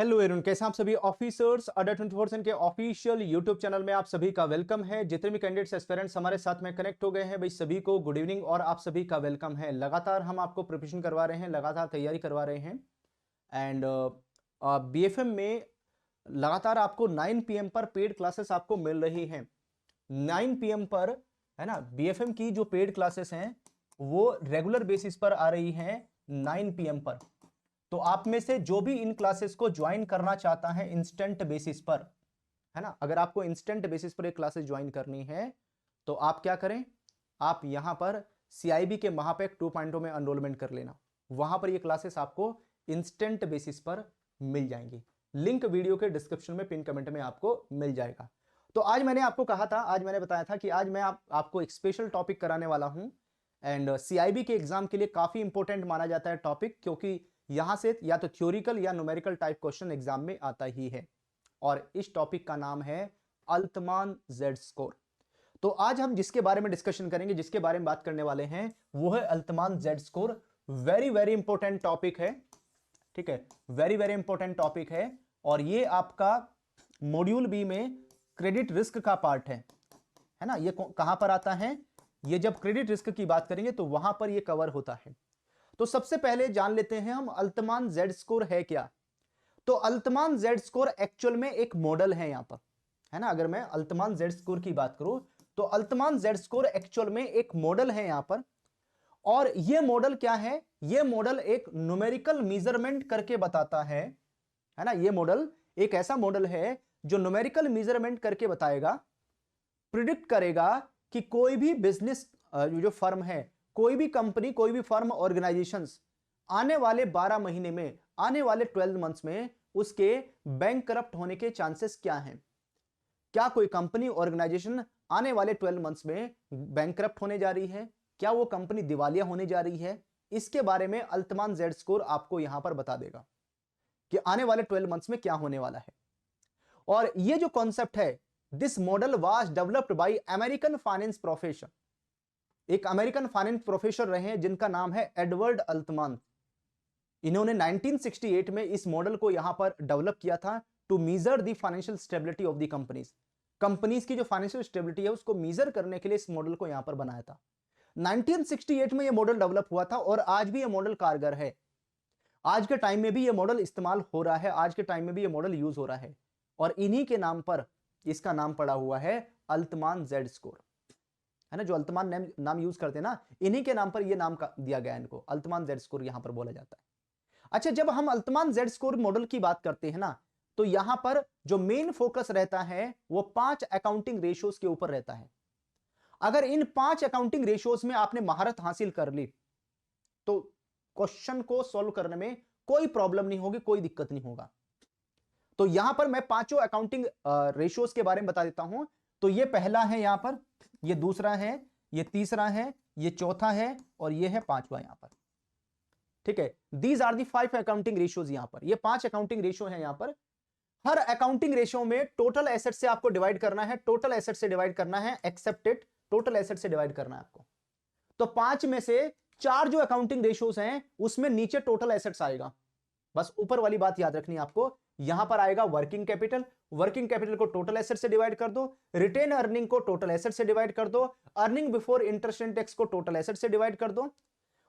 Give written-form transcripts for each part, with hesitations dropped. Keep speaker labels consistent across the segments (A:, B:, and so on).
A: Hello एरुन, कैसे आप सभी ऑफिसर्स अड्डा 24/7 के ऑफिशियल यूट्यूब चैनल में आप सभी का वेलकम है। जितने भी कैंडिडेट्स एस्पिरेंट्स हमारे साथ में कनेक्ट हो गए हैं भाई, सभी को गुड इवनिंग और आप सभी का वेलकम है। लगातार हम आपको प्रिपरेशन करवा रहे हैं, लगातार तैयारी करवा रहे हैं एंड बीएफएम में लगातार आपको 9 PM पर पेड क्लासेस आपको मिल रही हैं। 9 PM पर, है ना, बीएफएम की जो पेड क्लासेस हैं वो रेगुलर बेसिस पर आ रही हैं 9 PM पर। तो आप में से जो भी इन क्लासेस को ज्वाइन करना चाहता है इंस्टेंट बेसिस पर, है ना, अगर आपको इंस्टेंट बेसिस पर एक क्लासेस ज्वाइन करनी है तो आप क्या करें, आप यहां पर सीआईबी के महापैक 2.0 में एनरोलमेंट कर लेना। वहां पर ये क्लासेस आपको इंस्टेंट बेसिस पर मिल जाएंगी। लिंक वीडियो के डिस्क्रिप्शन में पिन कमेंट में आपको मिल जाएगा। तो आज मैंने आपको कहा था, आज मैंने बताया था कि आज मैं आपको एक स्पेशल टॉपिक कराने वाला हूं एंड सीआईबी के एग्जाम के लिए काफी इंपॉर्टेंट माना जाता है टॉपिक, क्योंकि यहां से या तो थ्योरिकल या न्यूमेरिकल टाइप क्वेश्चन एग्जाम में आता ही है। और इस टॉपिक का नाम है अल्तमान जेड स्कोर। तो आज हम जिसके बारे में डिस्कशन करेंगे, जिसके बारे में बात करने वाले हैं, वो है Altman Z score. Very very important topic है, ठीक है, वेरी वेरी इंपॉर्टेंट टॉपिक है। और ये आपका मॉड्यूल बी में क्रेडिट रिस्क का पार्ट है ना। ये कहां पर आता है, ये जब क्रेडिट रिस्क की बात करेंगे तो वहां पर ये कवर होता है। तो सबसे पहले जान लेते हैं हम अल्तमान जेड स्कोर है क्या। तो अल्तमान जेड स्कोर एक्चुअल में एक मॉडल है यहां पर, है ना। अगर मैं अल्तमान जेड स्कोर की बात करूं तो अल्तमान जेड स्कोर एक्चुअल में एक मॉडल है यहां पर। और यह मॉडल क्या है, यह मॉडल एक न्यूमेरिकल मेजरमेंट करके बताता है ना। यह मॉडल एक ऐसा मॉडल है जो न्यूमेरिकल मेजरमेंट करके बताएगा, प्रिडिक्ट करेगा कि कोई भी बिजनेस जो फर्म है, कोई भी कंपनी, कोई भी फर्म, ऑर्गेनाइजेशंस आने वाले 12 महीने में, आने वाले 12 मंथ्स में उसके बैंक करप्ट होने के चांसेस क्या हैं। क्या कोई कंपनी, ऑर्गेनाइजेशन आने वाले 12 मंथ्स में बैंक करप्ट होने जा रही है, क्या वो कंपनी दिवालिया होने जा रही है, इसके बारे में अल्तमान जेड स्कोर आपको यहां पर बता देगा कि आने वाले 12 मंथ्स में क्या होने वाला है। और ये जो कॉन्सेप्ट है, this model was developed by American finance professor. एक अमेरिकन फाइनेंस प्रोफेसर रहे हैं जिनका नाम है एडवर्ड अल्तमान। इन्होंने 1968 में इस मॉडल को यहां पर डेवलप किया था to measure the financial stability of the companies. Companies की जो फाइनेंशियल स्टेबिलिटी है उसको मेजर करने के लिए इस मॉडल को यहां पर बनाया था। 1968 में यह मॉडल डेवलप हुआ था और आज भी यह मॉडल कारगर है। आज के टाइम में भी यह मॉडल इस्तेमाल हो रहा है, आज के टाइम में भी यह मॉडल यूज हो रहा है। और इन्हीं के नाम पर इसका नाम पड़ा हुआ है अल्तमान जेड स्कोर, है ना। जो अल्तमान नाम यूज करते हैं ना, इन्हीं के नाम पर यह नाम दिया गया है इनको, अल्तमान जेड स्कोर यहां पर बोला जाता है। अच्छा, जब हम अल्तमान जेड स्कोर मॉडल की बात करते हैं ना, तो यहां पर जो मेन फोकस रहता है वो 5 अकाउंटिंग रेशियोज के ऊपर रहता है। अगर इन 5 अकाउंटिंग रेशियोज में आपने महारत हासिल कर ली तो क्वेश्चन को सॉल्व करने में कोई प्रॉब्लम नहीं होगी, कोई दिक्कत नहीं होगा। तो यहां पर मैं 5 अकाउंटिंग रेशियोज के बारे में बता देता हूं। तो ये पहला है यहां पर, ये दूसरा है, ये तीसरा है, ये चौथा है और ये है पांचवा यहां पर, ठीक है। These are the 5 accounting ratios. यहां पर ये 5 अकाउंटिंग रेशियो है। यहां पर हर अकाउंटिंग रेशियो में टोटल एसेट से आपको डिवाइड करना है, टोटल एसेट से डिवाइड करना है, एक्सेप्टेड टोटल एसेट से डिवाइड करना है आपको। तो 5 में से 4 जो अकाउंटिंग रेशियोज हैं उसमें नीचे टोटल एसेट्स आएगा। बस ऊपर वाली बात याद रखनी है आपको, यहां पर आएगा वर्किंग कैपिटल। वर्किंग कैपिटल को टोटल एसेट से डिवाइड कर दो, रिटेन अर्निंग को टोटल एसेट से डिवाइड कर दो, earning before interest and tax को टोटल एसेट से डिवाइड कर दो,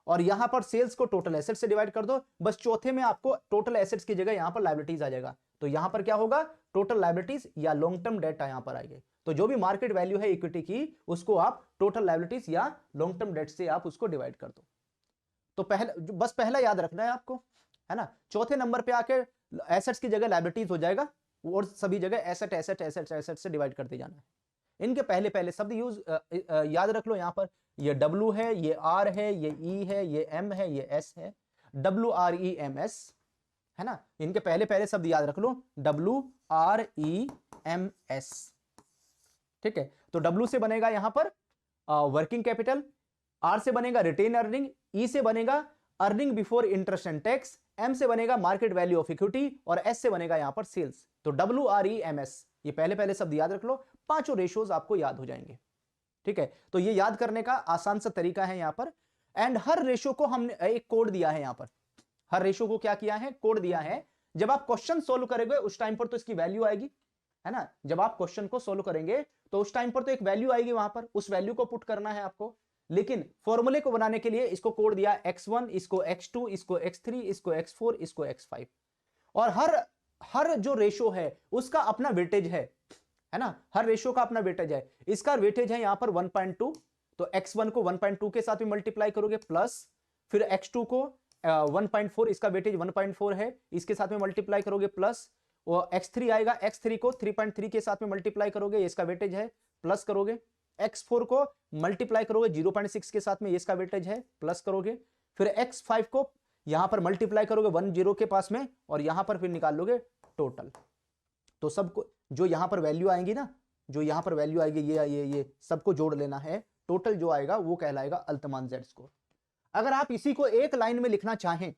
A: और यहां पर सेल्स को टोटल एसेट से डिवाइड कर दो। बस चौथे में आपको टोटल एसेट्स की जगह यहां पर लायबिलिटीज आ जाएगा। तो यहां पर क्या होगा, टोटल लायबिलिटीज या लॉन्ग टर्म डेट यहां पर आएंगे। तो जो भी मार्केट वैल्यू है इक्विटी की, उसको आप टोटल लायबिलिटीज या लॉन्ग टर्म डेट से आप उसको डिवाइड कर दो। तो बस पहला याद रखना है आपको, है ना। चौथे नंबर पे आके एसेट्स की जगह लायबिलिटीज हो जाएगा और सभी जगह एसेट एसेट एसेट एसेट से डिवाइड करते जाना है। इनके पहले पहले शब्द यूज याद रख लो। यहां पर ये W है, ये R है, ये E है, ये M है, ये S है, WREMS, है ना। इनके पहले पहले शब्द याद रख लो, WREMS, ठीक है। तो W से बनेगा यहां पर वर्किंग कैपिटल, R से बनेगा रिटेन अर्निंग, E से बनेगा earning before interest and tax, M से बनेगा मार्केट वैल्यू ऑफ इक्विटी और S से बनेगा यहां पर सेल्स। तो WREMS, ये पहले पहले शब्द याद रख लो, पांचों रेशियोज आपको याद हो जाएंगे, ठीक है। तो ये याद करने का आसान सा तरीका है यहां पर। एंड हर रेशियो को हमने एक कोड दिया है यहां पर, हर रेशियो को क्या किया है, कोड दिया है। जब आप क्वेश्चन सोल्व करेंगे उस टाइम पर तो इसकी वैल्यू आएगी, है ना। जब आप क्वेश्चन को सोल्व करेंगे तो उस टाइम पर तो एक वैल्यू आएगी, वहां पर उस वैल्यू को पुट करना है आपको। लेकिन फॉर्मूले को बनाने के लिए इसको कोड दिया x1, इसको x2, इसको x3, इसको x4, इसको x5, और हर जो रेशो है उसका अपना वेटेज है ना। हर रेशो का अपना वेटेज है। इसका वेटेज है यहां पर 1.2, तो x1 को 1.2 के साथ भी मल्टीप्लाई करोगे, प्लस फिर x2 को 1.4, इसका वेटेज 1.4 है, इसके साथ में मल्टीप्लाई करोगे, प्लस वो x3 आएगा, x3 को 3.3 के साथ में मल्टीप्लाई करोगे, इसका वेटेज है, प्लस करोगे। x4 को मल्टीप्लाई करोगे 0.6 के साथ में, इसका वेटेज है, प्लस करोगे। फिर x5 को यहां पर मल्टीप्लाई करोगे 10 के पास में, और यहां पर फिर निकाल लोगे टोटल। तो सबको जो यहां पर वैल्यू आएंगी ना, जो यहां पर वैल्यू आएगी, ये सबको जोड़ लेना है। टोटल जो आएगा वो कहलाएगा अल्तमान जेड स्कोर। अगर आप इसी को एक लाइन में लिखना चाहें,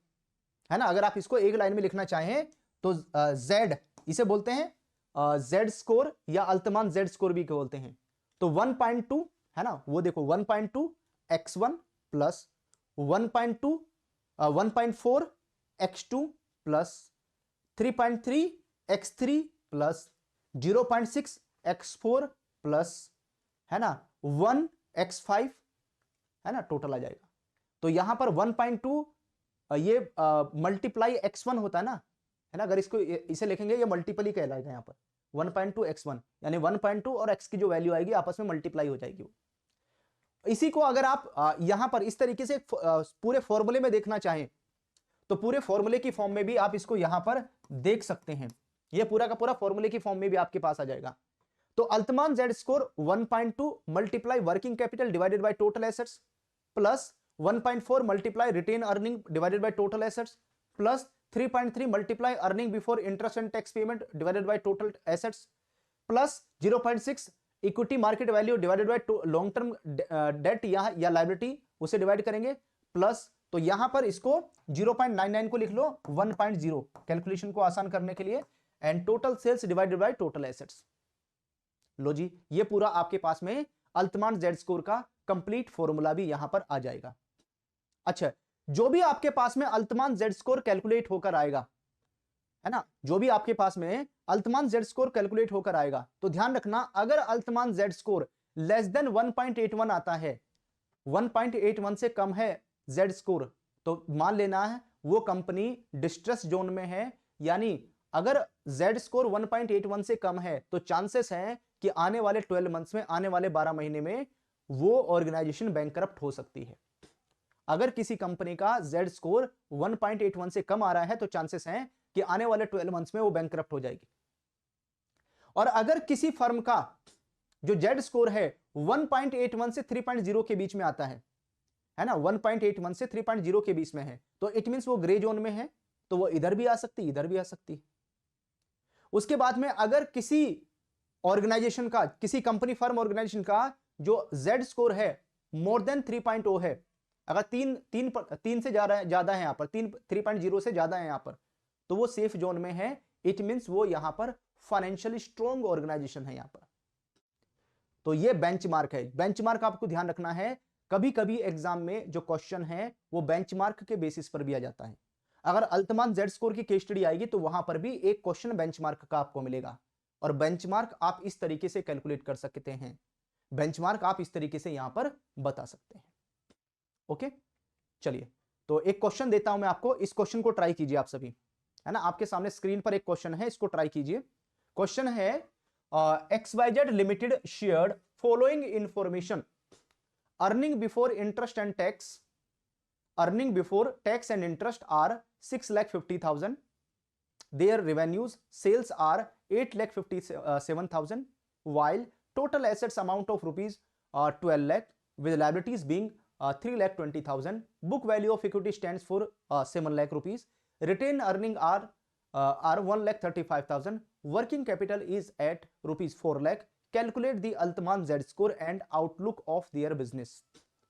A: है ना, अगर आप इसको एक लाइन में लिखना चाहें तो जेड इसे बोलते हैं जेड स्कोर या अल्तमान जेड स्कोर भी बोलते हैं। तो 1.2 है ना, वो देखो 1.2 x1 plus 1.2 1.4 x2 plus 3.3 x3 plus 0.6 x4 plus, है ना, 1 x5, है ना, टोटल आ जाएगा। तो यहां पर 1.2 ये मल्टीप्लाई x1 होता है ना, अगर इसको इसे लिखेंगे ये मल्टीपल ही कहलाएगा यहां पर 1.2 x1, यानी 1.2 और x की जो वैल्यू आएगी आपस में मल्टीप्लाई हो जाएगी। इसी को अगर आप यहां पर इस तरीके से पूरे फॉर्मूले में देखना चाहें तो पूरे फॉर्मूले की फॉर्म में भी आप इसको यहां पर देख सकते हैं। ये पूरा का पूरा फॉर्मूले की फॉर्म में भी आपके पास आ जाएगा। तो Altman Z score 1.2 multiply working capital divided by total assets plus 1.4 multiply retained earning divided by total assets plus 3.3 multiply earning before interest and tax payment divided by total assets plus 0.6 equity market value divided by long term debt या liability, उसे divide करेंगे, plus तो यहां पर इसको 0.99 को लिख लो 1.0 calculation को आसान करने के लिए, and total sales divided by total assets. लो जी, ये पूरा आपके पास में अल्तमान जेड स्कोर का कंप्लीट फॉर्मूला भी यहां पर आ जाएगा। अच्छा, जो भी आपके पास में अल्तमान जेड स्कोर कैलकुलेट होकर आएगा, है ना, जो भी आपके पास में अल्तमान जेड स्कोर कैलकुलेट होकर आएगा, तो ध्यान रखना अगर अल्तमान जेड स्कोर लेस देन 1.81 आता है, 1.81 से कम है जेड स्कोर, तो मान लेना है वो कंपनी डिस्ट्रेस जोन में है। यानी अगर जेड स्कोर 1.81 से कम है तो चांसेस हैं कि आने वाले 12 मंथ्स में, आने वाले 12 महीने में वो ऑर्गेनाइजेशन बैंकरप्ट हो सकती है। अगर किसी कंपनी का जेड स्कोर 1.81 से कम आ रहा है तो चांसेस हैं कि आने वाले 12 मंथ्स में वो बैंकरप्ट हो जाएगी। और अगर किसी फर्म का जो जेड स्कोर है 1.81 से 3.0 के बीच में आता है ना, 1.81 से 3.0 के बीच में है, तो इट मींस वो ग्रे जोन में है, तो वो इधर भी आ सकती, इधर भी आ सकती। उसके बाद में अगर किसी ऑर्गेनाइजेशन का, किसी कंपनी फर्म ऑर्गेनाइजेशन का जो जेड स्कोर है मोर देन 3.0 है, अगर तीन से ज्यादा है यहां पर, 3.0 से ज्यादा है यहां पर, तो वो सेफ जोन में है। इट मींस वो यहां पर फाइनेंशियली स्ट्रॉन्ग ऑर्गेनाइजेशन है यहां पर। तो ये बेंचमार्क है। बेंचमार्क आपको ध्यान रखना है, कभी कभी एग्जाम में जो क्वेश्चन है वो बेंचमार्क के बेसिस पर भी आ जाता है। अगर अल्तमान जेड स्कोर की केस स्टडी आएगी तो वहां पर भी एक क्वेश्चन बेंचमार्क का आपको मिलेगा, और बेंचमार्क आप इस तरीके से कैलकुलेट कर सकते हैं, बेंचमार्क आप इस तरीके से यहां पर बता सकते हैं। ओके, चलिए, तो एक क्वेश्चन देता हूं मैं आपको, इस क्वेश्चन को ट्राई कीजिए आप सभी, है ना। आपके सामने स्क्रीन पर एक क्वेश्चन है, इसको ट्राई कीजिए। क्वेश्चन है XYZ limited shared following information, earning before interest and tax, earning before tax and interest are 6,50,000, their revenues sales are 8,57,000, while total assets amount of rupees 12 lakh with liabilities being 3,20,000, book value of equity stands for 7 lakh rupees, retained earning are 1,35,000, working capital is at rupees 4 lakh, calculate the अल्तमान Z score and outlook of their business।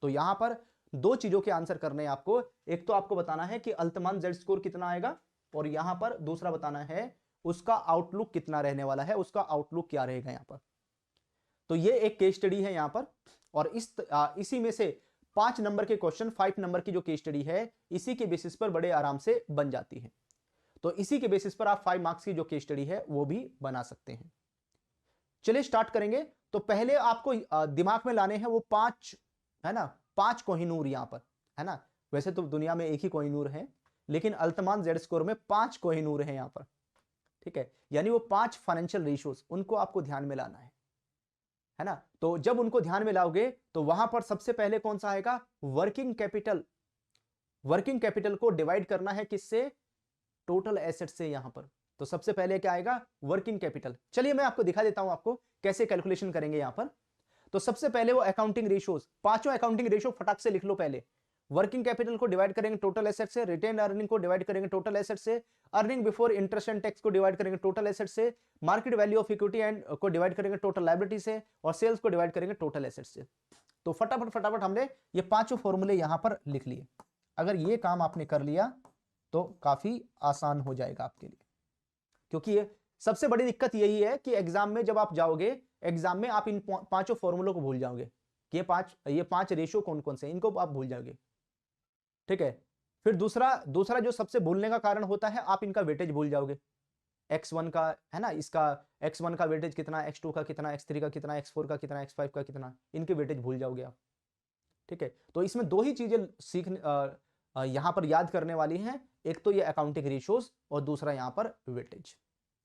A: तो यहां पर दो चीजों के answer करने हैं आपको, एक तो आपको बताना है कि अल्तमान Z स्कोर कितना आएगा, और यहां पर दूसरा बताना है उसका आउटलुक कितना रहने वाला है, उसका आउटलुक क्या रहेगा यहां पर। तो ये एक केस स्टडी है यहां पर, और इसी में से 5 नंबर के क्वेश्चन, 5 नंबर की जो केस स्टडी है इसी के बेसिस पर बड़े आराम से बन जाती है। तो इसी के बेसिस पर आप 5 मार्क्स की जो केस स्टडी है वो भी बना सकते हैं। चलिए स्टार्ट करेंगे। तो पहले आपको दिमाग में लाने हैं वो 5, है ना, 5 कोहिनूर यहां पर, है ना। वैसे तो दुनिया में एक ही कोहिनूर है, लेकिन अल्तमान जेड स्कोर में 5 कोहिनूर है यहां पर, ठीक है। यानी वो 5 फाइनेंशियल रेशियोज, उनको आपको ध्यान में लाना है ना। तो जब उनको ध्यान में लाओगे तो वहां पर सबसे पहले कौन सा आएगा, वर्किंग कैपिटल। वर्किंग कैपिटल को डिवाइड करना है किससे, टोटल एसेट से यहां पर। तो सबसे पहले क्या आएगा, वर्किंग कैपिटल। चलिए मैं आपको दिखा देता हूं आपको कैसे कैलकुलेशन करेंगे यहां पर। तो सबसे पहले वो अकाउंटिंग रेशियोज, पांचों अकाउंटिंग रेशियो फटाक से लिख लो पहले। वर्किंग कैपिटल को डिवाइड करेंगे टोटल एसेट से, रिटेन अर्निंग को डिवाइड करेंगे टोटल एसेट से, earning before interest and tax को डिवाइड करेंगे टोटल एसेट से, market value of equity and को डिवाइड करेंगे टोटल लायबिलिटी से, और सेल्स को डिवाइड करेंगे टोटल एसेट से। तो फटाफट फटाफट हमने ये पांचों फॉर्मूले यहां पर लिख लिए। अगर ये काम आपने कर लिया तो काफी आसान हो जाएगा आपके लिए, क्योंकि ये सबसे बड़ी दिक्कत यही है कि एग्जाम में जब आप जाओगे, एग्जाम में आप इन पांचों फॉर्मूलों को भूल जाओगे कि ये पांच रेशियो कौन कौन से, इनको आप भूल जाओगे, ठीक है। फिर दूसरा जो सबसे भूलने का कारण होता है, आप इनका वेटेज भूल जाओगे। x1 का, है ना, इसका x1 का वेटेज कितना, x2 का कितना, x3 का कितना, x4 का कितना, x5 का कितना, इनके वेटेज भूल जाओगे आप, ठीक है। तो इसमें दो ही चीजें यहां पर याद करने वाली हैं, एक तो ये अकाउंटिंग रेशियोज और दूसरा यहां पर वेटेज,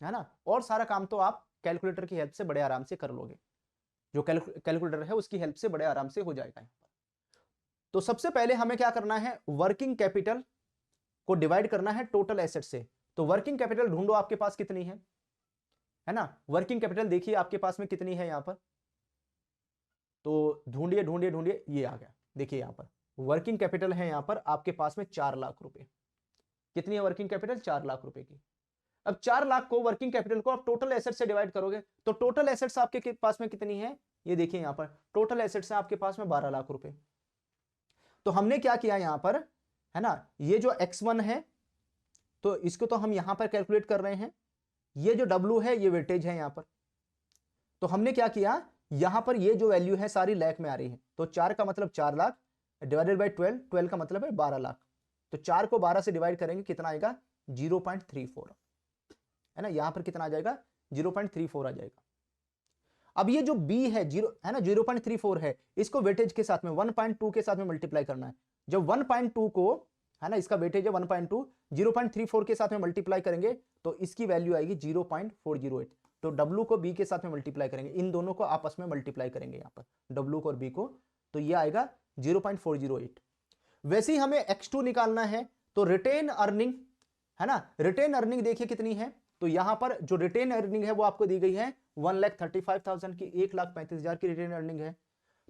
A: है ना। और सारा काम तो आप कैलकुलेटर की हेल्प से बड़े आराम से कर लोगे, जो कैलकुलेटर है उसकी हेल्प से बड़े आराम से हो जाएगा। तो सबसे पहले हमें क्या करना है, वर्किंग कैपिटल को डिवाइड करना है टोटल एसेट से। तो वर्किंग कैपिटल ढूंढो आपके पास कितनी है ना। वर्किंग कैपिटल देखिए आपके पास में कितनी है यहां पर, तो ढूंढिए ढूंढिए ढूंढिए, ये आ गया। देखिए यहां पर वर्किंग कैपिटल है यहां पर आपके पास में 4 लाख रुपए। कितनी है वर्किंग कैपिटल, 4 लाख रुपए की। अब 4 लाख को, वर्किंग कैपिटल को आप टोटल एसेट से डिवाइड करोगे तो टोटल एसेट्स आपके पास में कितनी है, ये देखिए यहां पर टोटल एसेट्स है आपके पास में 12 लाख रुपए। तो हमने क्या किया यहां पर, है ना, ये जो x1 है तो इसको तो हम यहां पर कैलकुलेट कर रहे हैं, ये जो w है ये वेटेज है यहां पर। तो हमने क्या किया, यहां पर ये जो वैल्यू है सारी लाख में आ रही है, तो 4 का मतलब 4 लाख डिवाइडेड बाय 12, 12 का मतलब है 12 लाख। तो 4 को 12 से डिवाइड करेंगे, कितना आएगा, 0.34, है ना। यहां पर कितना आ जाएगा, 0.34 आ जाएगा। अब ये जो b है, 0 है ना, 0.34 है, इसको वेटेज के साथ में 1.2 के साथ में मल्टीप्लाई करना है। जब 1.2 को, है ना, इसका वेटेज है 1.2, 0.34 के साथ में मल्टीप्लाई करेंगे तो इसकी वैल्यू आएगी 0.408। तो w को b के साथ में मल्टीप्लाई करेंगे, इन दोनों को आपस में मल्टीप्लाई करेंगे यहां पर, w को और b को, तो ये आएगा 0.408। वैसे ही हमें x2 निकालना है, तो रिटेन अर्निंग, है ना, रिटेन अर्निंग देखिए कितनी है। तो यहां पर जो रिटेन अर्निंग है वो आपको दी गई है 1,35,000 की, 1,35,000 की रिटेन अर्निंग है।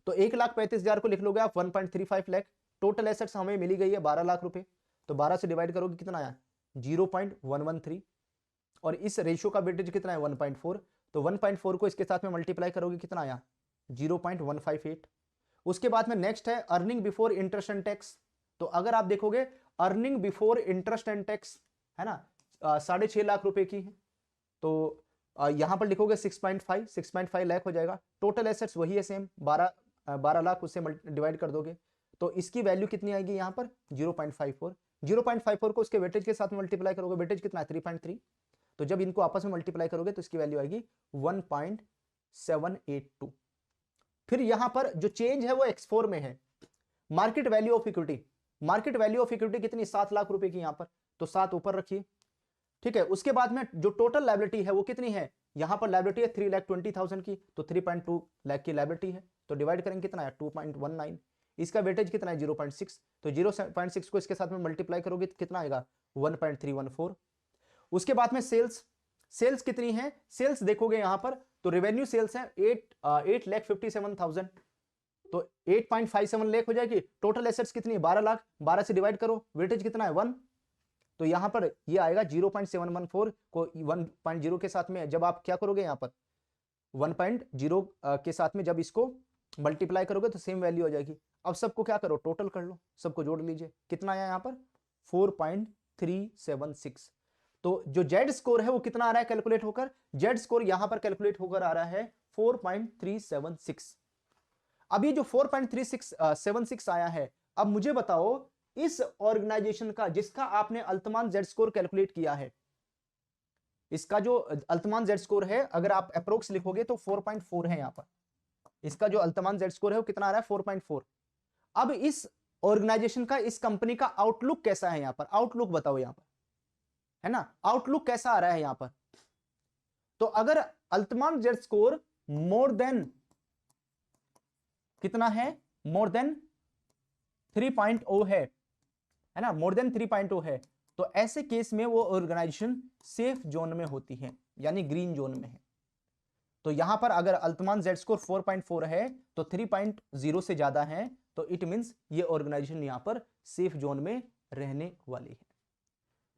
A: तो 1,35,000 को लिख लोगे आप 1.35 लाख। टोटल एसेट्स हमें मिली गई है 12 लाख रुपए, तो 12 से डिवाइड करोगे कितना आया, 0.113, और इस रेशियो का वेटेज कितना है 1.4, तो 1.4 को इसके साथ में मल्टीप्लाई करोगे कितना आया 0.158। उसके बाद में नेक्स्ट है earning before interest and tax. तो अगर आप देखोगे earning before interest and tax, है ना, 6.5 लाख रुपए की है, तो यहां पर लिखोगे 6.5 लाख हो जाएगा। टोटल एसेट्स वही है सेम, 12 लाख, उससे डिवाइड कर दोगे तो इसकी वैल्यू कितनी आएगी यहां पर 0.54। 0.54 को उसके वेटेज के साथ मल्टीप्लाई करोगे, वेटेज कितना है 3.3, तो जब इनको आपस में मल्टीप्लाई करोगे तो इसकी वैल्यू आएगी 1.782। फिर यहां पर जो चेंज है वो x4 में है, market value of equity. Market value of equity कितनी, 7 लाख रुपए की यहां पर, तो 7 ऊपर रखिए, ठीक है। उसके बाद में जो टोटल लायबिलिटी है वो कितनी है, यहां पर लायबिलिटी है 3,20,000 की, तो 3.2 लाख की लायबिलिटी है, तो डिवाइड करेंगे कितना है 2.19। इसका वेटेज कितना है 0.6, तो 0.6 को इसके साथ में मल्टीप्लाई करोगे तो कितना आएगा 1.314। उसके बाद में सेल्स, सेल्स कितनी है, सेल्स देखोगे यहां पर तो रेवेन्यू सेल्स है 8,57,000, तो 8.57 लाख हो जाएगी। टोटल एसेट्स कितनी है 12 लाख, 12 से डिवाइड करो, वेटेज कितना है 1, तो यहां पर ये आएगा 0.714 को 1.0 के साथ में जब आप क्या करोगे यहां पर 1.0 के साथ में जब इसको मल्टीप्लाई करोगे तो सेम वैल्यू आ जाएगी। अब सबको क्या करो, टोटल कर लो, सबको जोड़ लीजिए, कितना आया यहां पर 4.376। तो जो जेड स्कोर है वो कितना आ रहा है कैलकुलेट होकर, जेड स्कोर यहां पर कैलकुलेट होकर आ रहा है 4.376। अब ये जो 4.376 आया है, अब मुझे बताओ इस ऑर्गेनाइजेशन का, जिसका आपने अल्तमान जेड स्कोर कैलकुलेट किया है, इसका जो अल्तमान जेड स्कोर है, अगर आप अप्रोक्स लिखोगे तो 4.4 है यहां पर। इसका जो अल्तमान जेड स्कोर है वो कितना आ रहा है? 4.4। अब इस ऑर्गेनाइजेशन का, इस कंपनी का आउटलुक कैसा है यहां पर? आउटलुक बताओ यहां पर, है ना, आउटलुक कैसा आ रहा है यहां पर? तो अगर अल्तमान जेड स्कोर मोर देन कितना है? मोर देन 3.0 है ना, मोर देन 3.0 है, तो ऐसे केस में वो ऑर्गेनाइजेशन सेफ जोन में होती है, यानी ग्रीन जोन में है। तो यहां पर अगर अल्तमान जेड स्कोर 4.4 है तो 3.0 से ज्यादा है, तो इट मींस ये ऑर्गेनाइजेशन यहां पर सेफ जोन में रहने वाली है।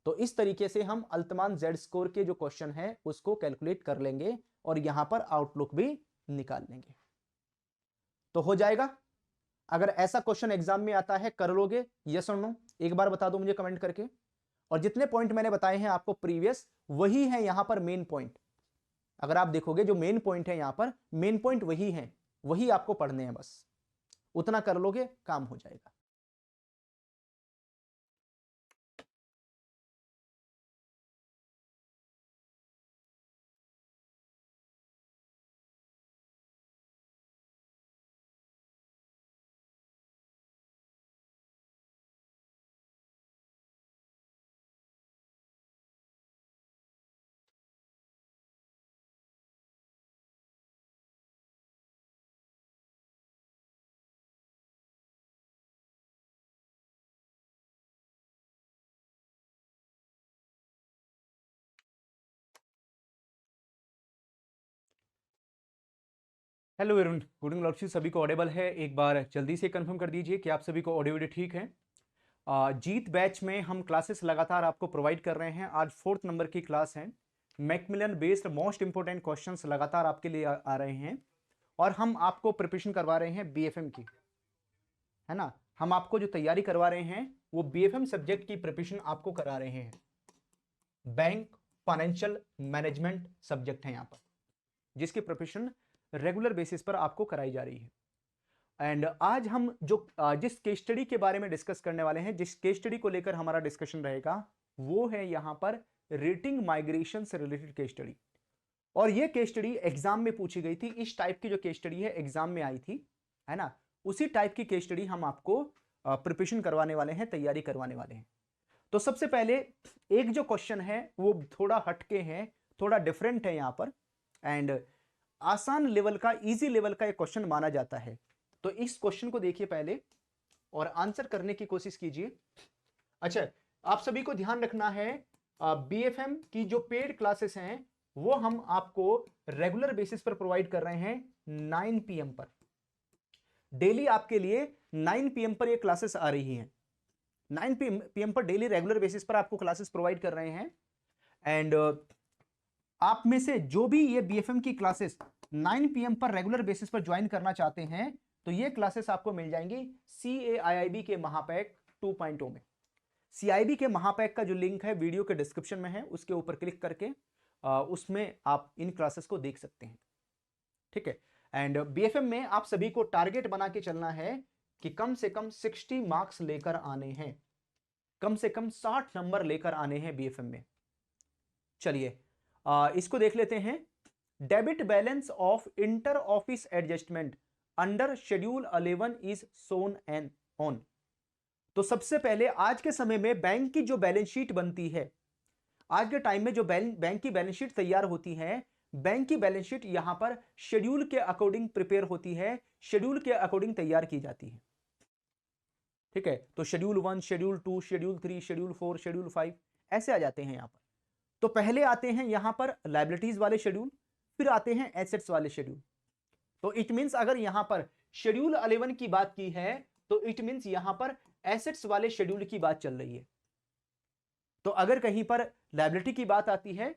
A: तो इस तरीके से हम अल्तमान जेड स्कोर के जो क्वेश्चन है उसको कैलकुलेट कर लेंगे और यहां पर आउटलुक भी निकाल लेंगे, तो हो जाएगा। अगर ऐसा क्वेश्चन एग्जाम में आता है, कर लोगे? यस और नो एक बार बता दो मुझे कमेंट करके। और जितने पॉइंट मैंने बताए हैं आपको प्रीवियस, वही है यहां पर मेन पॉइंट। अगर आप देखोगे जो मेन पॉइंट है यहां पर, मेन पॉइंट वही है, वही आपको पढ़ने हैं, बस उतना कर लोगे काम हो जाएगा। हेलो वरुण, गुड इवनिंग लक्ष्य, सभी को ऑडिबल है? एक बार जल्दी से कंफर्म कर दीजिए कि आप सभी को ऑडियो वीडियो ठीक है। जीत बैच में हम क्लासेस लगातार आपको प्रोवाइड कर रहे हैं। आज 4th नंबर की क्लास है। Macmillan based most important questions लगातार आपके लिए आ रहे हैं और हम आपको प्रिपरेशन करवा रहे हैं बीएफएम की, है ना। हम आपको जो तैयारी करवा रहे हैं वो बीएफएम सब्जेक्ट की प्रिपरेशन आपको करा रहे हैं। बैंक फाइनेंशियल मैनेजमेंट सब्जेक्ट है यहां पर, जिसकी प्रिपरेशन रेगुलर बेसिस पर आपको कराई जा रही है। एंड आज हम जो जिस केस स्टडी के बारे में डिस्कस करने वाले हैं, जिस केस स्टडी को लेकर हमारा डिस्कशन रहेगा, वो है यहां पर रेटिंग माइग्रेशन से रिलेटेड केस स्टडी। और ये केस स्टडी एग्जाम में पूछी गई थी। इस टाइप की जो केस स्टडी है एग्जाम में आई थी, है ना, उसी टाइप की केस स्टडी हम आपको प्रिपरेशन करवाने वाले हैं, तैयारी करवाने वाले हैं। तो सबसे पहले एक जो क्वेश्चन है वो थोड़ा हटके है, थोड़ा डिफरेंट है यहां पर, एंड आसान लेवल का, इजी लेवल का एक क्वेश्चन माना जाता है। तो इस क्वेश्चन को देखिए पहले और आंसर करने की कोशिश कीजिए। अच्छा, आप सभी को ध्यान रखना है, बीएफएम की जो पेड क्लासेस हैं वो हम आपको रेगुलर बेसिस पर प्रोवाइड कर रहे हैं 9 PM पर। डेली आपके लिए 9 PM पर ये क्लासेस आ रही हैं। 9 PM पर डेली रेगुलर बेसिस पर आपको क्लासेस प्रोवाइड कर रहे हैं। एंड आप में से जो भी ये बीएफएम की क्लासेस 9 PM पर रेगुलर बेसिस पर ज्वाइन करना चाहते हैं, तो ये क्लासेस आपको मिल जाएंगी CAIIB के महापैक 2.0 में। CIB के महापैक का जो लिंक है वीडियो के डिस्क्रिप्शन में है, उसके ऊपर क्लिक करके उसमें आप इन क्लासेस को देख सकते हैं, ठीक है। एंड बीएफएम में आप सभी को टारगेट बना के चलना है कि कम से कम 60 मार्क्स लेकर आने हैं, कम से कम 60 नंबर लेकर आने हैं बीएफएम में। चलिए इसको देख लेते हैं। Debit balance of inter office adjustment under schedule 11 is shown and on. तो सबसे पहले आज के समय में बैंक की जो बैलेंस शीट बनती है, आज के टाइम में जो बैंक की बैलेंस शीट तैयार होती है, बैंक की बैलेंस शीट यहां पर शेड्यूल के अकॉर्डिंग प्रिपेयर होती है, शेड्यूल के अकॉर्डिंग तैयार की जाती है, ठीक है। तो schedule 1, schedule 2, schedule 3, schedule 4, schedule 5 ऐसे आ जाते हैं यहां पर। तो पहले आते हैं यहां पर लायबिलिटीज वाले शेड्यूल, फिर आते हैं एसेट्स वाले शेड्यूल। तो इट मींस अगर यहां पर शेड्यूल 11 की बात की है तो इट मींस यहां पर एसेट्स वाले शेड्यूल की बात चल रही है। तो अगर कहीं पर लायबिलिटी की बात आती है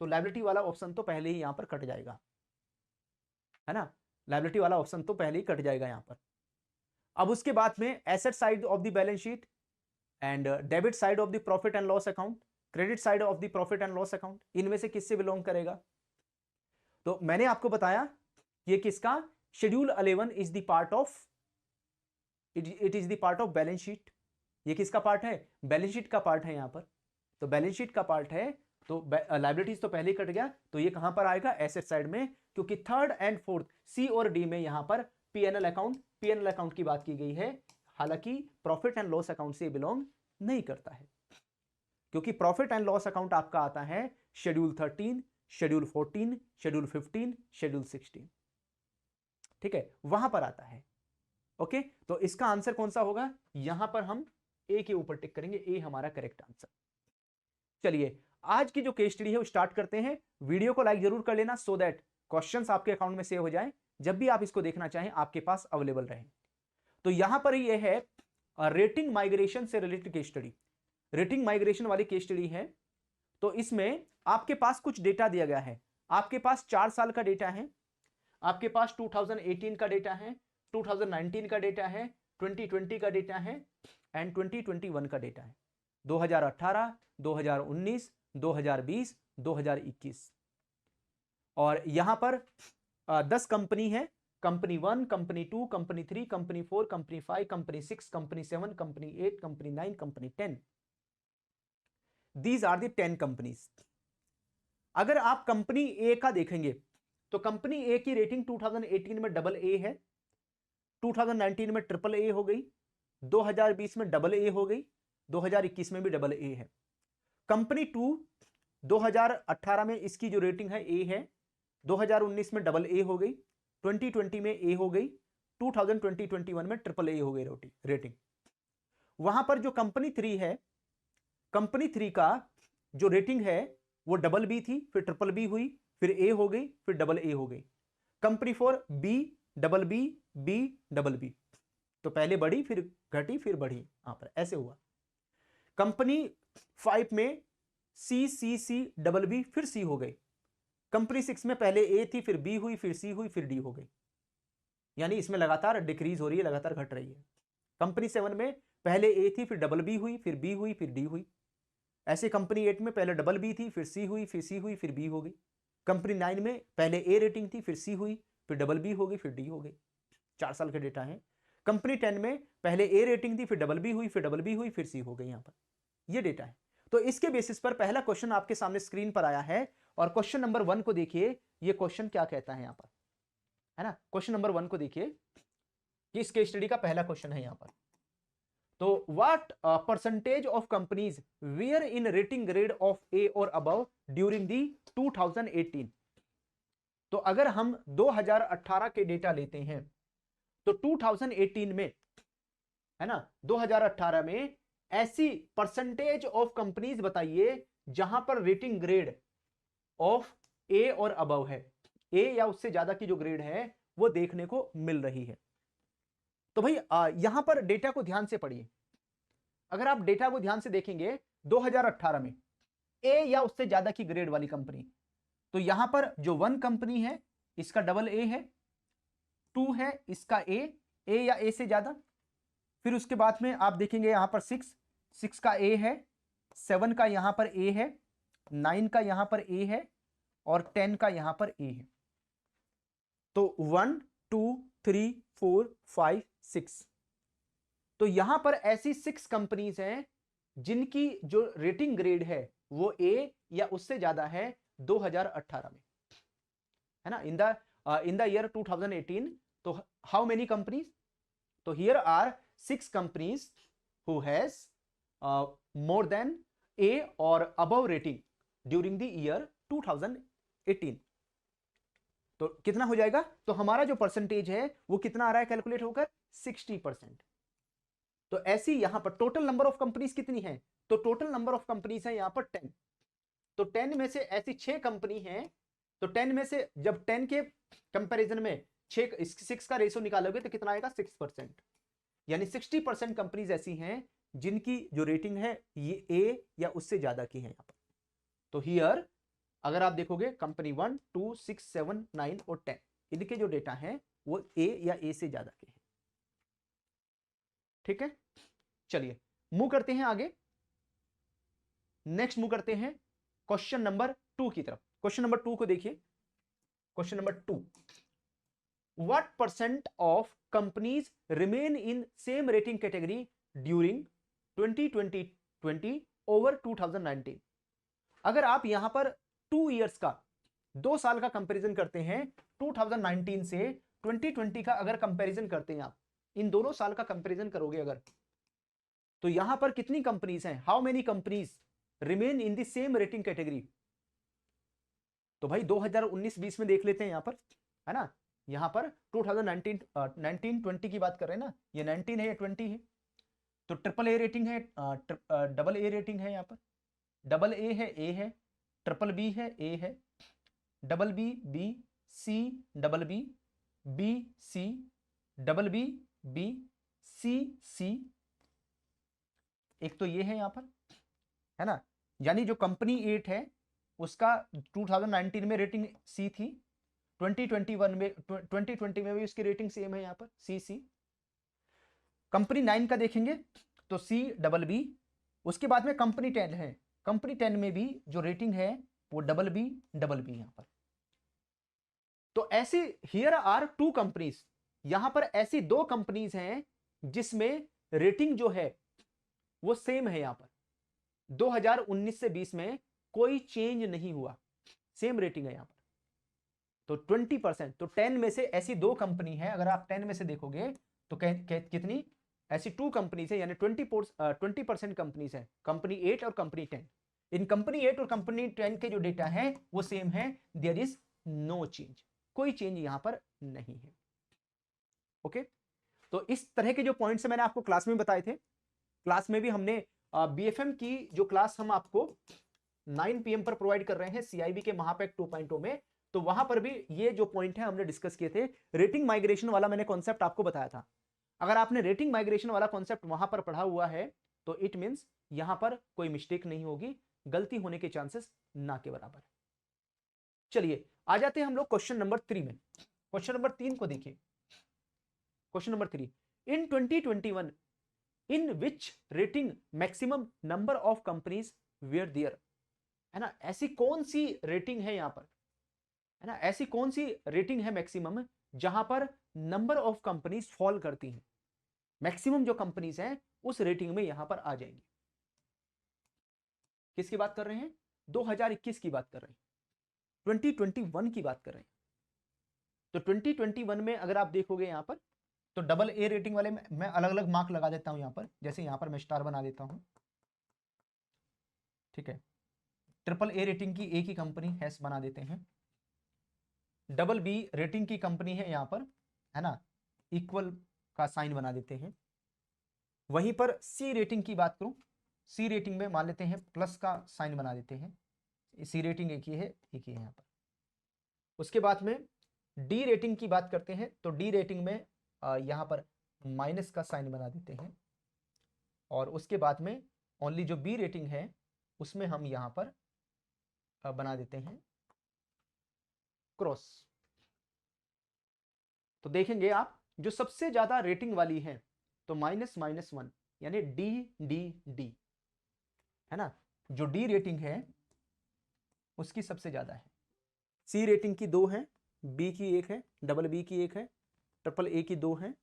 A: तो लायबिलिटी वाला ऑप्शन तो पहले ही यहां पर कट जाएगा, है ना, लायबिलिटी वाला ऑप्शन तो पहले ही कट जाएगा यहां पर। अब उसके बाद में asset side of the balance sheet and debit side of the profit and loss account, credit side of the profit and loss account, इनमें से किससे बिलोंग करेगा? तो मैंने आपको बताया ये किसका, schedule 11 is the part of, it is the part of balance sheet, ये किसका पार्ट है? बैलेंस शीट का पार्ट है यहां पर। तो बैलेंस शीट का पार्ट है तो लाइबिलिटीज तो पहले ही कट गया, तो ये कहां पर आएगा? एसेट साइड में, क्योंकि थर्ड एंड फोर्थ सी और डी में यहां पर पीएनएल अकाउंट की बात की गई है, हालांकि प्रॉफिट एंड लॉस अकाउंट से बिलोंग नहीं करता है, क्योंकि प्रॉफिट एंड लॉस अकाउंट आपका आता है शेड्यूल 13, शेड्यूल 14, शेड्यूल 15, शेड्यूल 16, ठीक है, वहां पर आता है। ओके, तो इसका आंसर कौन सा होगा? यहां पर हम ए के ऊपर टिक करेंगे, ए हमारा करेक्ट आंसर। चलिए आज की जो केस स्टडी है वो स्टार्ट करते हैं। वीडियो को लाइक जरूर कर लेना सो दैट क्वेश्चंस आपके अकाउंट में सेव हो जाए, जब भी आप इसको देखना चाहें आपके पास अवेलेबल रहे। तो यहां पर ये है रेटिंग माइग्रेशन से related case study, rating migration वाली केस स्टडी है। तो इसमें आपके पास कुछ डेटा दिया गया है, आपके पास 4 साल का डेटा है, आपके पास 2018 का डेटा है, 2019 का डेटा है, 2020 का डेटा है एंड 2021 का डेटा है, 2018, 2019, 2020, 2021। और यहां पर 10 कंपनी है, company 1, company 2, company 3, company 4, company 5, company 6, company 7, company 8, company 9, company 10। These are the 10 companies. अगर आप कंपनी ए का देखेंगे तो कंपनी ए की रेटिंग 2018 में डबल ए है, 2019 में ट्रिपल ए हो गई, 2020 में डबल ए हो गई, 2021 में भी डबल ए है। कंपनी 2 2018 में इसकी जो रेटिंग है ए है, 2019 में डबल ए हो गई, 2020 में ए हो गई, 2020-21 में ट्रिपल ए हो गई रेटिंग। वहां पर जो कंपनी 3 है, कंपनी 3 का जो रेटिंग है वो डबल बी थी, फिर ट्रिपल बी हुई, फिर ए हो गई, फिर डबल ए हो गई। Company 4 B, double B, B, double B, तो पहले बढ़ी फिर घटी फिर बढ़ी, यहां पर ऐसे हुआ। कंपनी 5 में सी, सी, सी, डबल बी, फिर सी हो गई। कंपनी 6 में पहले ए थी, फिर बी हुई, फिर सी हुई, फिर डी हो गई, यानी इसमें लगातार डिक्रीज हो रही है, लगातार घट रही है। कंपनी 7 में पहले ए थी, फिर डबल बी हुई, फिर बी हुई, फिर डी हुई। ऐसे कंपनी 8 में पहले डबल बी थी, फिर सी हुई, फिर सी हुई, फिर बी हो गई। कंपनी 9 में पहले ए रेटिंग थी, फिर सी हुई, फिर डबल बी हो गई, फिर डी हो गई। 4 साल के डेटा है। कंपनी 10 में पहले ए रेटिंग थी, फिर डबल बी हुई, फिर डबल बी हुई, फिर सी हो गई। यहां पर ये डेटा है। तो इसके बेसिस पर पहला क्वेश्चन आपके सामने स्क्रीन पर आया है, और क्वेश्चन नंबर 1 को देखिए, ये क्वेश्चन क्या कहता है यहां पर, है ना। क्वेश्चन नंबर 1 को देखिए, इस केस स्टडी का पहला क्वेश्चन है यहां पर। तो what percentage of companies were in rating grade of A और अबव ड्यूरिंग दी 2018। तो अगर हम 2018 के डेटा लेते हैं तो 2018 में, है ना, 2018 में ऐसी परसेंटेज ऑफ कंपनीज बताइए जहां पर रेटिंग ग्रेड ऑफ ए और अबव है, ए या उससे ज्यादा की जो ग्रेड है वो देखने को मिल रही है। तो भाई यहां पर डेटा को ध्यान से पढ़िए। अगर आप डेटा को ध्यान से देखेंगे 2018 में ए या उससे ज्यादा की ग्रेड वाली कंपनी, तो यहां पर जो 1 कंपनी है इसका डबल ए है, 2 है इसका ए या ए से ज्यादा, फिर उसके बाद में आप देखेंगे यहां पर 6 का ए है, 7 का यहां पर ए है, 9 का यहां पर ए है और 10 का यहां पर ए है। तो 1 2 3 4 5 6, तो यहां पर ऐसी 6 कंपनीज हैं जिनकी जो रेटिंग ग्रेड है वो ए या उससे ज्यादा है 2018 में, है ना, इन द ईयर 2018। तो हाउ मेनी कंपनीज? तो here are 6 companies who has more than A और above rating during the year 2018। तो कितना हो जाएगा? तो हमारा जो परसेंटेज है वो कितना आ रहा है कैलकुलेट होकर? 60%। तो ऐसी यहां पर टोटल नंबर ऑफ कंपनीज कितनी है? तो टोटल नंबर ऑफ कंपनीज है यहां पर 10। तो 10 में से ऐसी 6 कंपनी है, तो 10 में से जब 10 के कंपैरिजन में 6 का रेशियो निकालोगे तो कितना आएगा? 6%। यानी 60% कंपनीज ऐसी हैं जिनकी जो रेटिंग है ये ए या उससे ज्यादा की है यहां पर। तो हियर अगर आप देखोगे कंपनी 1 2 6 7 9 और 10, इनके जो डेटा है वो ए या ए से ज्यादा के हैं। ठीक है, चलिए मूव करते हैं आगे। नेक्स्ट मूव करते हैं क्वेश्चन नंबर 2 की तरफ। क्वेश्चन नंबर 2 को देखिए। Question number 2, what percent of companies remain in same rating category during 2020 over 2019। अगर आप यहां पर 2 इयर्स का, 2 साल का कंपैरिजन करते हैं, 2019 से 2020 का अगर कंपैरिजन करते हैं, आप इन दोनों साल का कंपैरिजन करोगे अगर, तो यहां पर कितनी कंपनीज हैं, how many companies remain in the same rating category. तो भाई 2019-20 में देख लेते हैं यहां पर, है ना, यहां पर 2019-20 की बात कर रहे हैं ना, ये 19 है या 20 है, तो ट्रिपल ए रेटिंग है, डबल ए रेटिंग है, यहां पर डबल ए है, ट्रिपल बी है, ए है, double B B, C double B, B C, double B B, C C, एक तो ये है यहां पर, है ना, यानी जो कंपनी 8 है उसका 2019 में रेटिंग सी थी, 2020 में भी उसकी रेटिंग सेम है यहां पर, सी सी। कंपनी 9 का देखेंगे तो सी डबल बी, उसके बाद में कंपनी 10 है, कंपनी 10 में भी जो रेटिंग है वो डबल बी यहां पर। तो ऐसे हियर आर 2 कंपनीज, यहां पर ऐसी 2 कंपनीज हैं जिसमें रेटिंग जो है वो सेम है, यहां पर 2019 से 20 में कोई चेंज नहीं हुआ, सेम रेटिंग है यहां पर। तो 20%, तो 10 में से ऐसी 2 कंपनी है, अगर आप 10 में से देखोगे तो कितनी ऐसी 2 कंपनीज है, यानी 20% कंपनीज है, कंपनी 8 और कंपनी 10। इन कंपनी 8 और कंपनी 10 के जो डेटा है वो सेम है, देयर इज नो चेंज, कोई चेंज यहां पर नहीं है। ओके, तो इस तरह के जो पॉइंट्स मैंने आपको क्लास में बताए थे, क्लास में भी हमने बीएफएम की जो क्लास हम आपको 9 PM पर प्रोवाइड कर रहे हैं सीआईबी के महापैक 2.0 में, तो वहां पर भी ये जो पॉइंट है हमने डिस्कस किए थे। रेटिंग माइग्रेशन वाला मैंने कॉन्सेप्ट आपको बताया था। अगर आपने रेटिंग माइग्रेशन वाला कॉन्सेप्ट वहां पर पढ़ा हुआ है तो इट मींस यहां पर कोई मिस्टेक नहीं होगी, गलती होने के चांसेस ना के बराबर है। चलिए आ जाते हैं हम लोग क्वेश्चन नंबर 3 में। क्वेश्चन नंबर 3 को देखिए। Question number 3, in 2021 in which rating maximum number of companies were there, है ना, ऐसी कौन सी रेटिंग है यहां पर, है ना, ऐसी कौन सी रेटिंग है मैक्सिमम जहां पर नंबर ऑफ कंपनीज फॉल करती हैं, मैक्सिमम जो कंपनीज हैं उस रेटिंग में यहां पर आ जाएंगी। किसकी बात कर रहे हैं, 2021 की बात कर रहे हैं, 2021 की बात कर रहे हैं। तो 2021 में अगर आप देखोगे यहां पर, तो डबल ए रेटिंग वाले में मैं अलग अलग मार्क लगा देता हूं यहां पर, जैसे यहां पर मैं स्टार बना देता हूं, ठीक है। ट्रिपल ए रेटिंग की एक ही कंपनी हैस बना देते हैं, डबल बी रेटिंग की कंपनी है यहां पर, है ना, इक्वल का साइन बना देते हैं। वहीं पर सी रेटिंग की बात करूं, सी रेटिंग में मान लेते हैं प्लस का साइन बना देते हैं, सी रेटिंग एक ही है, एक ही है यहां पर। उसके बाद में डी रेटिंग की बात करते हैं, तो डी रेटिंग में यहां पर माइनस का साइन बना देते हैं, और उसके बाद में ओनली जो बी रेटिंग है उसमें हम यहां पर बना देते हैं क्रॉस। तो देखेंगे आप जो सबसे ज्यादा रेटिंग वाली है तो -1 यानी डी डी डी, है ना, जो डी रेटिंग है उसकी सबसे ज्यादा है। सी रेटिंग की 2 है, बी की 1 है, डबल बी की 1 है, ट्रिपल ए की 2 है,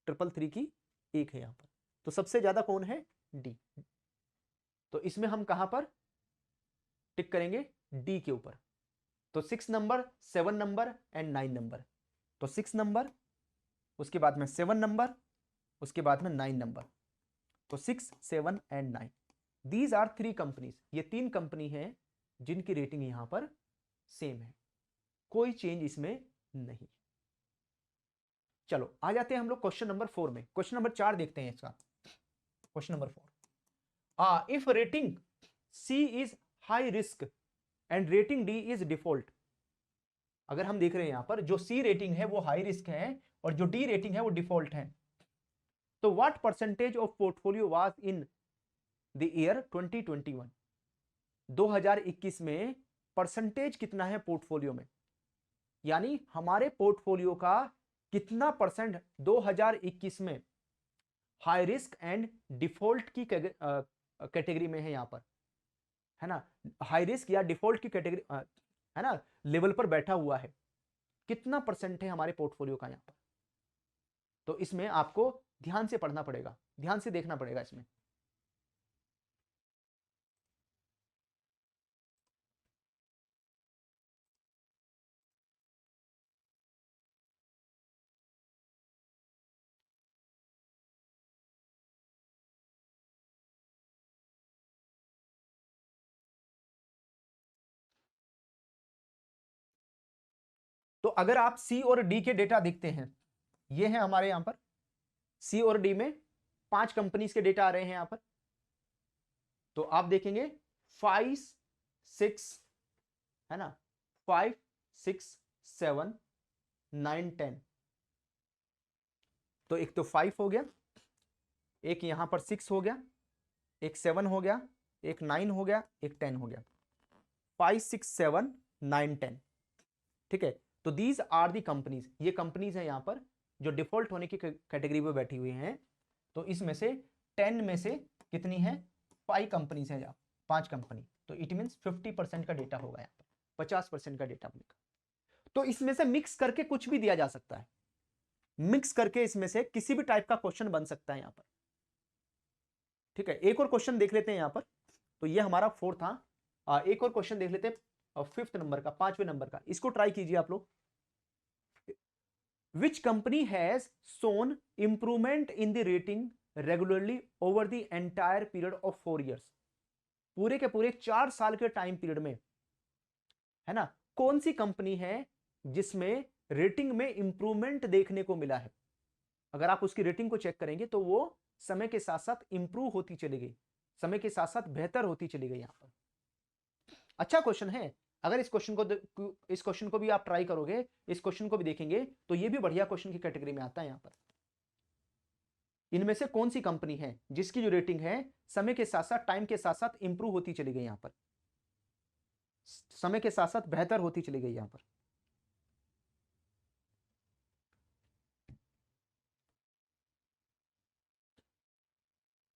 A: ट्रिपल 3 की 1 है यहां पर। तो सबसे ज्यादा कौन है, डी। तो इसमें हम कहां पर टिक करेंगे, डी के ऊपर। तो 6 नंबर, 7 नंबर एंड 9 नंबर, तो 6 नंबर, उसके बाद में 7 नंबर, उसके बाद में 9 नंबर, तो 6, 7 एंड 9, दीज आर 3 कंपनीज, ये 3 कंपनी है जिनकी रेटिंग यहां पर सेम है, कोई चेंज इसमें नहीं। चलो आ जाते हैं हम लोग क्वेश्चन नंबर 4 में। क्वेश्चन नंबर 4 देखते हैं इसका। Question number 4, if rating C is high risk and rating D is default. अगर हम देख रहे हैं यहां पर जो सी रेटिंग है वो हाई रिस्क है और जो डी रेटिंग है वो डिफॉल्ट है, तो what percentage of portfolio was in the year 2021, 2021 में परसेंटेज कितना है पोर्टफोलियो में, यानी हमारे पोर्टफोलियो का कितना परसेंट 2021 में हाई रिस्क एंड डिफॉल्ट की कैटेगरी में है यहां पर, है ना, हाई रिस्क या डिफॉल्ट की कैटेगरी, है ना, लेवल पर बैठा हुआ है, कितना परसेंट है हमारे पोर्टफोलियो का यहां पर। तो इसमें आपको ध्यान से पढ़ना पड़ेगा, ध्यान से देखना पड़ेगा इसमें। अगर आप सी और डी के डेटा देखते हैं, ये है हमारे यहां पर सी और डी में 5 कंपनीज के डेटा आ रहे हैं यहां पर। तो आप देखेंगे 5 6 है ना, 5 6 7 9 10। तो एक तो 5 हो गया, एक यहां पर 6 हो गया, एक 7 हो गया, एक 9 हो गया, एक 10 हो गया। 5 6 7 9 10। ठीक है, तो दीज आर दी कंपनीज, ये कंपनीज है यहां पर जो डिफॉल्ट होने की कैटेगरी में बैठी हुई हैं। तो इसमें से 10 में से कितनी है, 5 कंपनीज है, 5 कंपनी। तो इट मींस 50% का डेटा होगा यहां पर, 50% का डेटा मिलेगा। तो इसमें से मिक्स करके कुछ भी दिया जा सकता है, मिक्स करके इसमें से किसी भी टाइप का क्वेश्चन बन सकता है यहां पर। ठीक है, एक और क्वेश्चन देख लेते हैं यहां पर। तो ये हमारा 4 था, एक और क्वेश्चन देख लेते हैं 5th नंबर का, 5वें नंबर का। इसको ट्राई कीजिए आप लोग। Which company has shown improvement in the rating regularly over the entire period of 4 years? पूरे के पूरे 4 साल के टाइम पीरियड में, है ना, कौन सी कंपनी है जिसमें रेटिंग में इंप्रूवमेंट देखने को मिला है? अगर आप उसकी रेटिंग को चेक करेंगे तो वो समय के साथ साथ इंप्रूव होती चली गई, समय के साथ साथ बेहतर होती चली गई। यहां पर अच्छा क्वेश्चन है। अगर इस क्वेश्चन को भी आप ट्राई करोगे, इस क्वेश्चन को भी देखेंगे, तो ये भी बढ़िया क्वेश्चन की कैटेगरी में आता है। यहां पर इनमें से कौन सी कंपनी है जिसकी जो रेटिंग है समय के साथ साथ, टाइम के साथ साथ इंप्रूव होती चली गई, यहां पर समय के साथ साथ बेहतर होती चली गई। यहां पर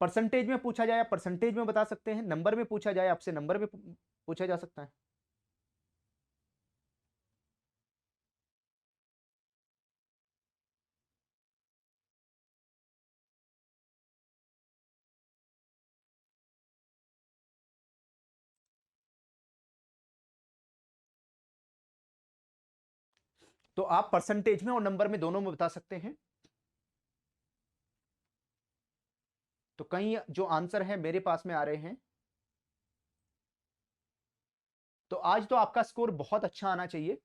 A: परसेंटेज में पूछा जाए, परसेंटेज में बता सकते हैं, नंबर में पूछा जाए आपसे, नंबर में पूछा जा सकता है। तो आप परसेंटेज में और नंबर में दोनों में बता सकते हैं। तो कई जो आंसर है मेरे पास में आ रहे हैं। तो आज तो आपका स्कोर बहुत अच्छा आना चाहिए,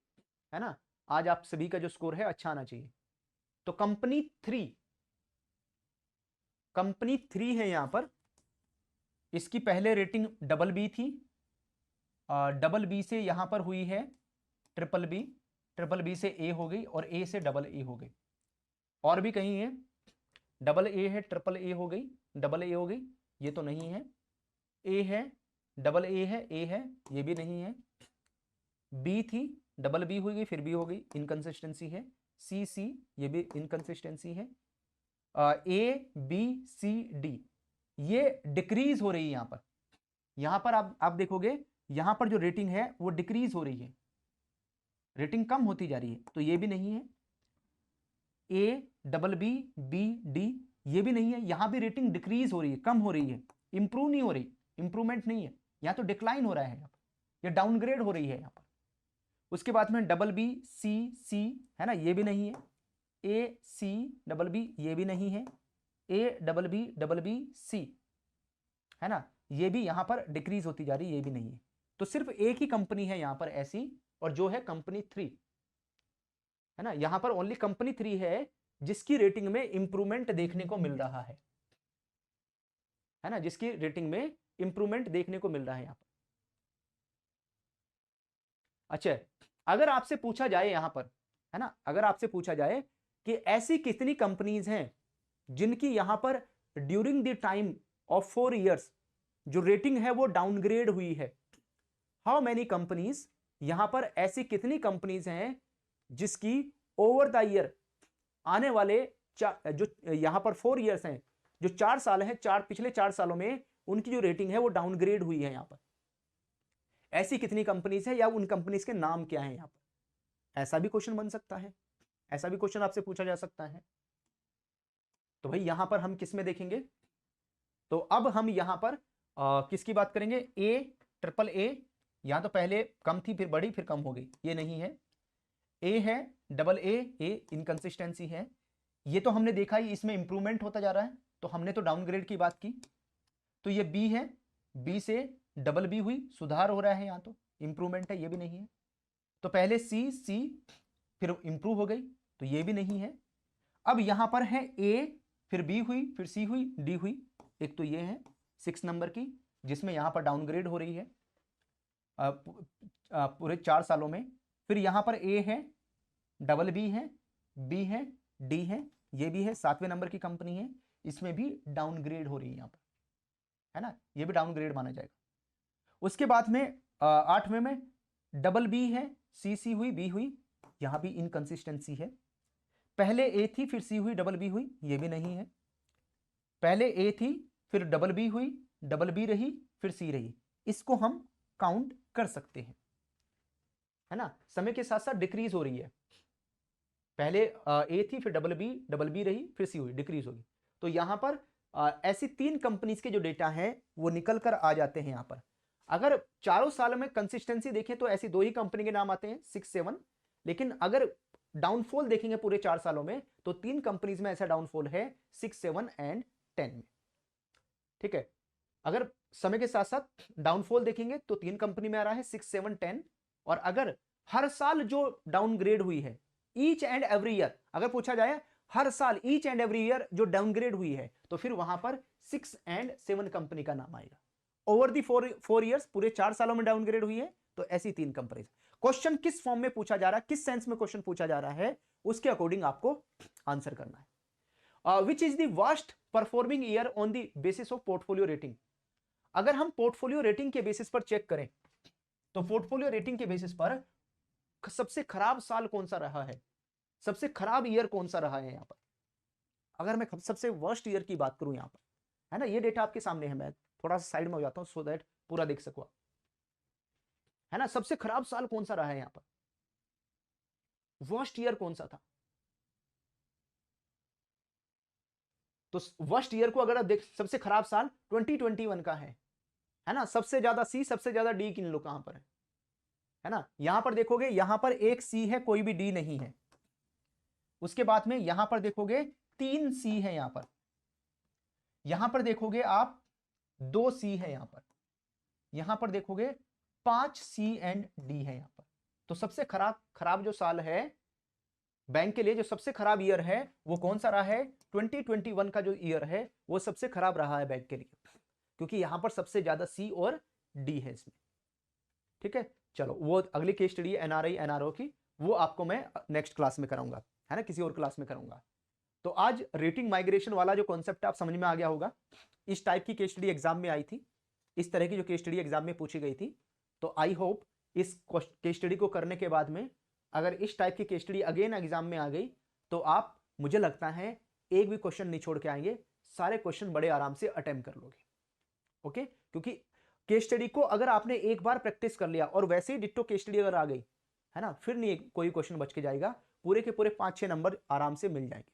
A: है ना, आज आप सभी का जो स्कोर है अच्छा आना चाहिए। तो कंपनी 3 है यहां पर। इसकी पहले रेटिंग डबल बी थी, डबल बी से यहां पर हुई है ट्रिपल बी, ट्रिपल बी से ए हो गई और ए से डबल ए हो गई। और भी कहीं है, डबल ए है, ट्रिपल ए हो गई, डबल ए हो गई, ये तो नहीं है। ए है, डबल ए है, ये भी नहीं है। बी थी, डबल बी हो गई, फिर बी हो गई, इनकंसिस्टेंसी है। सी सी, ये भी इनकंसिस्टेंसी है। ए बी सी डी, ये डिक्रीज हो रही है यहां पर आप देखोगे यहां पर जो रेटिंग है वो डिक्रीज हो रही है, रेटिंग कम होती जा रही है। तो ये भी नहीं है। A double B B D, ये भी नहीं है, यहां भी रेटिंग डिक्रीज हो रही है, कम हो रही है, इंप्रूव नहीं हो रही, इंप्रूवमेंट नहीं है, यहां तो डिक्लाइन हो रहा है, यहां पर या डाउनग्रेड हो रही है यहां पर। उसके बाद में डबल बी सी सी, है ना, ये भी नहीं है। ए सी डबल बी, ये भी नहीं है। ए डबल बी सी, है ना, ये भी यहां पर डिक्रीज होती जा रही है, ये भी नहीं है। तो सिर्फ एक ही कंपनी है यहां पर ऐसी, और जो है कंपनी 3, है ना, यहां पर ओनली कंपनी 3 है जिसकी रेटिंग में इंप्रूवमेंट देखने को मिल रहा है ना, जिसकी रेटिंग में इंप्रूवमेंट देखने को मिल रहा है यहां पर। अच्छा, अगर आपसे पूछा जाए यहां पर, है ना, अगर आपसे पूछा जाए कि ऐसी कितनी कंपनीज हैं जिनकी यहां पर during the time of 4 years जो रेटिंग है वो डाउनग्रेड हुई है, हाउ मेनी कंपनीज, यहां पर ऐसी कितनी कंपनीज हैं जिसकी ओवर द ईयर, आने वाले जो यहां पर 4 इयर्स हैं, जो 4 साल हैं, पिछले 4 सालों में उनकी जो रेटिंग है वो डाउनग्रेड हुई है। यहां पर ऐसी कितनी कंपनीज है या उन कंपनीज के नाम क्या है यहां पर, ऐसा भी क्वेश्चन बन सकता है, ऐसा भी क्वेश्चन आपसे पूछा जा सकता है। तो भाई यहां पर हम किस में देखेंगे, तो अब हम यहां पर किसकी बात करेंगे, ए ट्रिपल ए, यहां तो पहले कम थी फिर बढ़ी फिर कम हो गई, ये नहीं है। ए है, डबल ए इनकंसिस्टेंसी है, ये तो हमने देखा ही, इसमें इंप्रूवमेंट होता जा रहा है, तो हमने तो डाउनग्रेड की बात की। तो ये बी है, बी से डबल बी हुई, सुधार हो रहा है, यहां तो इंप्रूवमेंट है, ये भी नहीं है। तो पहले सी सी, फिर इंप्रूव हो गई, तो ये भी नहीं है। अब यहां पर है ए, फिर बी हुई, फिर सी हुई, डी हुई। एक तो ये है 6 नंबर की, जिसमें यहां पर डाउनग्रेड हो रही है पूरे 4 सालों में। फिर यहां पर ए है, डबल बी है, बी है, डी है, ये भी है 7वें नंबर की कंपनी है, इसमें भी डाउनग्रेड हो रही है यहां पर, है ना, ये भी डाउनग्रेड माना जाएगा। उसके बाद में 8वें में डबल बी है, सी सी हुई, बी हुई, यहां भी इनकंसिस्टेंसी है। पहले ए थी, फिर सी हुई, डबल बी हुई, ये भी नहीं है। पहले ए थी, फिर डबल बी हुई, डबल बी रही, फिर सी रही, इसको हम काउंट कर सकते हैं, है ना। समय के साथ साथ डिक्रीज हो रही है, पहले ए थी, फिर डबल बी रही, फिर सी हुई, डिक्रीज होगी। तो यहां पर ऐसी 3 कंपनीज के जो डेटा है वो निकल कर आ जाते हैं यहां पर। अगर चारों साल में कंसिस्टेंसी देखें तो ऐसी 2 ही कंपनी के नाम आते हैं, 6, 7। लेकिन अगर डाउनफॉल देखेंगे पूरे 4 सालों में तो 3 कंपनीज में ऐसा डाउनफॉल है, 6, 7 एंड 10 में। ठीक है, अगर समय के साथ साथ डाउनफॉल देखेंगे तो 3 कंपनी में आ रहा है, 6, 7, 10। और अगर हर साल जो डाउनग्रेड हुई है, ईच एंड एवरी ईयर, अगर पूछा जाए हर साल ईच एंड एवरी ईयर जो डाउनग्रेड हुई है, तो फिर वहां पर 6 एंड 7 कंपनी का नाम आएगा। ओवर दी 4 ईयर्स, पूरे 4 सालों में डाउनग्रेड हुई है, तो ऐसी 3 कंपनी। क्वेश्चन किस फॉर्म में पूछा जा रहा है, किस सेंस में क्वेश्चन पूछा जा रहा है, उसके अकॉर्डिंग आपको आंसर करना है। Which is the worst performing year on the basis of portfolio rating. अगर हम पोर्टफोलियो रेटिंग के बेसिस पर चेक करें तो पोर्टफोलियो रेटिंग के बेसिस पर सबसे खराब साल कौन सा रहा है, सबसे खराब ईयर कौन सा रहा है यहां पर। अगर मैं सबसे वर्स्ट ईयर की बात करूं यहां पर, है ना, ये डेटा आपके सामने है, मैं थोड़ा सा साइड में हो जाता हूं सो दैट पूरा देख सको, है ना। सबसे खराब साल कौन सा रहा है यहां पर, वर्स्ट ईयर कौन सा था। तो वर्स्ट ईयर को अगर आप देख, सबसे खराब साल 2021 का है ना। सबसे ज्यादा सी, सबसे ज्यादा डी किन लोग कहां पर है ना। यहां पर देखोगे, यहां पर एक सी है, कोई भी डी नहीं है। उसके बाद में यहां पर देखोगे 3 सी है यहां पर देखोगे आप 2 सी है यहां पर देखोगे 5 सी एंड डी है यहां पर। तो सबसे खराब खराब जो साल है बैंक के लिए, जो सबसे खराब ईयर है वो कौन सा रहा है, 2021 का जो ईयर है वो सबसे खराब रहा है बैंक के लिए, क्योंकि यहां पर सबसे ज्यादा सी और डी है इसमें। ठीक है, चलो वो अगली केस स्टडी एनआरआई एनआरओ की, वो आपको मैं नेक्स्ट क्लास में कराऊंगा, है ना, किसी और क्लास में कराऊंगा। तो आज रेटिंग माइग्रेशन वाला जो कॉन्सेप्ट आप समझ में आ गया होगा। इस टाइप की केस स्टडी एग्जाम में आई थी, इस तरह की जो केस स्टडी एग्जाम में पूछी गई थी। तो आई होप इस केस स्टडी को करने के बाद में अगर इस टाइप की केस स्टडी अगेन एग्जाम में आ गई तो आप, मुझे लगता है, एक भी क्वेश्चन नहीं छोड़ के आएंगे, सारे क्वेश्चन बड़े आराम से अटेम्प्ट कर लोगे। ओके, क्योंकि केस स्टडी को अगर आपने एक बार प्रैक्टिस कर लिया और वैसे ही डिट्टो केस स्टडी अगर आ गई, है ना, फिर नहीं कोई क्वेश्चन बच के जाएगा, पूरे के पूरे 5-6 नंबर आराम से मिल जाएंगे।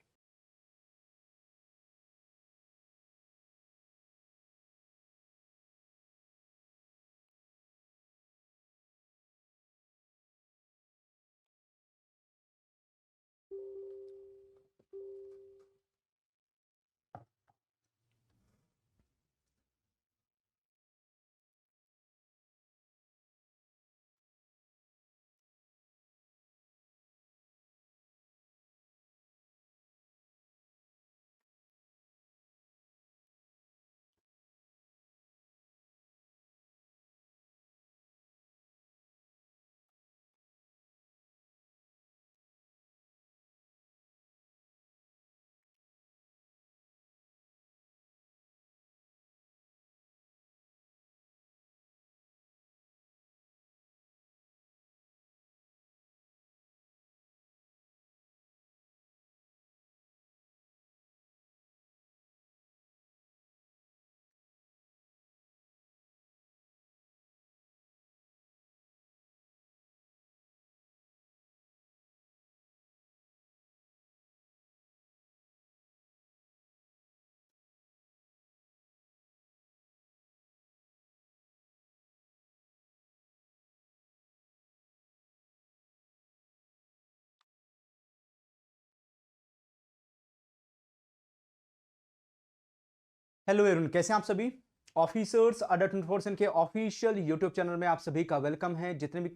A: हेलो एवरीवन, कैसे हैं आप सभी। ऑफिसर्स अडर 24 के ऑफिशियल यूट्यूब चैनल में आप सभी का वेलकम है। जितने भी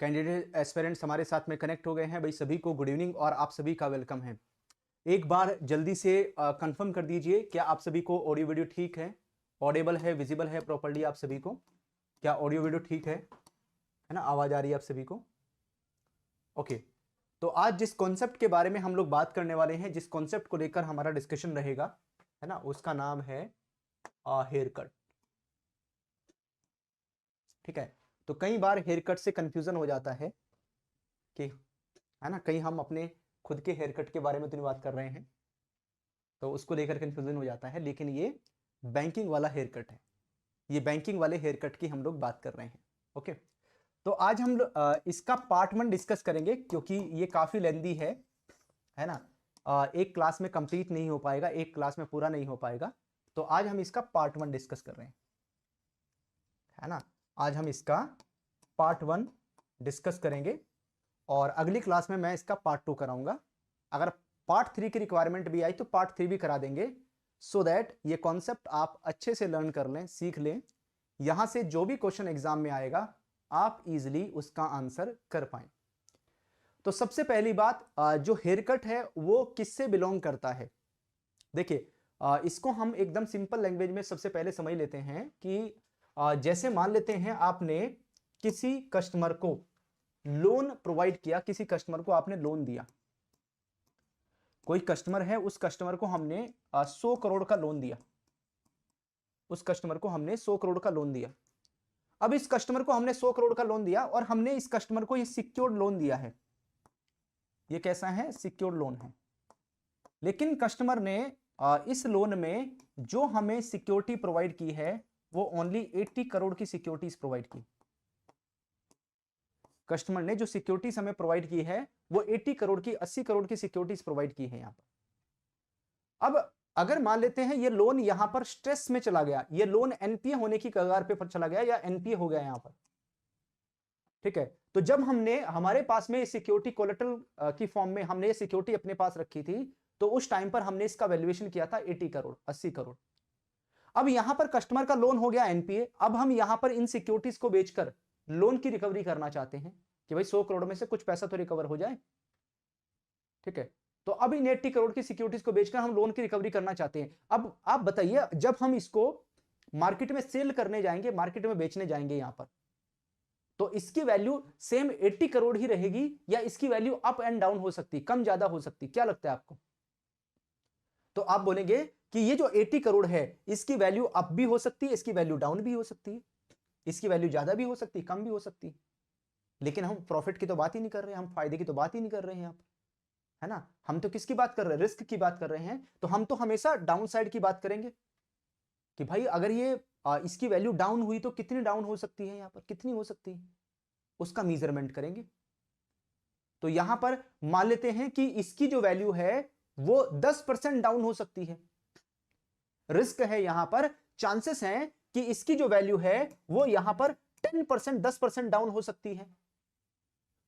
A: कैंडिडेट एस्पिरेंट्स हमारे साथ में कनेक्ट हो गए हैं, भाई सभी को गुड इवनिंग और आप सभी का वेलकम है। एक बार जल्दी से कंफर्म कर दीजिए, क्या आप सभी को ऑडियो वीडियो ठीक है, ऑडिबल है, विजिबल है प्रॉपर्ली आप सभी को? क्या ऑडियो वीडियो ठीक है ना? आवाज आ रही है आप सभी को? ओके। तो आज जिस कॉन्सेप्ट के बारे में हम लोग बात करने वाले हैं, जिस कॉन्सेप्ट को लेकर हमारा डिस्कशन रहेगा, है ना, उसका नाम है हेयर कट। ठीक है। तो कई बार हेयर कट से कंफ्यूजन हो जाता है कि, है ना, कहीं हम अपने खुद के हेयर कट के बारे में तो नहीं बात कर रहे हैं, तो उसको लेकर कंफ्यूजन हो जाता है। लेकिन ये बैंकिंग वाला हेयर कट है, ये बैंकिंग वाले हेयर कट की हम लोग बात कर रहे हैं। ओके। तो आज हम इसका पार्ट 1 डिस्कस करेंगे, क्योंकि ये काफी लेंदी है ना। एक क्लास में कंप्लीट नहीं हो पाएगा, एक क्लास में पूरा नहीं हो पाएगा। तो आज हम इसका पार्ट 1 डिस्कस कर रहे हैं, है ना। आज हम इसका पार्ट 1 डिस्कस करेंगे और अगली क्लास में मैं इसका पार्ट 2 कराऊंगा। अगर पार्ट 3 की रिक्वायरमेंट भी आई तो पार्ट 3 भी करा देंगे, सो दैट ये कॉन्सेप्ट आप अच्छे से लर्न कर लें, सीख लें। यहां से जो भी क्वेश्चन एग्जाम में आएगा आप इजीली उसका आंसर कर पाएं। तो सबसे पहली बात, जो हेयर कट है वो किससे बिलोंग करता है? देखिए, इसको हम एकदम सिंपल लैंग्वेज में सबसे पहले समझ लेते हैं कि जैसे मान लेते हैं आपने किसी कस्टमर को लोन प्रोवाइड किया, किसी कस्टमर को आपने लोन दिया। कोई कस्टमर है, उस कस्टमर को हमने 100 करोड़ का लोन दिया, उस कस्टमर को हमने 100 करोड़ का लोन दिया। अब इस कस्टमर को हमने 100 करोड़ का लोन दिया और हमने इस कस्टमर को ये सिक्योर्ड लोन दिया है। ये कैसा है? सिक्योर्ड लोन है। लेकिन कस्टमर ने इस लोन में जो हमें सिक्योरिटी प्रोवाइड की है वो ओनली 80 करोड़ की सिक्योरिटीज प्रोवाइड की। कस्टमर ने जो सिक्योरिटीज हमें प्रोवाइड की है वो 80 करोड़ की, 80 करोड़ की सिक्योरिटीज प्रोवाइड की है यहां पर। अब अगर मान लेते हैं ये लोन यहां पर स्ट्रेस में चला गया, ये लोन एनपीए होने की कगार पे चला गया या एनपीए हो गया यहां पर, ठीक है, तो जब हमने हमारे पास में सिक्योरिटी कोलेटरल की फॉर्म में हमने ये सिक्योरिटी अपने पास रखी थी, तो उस टाइम पर हमने इसका वैल्यूएशन किया था 80 करोड़, 80 करोड़। अब यहां पर कस्टमर का लोन हो गया एनपीए। अब हम यहां पर इन सिक्योरिटीज को बेचकर लोन की रिकवरी करना चाहते हैं कि भाई 100 करोड़ में से कुछ पैसा तो रिकवर हो जाए, ठीक है। तो अब इन 80 करोड़ की सिक्योरिटीज को बेचकर हम लोन की रिकवरी करना चाहते हैं। अब आप बताइए, जब हम इसको मार्केट में सेल करने जाएंगे, मार्केट में बेचने जाएंगे यहां पर, तो इसकी वैल्यू सेम 80 करोड़ ही रहेगी या इसकी वैल्यू अप एंड डाउन हो सकती, कम ज्यादा हो सकती? क्या लगता है आपको? तो आप बोलेंगे कि ये जो 80 करोड़ है इसकी वैल्यू अप भी हो सकती है, इसकी वैल्यू डाउन भी हो सकती है, इसकी वैल्यू ज्यादा भी हो सकती है, कम भी हो सकती है। लेकिन हम प्रॉफिट की तो बात ही नहीं कर रहे हैं, हम फायदे की तो बात ही नहीं कर रहे हैं यहां पर, है ना। हम तो किसकी बात कर रहे हैं? रिस्क की बात कर रहे हैं। तो हम तो हमेशा डाउन साइड की बात करेंगे कि भाई अगर ये इसकी वैल्यू डाउन हुई तो कितनी डाउन हो सकती है, यहां पर कितनी हो सकती है, उसका मेजरमेंट करेंगे। तो यहां पर मान लेते हैं कि इसकी जो वैल्यू है वो 10% डाउन हो सकती है। रिस्क है यहां पर, चांसेस हैं कि इसकी जो वैल्यू है वो यहां पर 10%, 10% डाउन हो सकती है।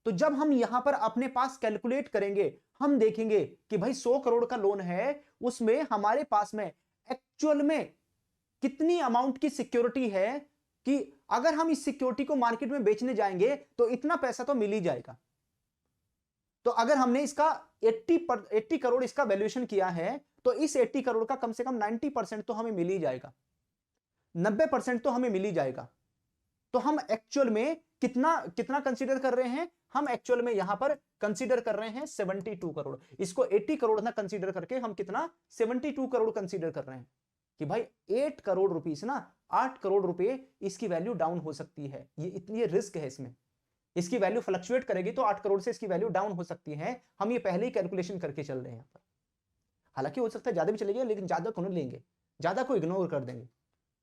A: तो जब हम यहां पर अपने पास कैलकुलेट करेंगे, हम देखेंगे कि भाई 100 करोड़ का लोन है, उसमें हमारे पास में एक्चुअल में कितनी अमाउंट की सिक्योरिटी है कि अगर हम इस सिक्योरिटी को मार्केट में बेचने जाएंगे तो इतना पैसा तो मिल ही जाएगा। तो अगर हमने इसका 80 करोड़ इसका वैल्यूएशन किया है तो इस 80 करोड़ का कम से कम 90% तो हमें मिल ही जाएगा, 90% तो हमें मिल ही जाएगा। तो हम एक्चुअल में कितना कितना कंसीडर कर रहे हैं? हम एक्चुअल में यहां पर कंसीडर कर रहे हैं 72 करोड़। इसको 80 करोड़ ना कंसीडर करके हम कितना 72 करोड़ कंसीडर कर रहे हैं कि भाई 8 करोड़ रुपीस ना, 8 करोड़ रुपए इसकी वैल्यू डाउन हो सकती है। ये इतनी रिस्क है इसमें, इसकी वैल्यू फ्लक्चुएट करेगी तो 8 करोड़ से इसकी वैल्यू डाउन हो सकती है। हम ये पहले ही कैलकुलेशन करके चल रहे हैं यहां पर। हालांकि हो सकता है ज्यादा भी चलेगी, लेकिन ज्यादा को नहीं लेंगे, ज्यादा को इग्नोर कर देंगे,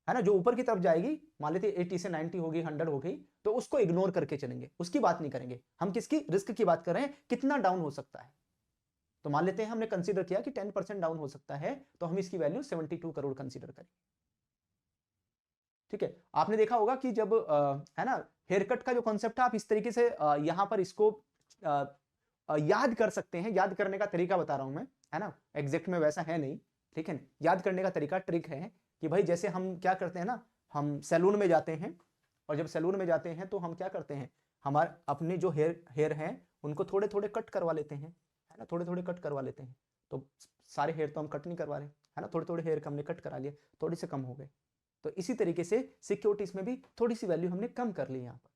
A: है ना। जो ऊपर की तरफ जाएगी, मान लेते 80 से 90 होगी, 100 हो गई, तो उसको इग्नोर करके चलेंगे, उसकी बात नहीं करेंगे। हम किसकी? रिस्क की बात कर रहे हैं, कितना डाउन हो सकता है। तो मान लेते हैं हमने कंसीडर किया कि 10% डाउन हो सकता है, तो हम इसकी वैल्यू 72 करोड़ कंसीडर करें, ठीक है। आपने देखा होगा कि जब है ना हेयर कट का जो कॉन्सेप्ट है, आप इस तरीके से यहां पर इसको याद कर सकते हैं। याद करने का तरीका बता रहा हूं मैं, है ना, एग्जैक्ट में वैसा है नहीं, ठीक है। याद करने का तरीका, ट्रिक है कि भाई जैसे हम क्या करते हैं ना, हम सैलून में जाते हैं और जब सैलून में जाते हैं तो हम क्या करते हैं, हमारे अपने जो हेयर हैं उनको थोड़े थोड़े कट करवा लेते हैं, है ना, थोड़े थोड़े कट करवा लेते हैं। तो सारे हेयर तो हम कट नहीं करवा रहे, है ना, थोड़े थोड़े हेयर का हमने कट करा लिया, थोड़े से कम हो गए। तो इसी तरीके से सिक्योरिटीज में भी थोड़ी सी वैल्यू हमने कम कर ली यहां पर।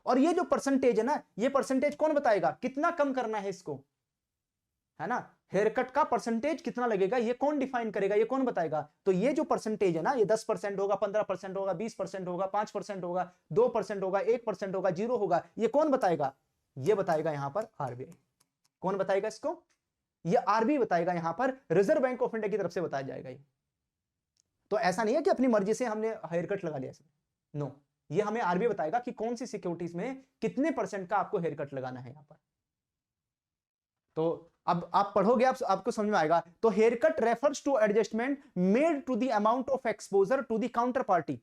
A: और ये जो परसेंटेज है ना, ये परसेंटेज कौन बताएगा कितना कम करना है इसको, है ना, हेयर कट का परसेंटेज कितना लगेगा ये कौन डिफाइन करेगा, ये कौन बताएगा। तो ये जो परसेंटेज है ना, ये 10% होगा, 15% होगा, 20% होगा, 5% होगा, 2% होगा, 1% होगा, 0 होगा, ये कौन बताएगा, ये बताएगा यहां पर आरबीआई। कौन बताएगा इसको, ये आरबीआई बताएगा, यहां पर रिजर्व बैंक ऑफ इंडिया की तरफ से बताया जाएगा ये। तो ऐसा नहीं है कि अपनी मर्जी से हमने हेयर कट लगा लिया, नो, ये हमें आरबीआई बताएगा कि कौन सी सिक्योरिटीज में कितने परसेंट का आपको हेयर कट लगाना है यहां पर। तो अब आप पढ़ोगे, आपको समझ में आएगा। तो haircut refers to adjustment made to the amount of exposure to the counterparty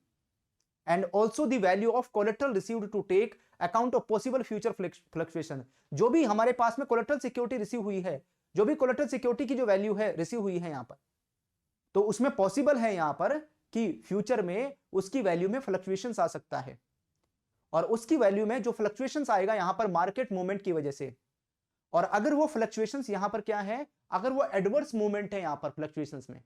A: and also the value of collateral received to take account of possible future fluctuation. जो भी हमारे पास में कोलेटरल सिक्योरिटी रिसीव हुई है, जो भी collateral security की जो वैल्यू है रिसीव हुई है यहां पर, तो उसमें पॉसिबल है यहां पर कि फ्यूचर में उसकी वैल्यू में फ्लक्चुएशंस आ सकता है। और उसकी वैल्यू में जो फ्लक्चुएशंस आएगा यहां पर मार्केट मूवमेंट की वजह से, और अगर वो फ्लक्चुएशंस यहां पर क्या है, अगर वो एडवर्स मूवमेंट है यहां पर फ्लक्चुएशंस में,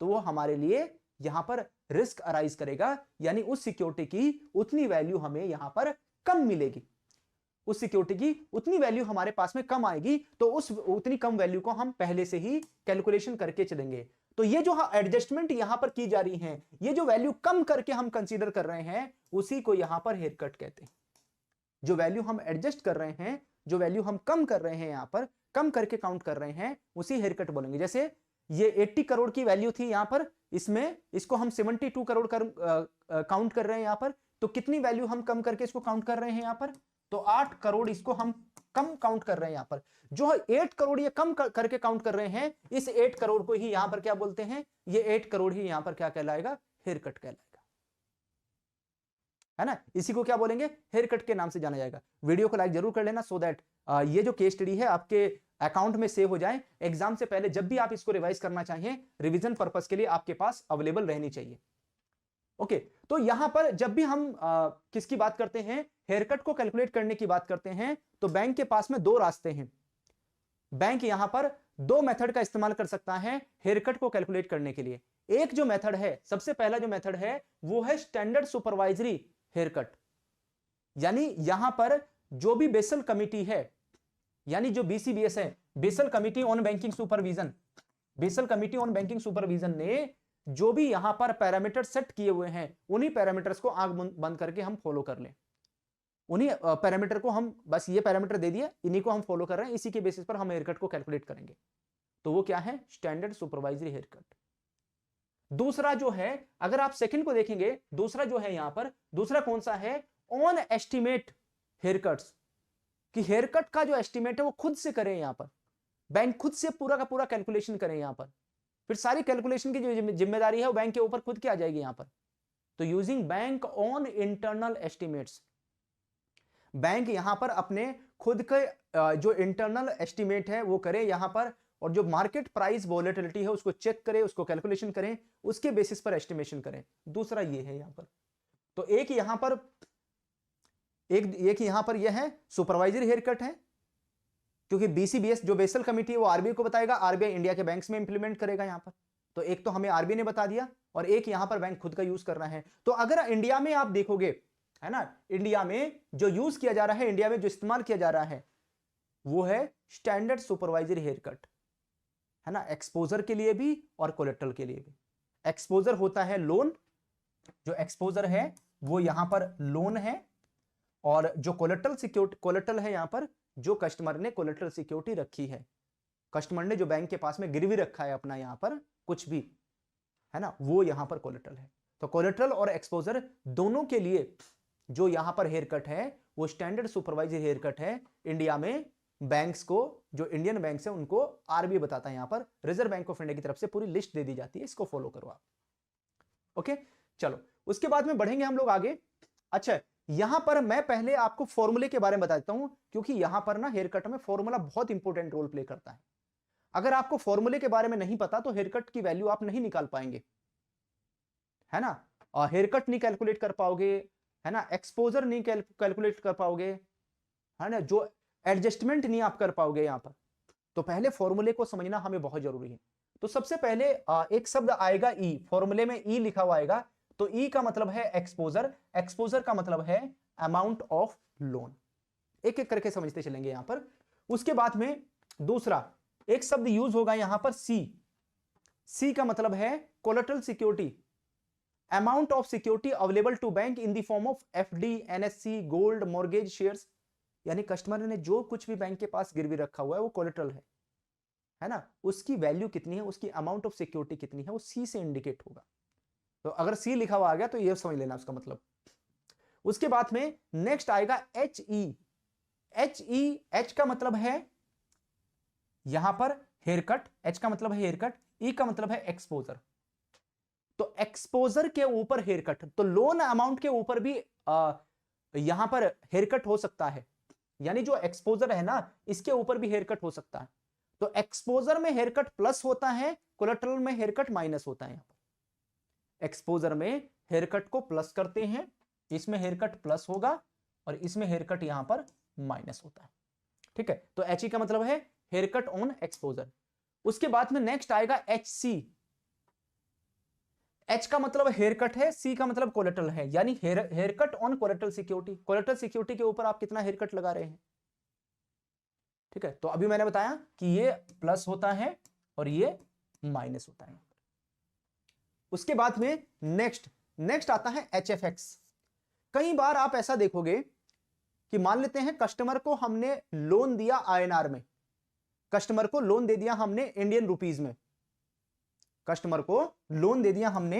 A: तो वो हमारे लिए यहां पर रिस्क अराइज करेगा, यानी उस सिक्योरिटी की उतनी वैल्यू हमें यहां पर कम मिलेगी, उस सिक्योरिटी की उतनी वैल्यू हमारे पास में कम आएगी। तो उस उतनी कम वैल्यू को हम पहले से ही कैलकुलेशन करके चलेंगे। तो ये जो एडजस्टमेंट यहां पर की जा रही है, ये जो वैल्यू कम करके हम कंसीडर कर रहे हैं, उसी को यहां पर हेयर कट कहते हैं। जो वैल्यू हम एडजस्ट कर रहे हैं, जो वैल्यू हम कम कर रहे हैं, यहां पर कम करके काउंट कर रहे हैं, उसी हेयर कट बोलेंगे। जैसे ये 80 करोड़ की वैल्यू थी यहां पर, इसमें इसको हम 72 करोड़ काउंट कर रहे हैं यहां पर। तो कितनी वैल्यू हम कम करके इसको काउंट कर रहे हैं यहां पर, तो 8 करोड़ इसको हम कम काउंट कर रहे हैं यहां पर। जो 8 करोड़ ये कम करके काउंट कर रहे हैं, इस 8 करोड़ को ही यहां पर क्या बोलते हैं, ये 8 करोड़ ही यहां पर क्या कहलाएगा, हेयर कट कहलाएगा, है ना। इसी को क्या बोलेंगे, हेयर कट के नाम से जाना जाएगा। वीडियो को लाइक जरूर कर लेना, सो दैट ये जो केस स्टडी है आपके अकाउंट में सेव हो जाए। एग्जाम से पहले जब भी आप इसको रिवाइज करना चाहिए, रिवीजन पर्पस के लिए आपके पास अवेलेबल रहनी चाहिए। ओके, तो यहां पर जब भी हम किसकी बात करते हैं, हेयर कट को कैलकुलेट करने की बात करते हैं, तो बैंक के पास में दो रास्ते हैं। बैंक यहां पर दो मेथड का इस्तेमाल कर सकता है हेयर कट को कैलकुलेट करने के लिए। एक जो मेथड है, सबसे पहला जो मेथड है, वो है स्टैंडर्ड सुपरवाइजरी हेयर कट। यानी यहां पर जो भी बेसल कमिटी है, यानी जो बीसीबीएस है, Basel committee on banking supervision, Basel committee on banking supervision ने जो भी यहां पर पैरामीटर सेट किए हुए हैं, उन्हीं पैरामीटर्स को आंख बंद करके हम फॉलो कर लें। उन्हीं पैरामीटर को हम, बस ये पैरामीटर दे दिए, इन्हीं को हम फॉलो कर रहे हैं, इसी के बेसिस पर हम हेयर कट को कैलकुलेट करेंगे। तो वो क्या है, स्टैंडर्ड सुपरवाइजरी हेयर कट। दूसरा जो है, अगर आप सेकंड को देखेंगे, दूसरा जो है यहां पर, दूसरा कौन सा है, ऑन एस्टिमेट हेयर कट्स, कि हेयर कट का जो एस्टिमेट है वो खुद से करें, यहां पर बैंक खुद से पूरा का पूरा कैलकुलेशन करें यहां पर, फिर सारी कैलकुलेशन की जो जिम्मेदारी है वो बैंक के ऊपर खुद की आ जाएगी यहां पर। तो using bank on internal estimates, bank यहां पर अपने खुद के जो इंटरनल एस्टिमेट है वो करे यहां पर, और जो मार्केट प्राइस वोलेटिलिटी है उसको चेक करें, उसको कैलकुलेशन करें, उसके बेसिस पर एस्टिमेशन करें। दूसरा ये है यहां पर। तो एक यहां पर यहां पर यह है सुपरवाइजरी हेयर कट है, क्योंकि बीसीबीएस जो बेसल कमिटी है वो आरबीआई को बताएगा, आरबीआई इंडिया के बैंक्स में इंप्लीमेंट करेगा यहां पर। तो एक तो हमें आरबीआई ने बता दिया, और एक यहां पर बैंक खुद का यूज कर रहा है। तो अगर इंडिया में आप देखोगे, है ना, इंडिया में जो यूज किया जा रहा है, इंडिया में जो इस्तेमाल किया जा रहा है, वो है स्टैंडर्ड सुपरवाइजरी हेयर कट, है ना, एक्सपोजर के लिए भी और कोलेट्रल के लिए भी। एक्सपोजर होता है लोन, जो एक्सपोजर है वो यहां पर लोन है, और जो कोलेट्रल सिक्योरिटी, कोलेट्रल है यहां पर जो कस्टमर ने कोलेट्रल सिक्योरिटी रखी है, कस्टमर ने जो बैंक के पास में गिरवी रखा है अपना यहां पर कुछ भी, है ना, वो यहां पर कोलेट्रल है। तो कोलेट्रल और एक्सपोजर दोनों के लिए जो यहां पर हेयर कट है वो स्टैंडर्ड सुपरवाइजरी हेयर कट है। इंडिया में बैंक्स को, जो इंडियन बैंक्स है उनको आरबीआई बताता है, यहां पर रिजर्व बैंक ऑफ इंडिया की तरफ से पूरी लिस्ट दे दी जाती है, इसको फॉलो करो आप। ओके, चलो उसके बाद में बढ़ेंगे हम लोग आगे। अच्छा, यहां पर मैं पहले आपको फॉर्मूले के बारे में बता देता हूं, क्योंकि यहां पर ना हेयर कट में फॉर्मूला बहुत इंपॉर्टेंट रोल प्ले करता है। अगर आपको फॉर्मूले के बारे में नहीं पता तो हेयर कट की वैल्यू आप नहीं निकाल पाएंगे, है ना, और हेयर कट नहीं कैलकुलेट कर पाओगे, है ना, एक्सपोजर नहीं कैलकुलेट कर पाओगे, है ना, जो एडजस्टमेंट नहीं आप कर पाओगे यहां पर। तो पहले फॉर्मूले को समझना हमें बहुत जरूरी है। तो सबसे पहले एक शब्द आएगा ई, फॉर्मूले में ई लिखा हुआ आएगा, तो ई का मतलब है एक्सपोजर, एक्सपोजर का मतलब है अमाउंट ऑफ लोन। एक एक करके समझते चलेंगे यहां पर। उसके बाद में दूसरा एक शब्द यूज होगा यहां पर सी, सी का मतलब है collateral security, amount of security available to bank in the form of FD, NSC, gold, mortgage, shares. यानी कस्टमर ने जो कुछ भी बैंक के पास गिरवी रखा हुआ है वो कोलेटरल है ना, उसकी वैल्यू कितनी है, उसकी अमाउंट ऑफ सिक्योरिटी कितनी है, वो सी से इंडिकेट होगा। तो अगर सी लिखा हुआ आ गया तो ये समझ लेना उसका मतलब। उसके बाद में नेक्स्ट आएगा H E, H E, H का मतलब है यहां पर हेयर कट, एच का मतलब है हेयर कट, ई का मतलब है एक्सपोजर। तो एक्सपोजर के ऊपर हेयर कट, तो लोन अमाउंट के ऊपर भी यहां पर हेयर कट हो सकता है, यानी जो एक्सपोजर है ना इसके ऊपर भी हेयर कट हो सकता है। तो एक्सपोजर में हेयर कट प्लस होता है, कोलेटरल में हेयर कट माइनस होता है। यहां पर एक्सपोजर में हेयर कट को प्लस करते हैं, इसमें हेयर कट प्लस होगा और इसमें हेयर कट यहां पर माइनस होता है। ठीक है, तो एच ई का मतलब है हेयर कट ऑन एक्सपोजर। उसके बाद में नेक्स्ट आएगा एच सी, एच का मतलब हेयर कट है, सी का मतलब कोलेटरल है, यानी haircut on collateral security. Collateral security के ऊपर आप कितना हेयर कट लगा रहे हैं। ठीक है, तो अभी मैंने बताया कि ये प्लस होता है और ये माइनस होता है। उसके बाद में नेक्स्ट आता है HFX। कई बार आप ऐसा देखोगे कि मान लेते हैं कस्टमर को हमने लोन दिया INR में, कस्टमर को लोन दे दिया हमने इंडियन रुपीज में, कस्टमर को लोन दे दिया हमने,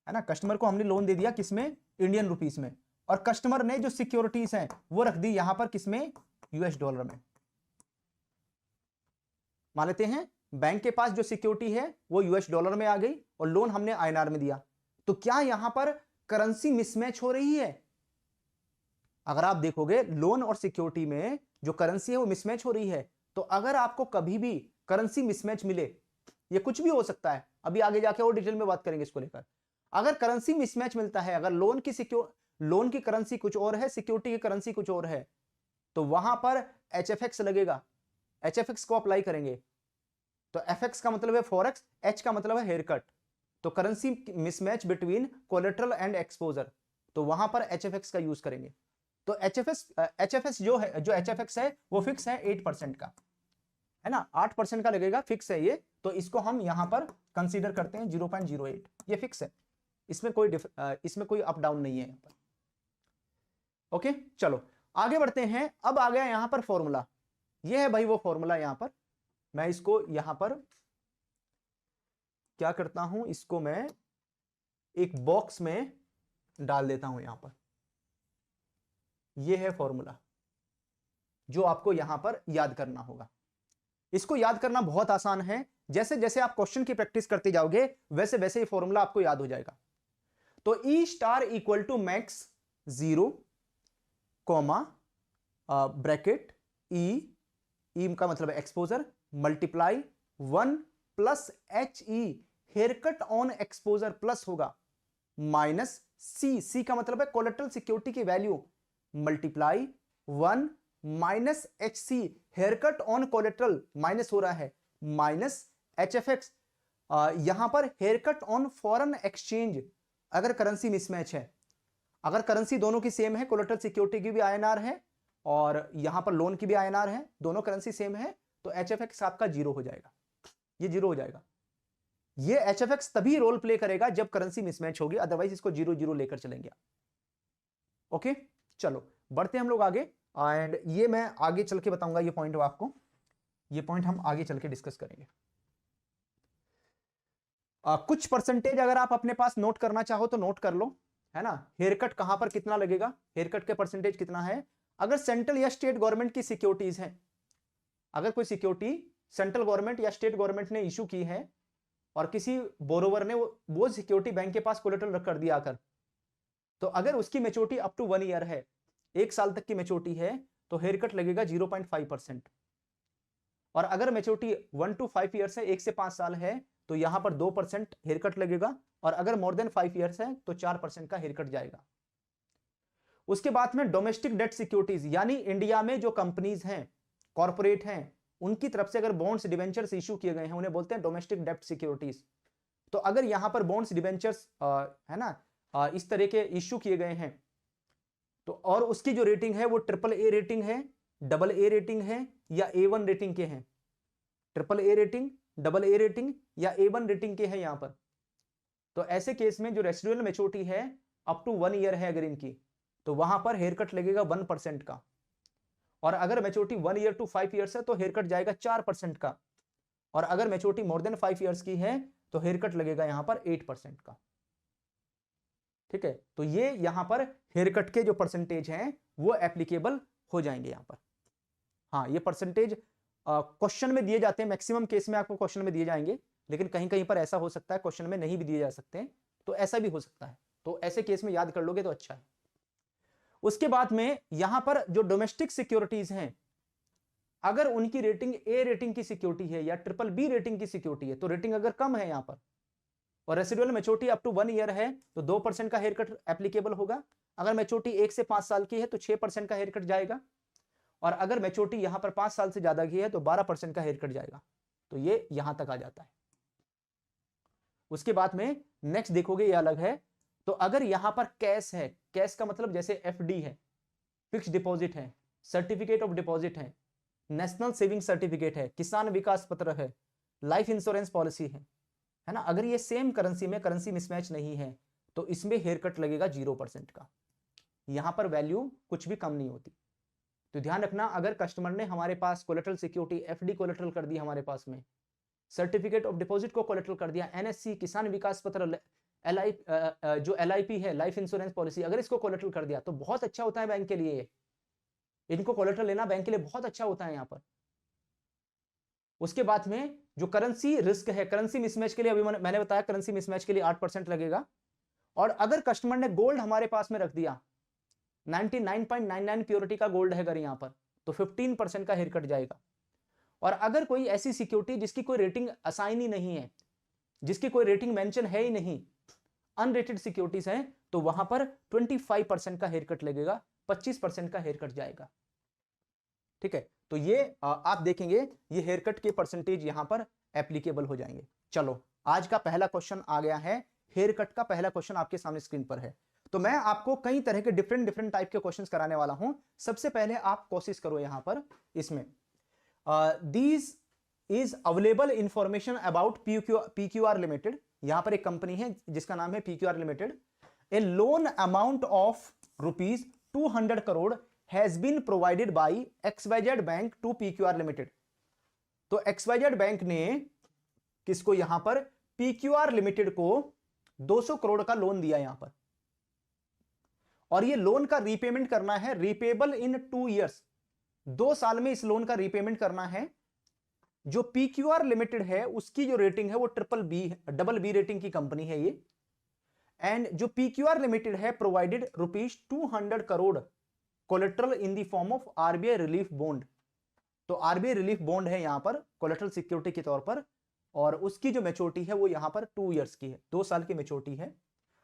A: है ना, कस्टमर को हमने लोन दे दिया किसमें, इंडियन रुपीज में, और कस्टमर ने जो सिक्योरिटीज हैं वो रख दी यहां पर किसमें, $। में। मान लेते हैं बैंक के पास जो सिक्योरिटी है वो $। में आ गई और लोन हमने INR में दिया, तो क्या यहां पर करेंसी मिसमैच हो रही है। अगर आप देखोगे लोन और सिक्योरिटी में जो करेंसी है वो मिसमैच हो रही है। तो अगर आपको कभी भी करेंसी मिसमैच मिले, ये कुछ भी हो सकता है, अभी आगे जाके और डिटेल में बात करेंगे इसको लेकर। अगर करेंसी मिसमैच मिलता है, अगर लोन की करेंसी कुछ और है, सिक्योरिटी की करेंसी कुछ और है, तो वहां पर HFX लगेगा, HFX को अप्लाई करेंगे। तो FX का मतलब है फॉरेक्स, H का मतलब है हेयर कट। तो currency mismatch between collateral and exposure, तो वहां पर HFX का यूज करेंगे। तो HFS जो HFX है वो फिक्स है 8% का, है ना, 8% का लगेगा, फिक्स है ये। तो इसको हम यहां पर कंसीडर करते हैं 0.08, ये फिक्स है, इसमें कोई अप डाउन नहीं है यहां पर। ओके, चलो आगे बढ़ते हैं। अब आ गया यहां पर फॉर्मूला, ये है भाई वो फॉर्मूला। यहां पर मैं इसको यहां पर क्या करता हूं, इसको मैं एक बॉक्स में डाल देता हूं। यहां पर ये है फॉर्मूला जो आपको यहां पर याद करना होगा। इसको याद करना बहुत आसान है, जैसे जैसे आप क्वेश्चन की प्रैक्टिस करते जाओगे वैसे वैसे ये फॉर्मूला आपको याद हो जाएगा। तो E star equal to max 0 comma bracket E का मतलब exposure multiply 1 plus HE haircut on exposure plus होगा माइनस सी का मतलब है कोलेटरल सिक्योरिटी की value multiply 1 minus HC haircut on collateral minus हो रहा है माइनस HFX। यहां पर haircut on foreign exchange, अगर करेंसी मिसमैच है, अगर करेंसी दोनों की सेम है, कोलेटरल सिक्योरिटी की भी INR है और यहां पर लोन की भी INR है, दोनों करेंसी सेम है, तो HFX आपका 0 हो जाएगा, ये 0 हो जाएगा। ये HFX तभी रोल प्ले करेगा जब करेंसी मिसमैच होगी, अदरवाइज इसको 0-0 लेकर चलेंगे। ओके, चलो बढ़ते हैं हम लोग आगे, एंड ये मैं आगे चल के बताऊंगा ये पॉइंट आपको, ये पॉइंट हम आगे चल के डिस्कस करेंगे। कुछ परसेंटेज अगर आप अपने पास नोट करना चाहो तो नोट कर लो, है ना। हेयर कट कहां पर कितना लगेगा, हेयर कट के परसेंटेज कितना है। अगर सेंट्रल या स्टेट गवर्नमेंट की सिक्योरिटीज है, अगर कोई सिक्योरिटी सेंट्रल गवर्नमेंट या स्टेट गवर्नमेंट ने इशू की है और किसी बोरोवर ने वो सिक्योरिटी बैंक के पास कोलेटरल रख कर दिया आकर, तो अगर उसकी मैच्योरिटी अप टू 1 ईयर है, 1 साल तक की मैच्योरिटी है, तो हेयर कट लगेगा 0.5%। और अगर मैच्योरिटी 1 to 5 ईयर्स है, 1 से 5 साल है, तो यहां पर 2% हेयर कट लगेगा, और अगर मोर देन 5 ईयर्स है तो 4% का हेयर कट जाएगा। उसके बाद में डोमेस्टिक डेट सिक्योरिटीज, यानी इंडिया में जो कंपनीज हैं, कॉर्पोरेट हैं, उनकी तरफ से अगर बॉन्ड्स डिवेंचर्स इशू किए गए हैं, उन्हें बोलते हैं डोमेस्टिक डेट सिक्योरिटीज। तो अगर यहां पर बॉन्ड्स डिवेंचर्स है ना इस तरह के इशू किए गए हैं, तो और उसकी जो रेटिंग है वो AAA रेटिंग है, AA रेटिंग है या A1 रेटिंग के हैं, AAA रेटिंग, AA रेटिंग या A1 रेटिंग के हैं यहां पर, तो ऐसे केस में जो रेसिडुअल मैच्योरिटी है अप टू 1 ईयर है अगर इनकी, तो वहां पर हेयर कट लगेगा 1% का। और अगर मैच्योरिटी 1 ईयर टू 5 ईयर्स है तो हेयर कट जाएगा 4% का। और अगर मैच्योरिटी मोर देन 5 ईयर्स की है तो हेयर कट लगेगा यहां पर 8% का। ठीक है, तो ये यहां पर हेयर कट के जो परसेंटेज हैं वो एप्लीकेबल हो जाएंगे यहां पर। हाँ, ये परसेंटेज क्वेश्चन में दिए जाते हैं, मैक्सिमम केस में आपको क्वेश्चन में दिए जाएंगे, लेकिन कहीं कहीं पर ऐसा हो सकता है क्वेश्चन में नहीं भी दिए जा सकते हैं, तो ऐसा भी हो सकता है, तो ऐसे केस में याद कर लोगे तो अच्छा है। उसके बाद में यहां पर जो डोमेस्टिक सिक्योरिटीज हैं, अगर उनकी रेटिंग A रेटिंग की सिक्योरिटी है या BBB रेटिंग की सिक्योरिटी है, तो रेटिंग अगर कम है यहां पर और residual maturity up to 1 year है तो 2% का हेयर कट एप्लीकेबल होगा। अगर मैच्योरिटी 1 से 5 साल की है तो 6% का हेयर कट जाएगा, और अगर मैच्योरिटी यहां पर 5 साल से ज्यादा की है तो 12% का हेयर कट जाएगा। तो ये यहां तक आ जाता है। उसके बाद में नेक्स्ट देखोगे ये अलग है, तो अगर यहां पर कैश है, कैश का मतलब जैसे FD है, फिक्स डिपॉजिट है, सर्टिफिकेट ऑफ डिपॉजिट है, नेशनल सेविंग सर्टिफिकेट है, किसान विकास पत्र है, लाइफ इंश्योरेंस पॉलिसी है ना, अगर ये सेम करेंसी में करेंसी मिसमैच नहीं है तो इसमें हेयर कट लगेगा 0% का। यहां पर वैल्यू कुछ भी कम नहीं होती। तो ध्यान रखना, अगर कस्टमर ने हमारे पास कोलेटरल सिक्योरिटी FD कोलेटरल कर दी हमारे पास में, सर्टिफिकेट ऑफ डिपॉजिट को कोलेटरल कर दिया, NSC किसान विकास पत्र, जो LIP है लाइफ इंश्योरेंस पॉलिसी, अगर इसको कोलेटरल कर दिया तो बहुत अच्छा होता है बैंक के लिए। इनको कोलेटरल लेना बैंक के लिए बहुत अच्छा होता है यहां पर। उसके बाद में जो करेंसी रिस्क है, करेंसी मिसमैच के लिए अभी मैंने बताया करेंसी मिसमैच के लिए 8% लगेगा। और अगर कस्टमर ने गोल्ड हमारे पास में रख दिया, 99.99 प्योरिटी का गोल्ड है अगर यहां पर, तो 15% का हेयर कट जाएगा। और अगर कोई ऐसी सिक्योरिटी जिसकी कोई रेटिंग असाइन ही नहीं है, जिसकी कोई रेटिंग मेंशन है ही नहीं, अनरेटेड सिक्योरिटीज हैं, तो वहां पर 25% का हेयर कट लगेगा, 25% का हेयर कट जाएगा। ठीक है, तो ये आप देखेंगे ये हेयर कट के परसेंटेज यहां पर एप्लीकेबल हो जाएंगे। चलो, आज का पहला क्वेश्चन आ गया है, हेयर कट का पहला क्वेश्चन आपके सामने स्क्रीन पर है। तो मैं आपको कई तरह के डिफरेंट टाइप के क्वेश्चंस कराने वाला हूं। सबसे पहले आप कोशिश करो यहां पर, इसमें these is available information about PQR limited. यहां पर एक कंपनी है जिसका नाम है PQR limited. A loan amount of ₹200 crore has been provided by XYZ bank to PQR limited. तो XYZ बैंक ने किसको यहां पर PQR लिमिटेड को 200 करोड़ का लोन दिया यहां पर, और ये लोन का रीपेमेंट करना है, रीपेबल इन 2 ईयर्स, 2 साल में इस लोन का रीपेमेंट करना है। जो PQR लिमिटेड है उसकी जो रेटिंग है वो BBB रेटिंग की कंपनी है ये। एंड जो PQR लिमिटेड है provided ₹200 crore collateral in the form of RBI relief bond. तो RBI रिलीफ बॉन्ड है यहां पर कोलेट्रल सिक्योरिटी के तौर पर, और उसकी जो मैच्योरिटी है वो यहां पर 2 ईयर्स की है, 2 साल की मैच्योरिटी है।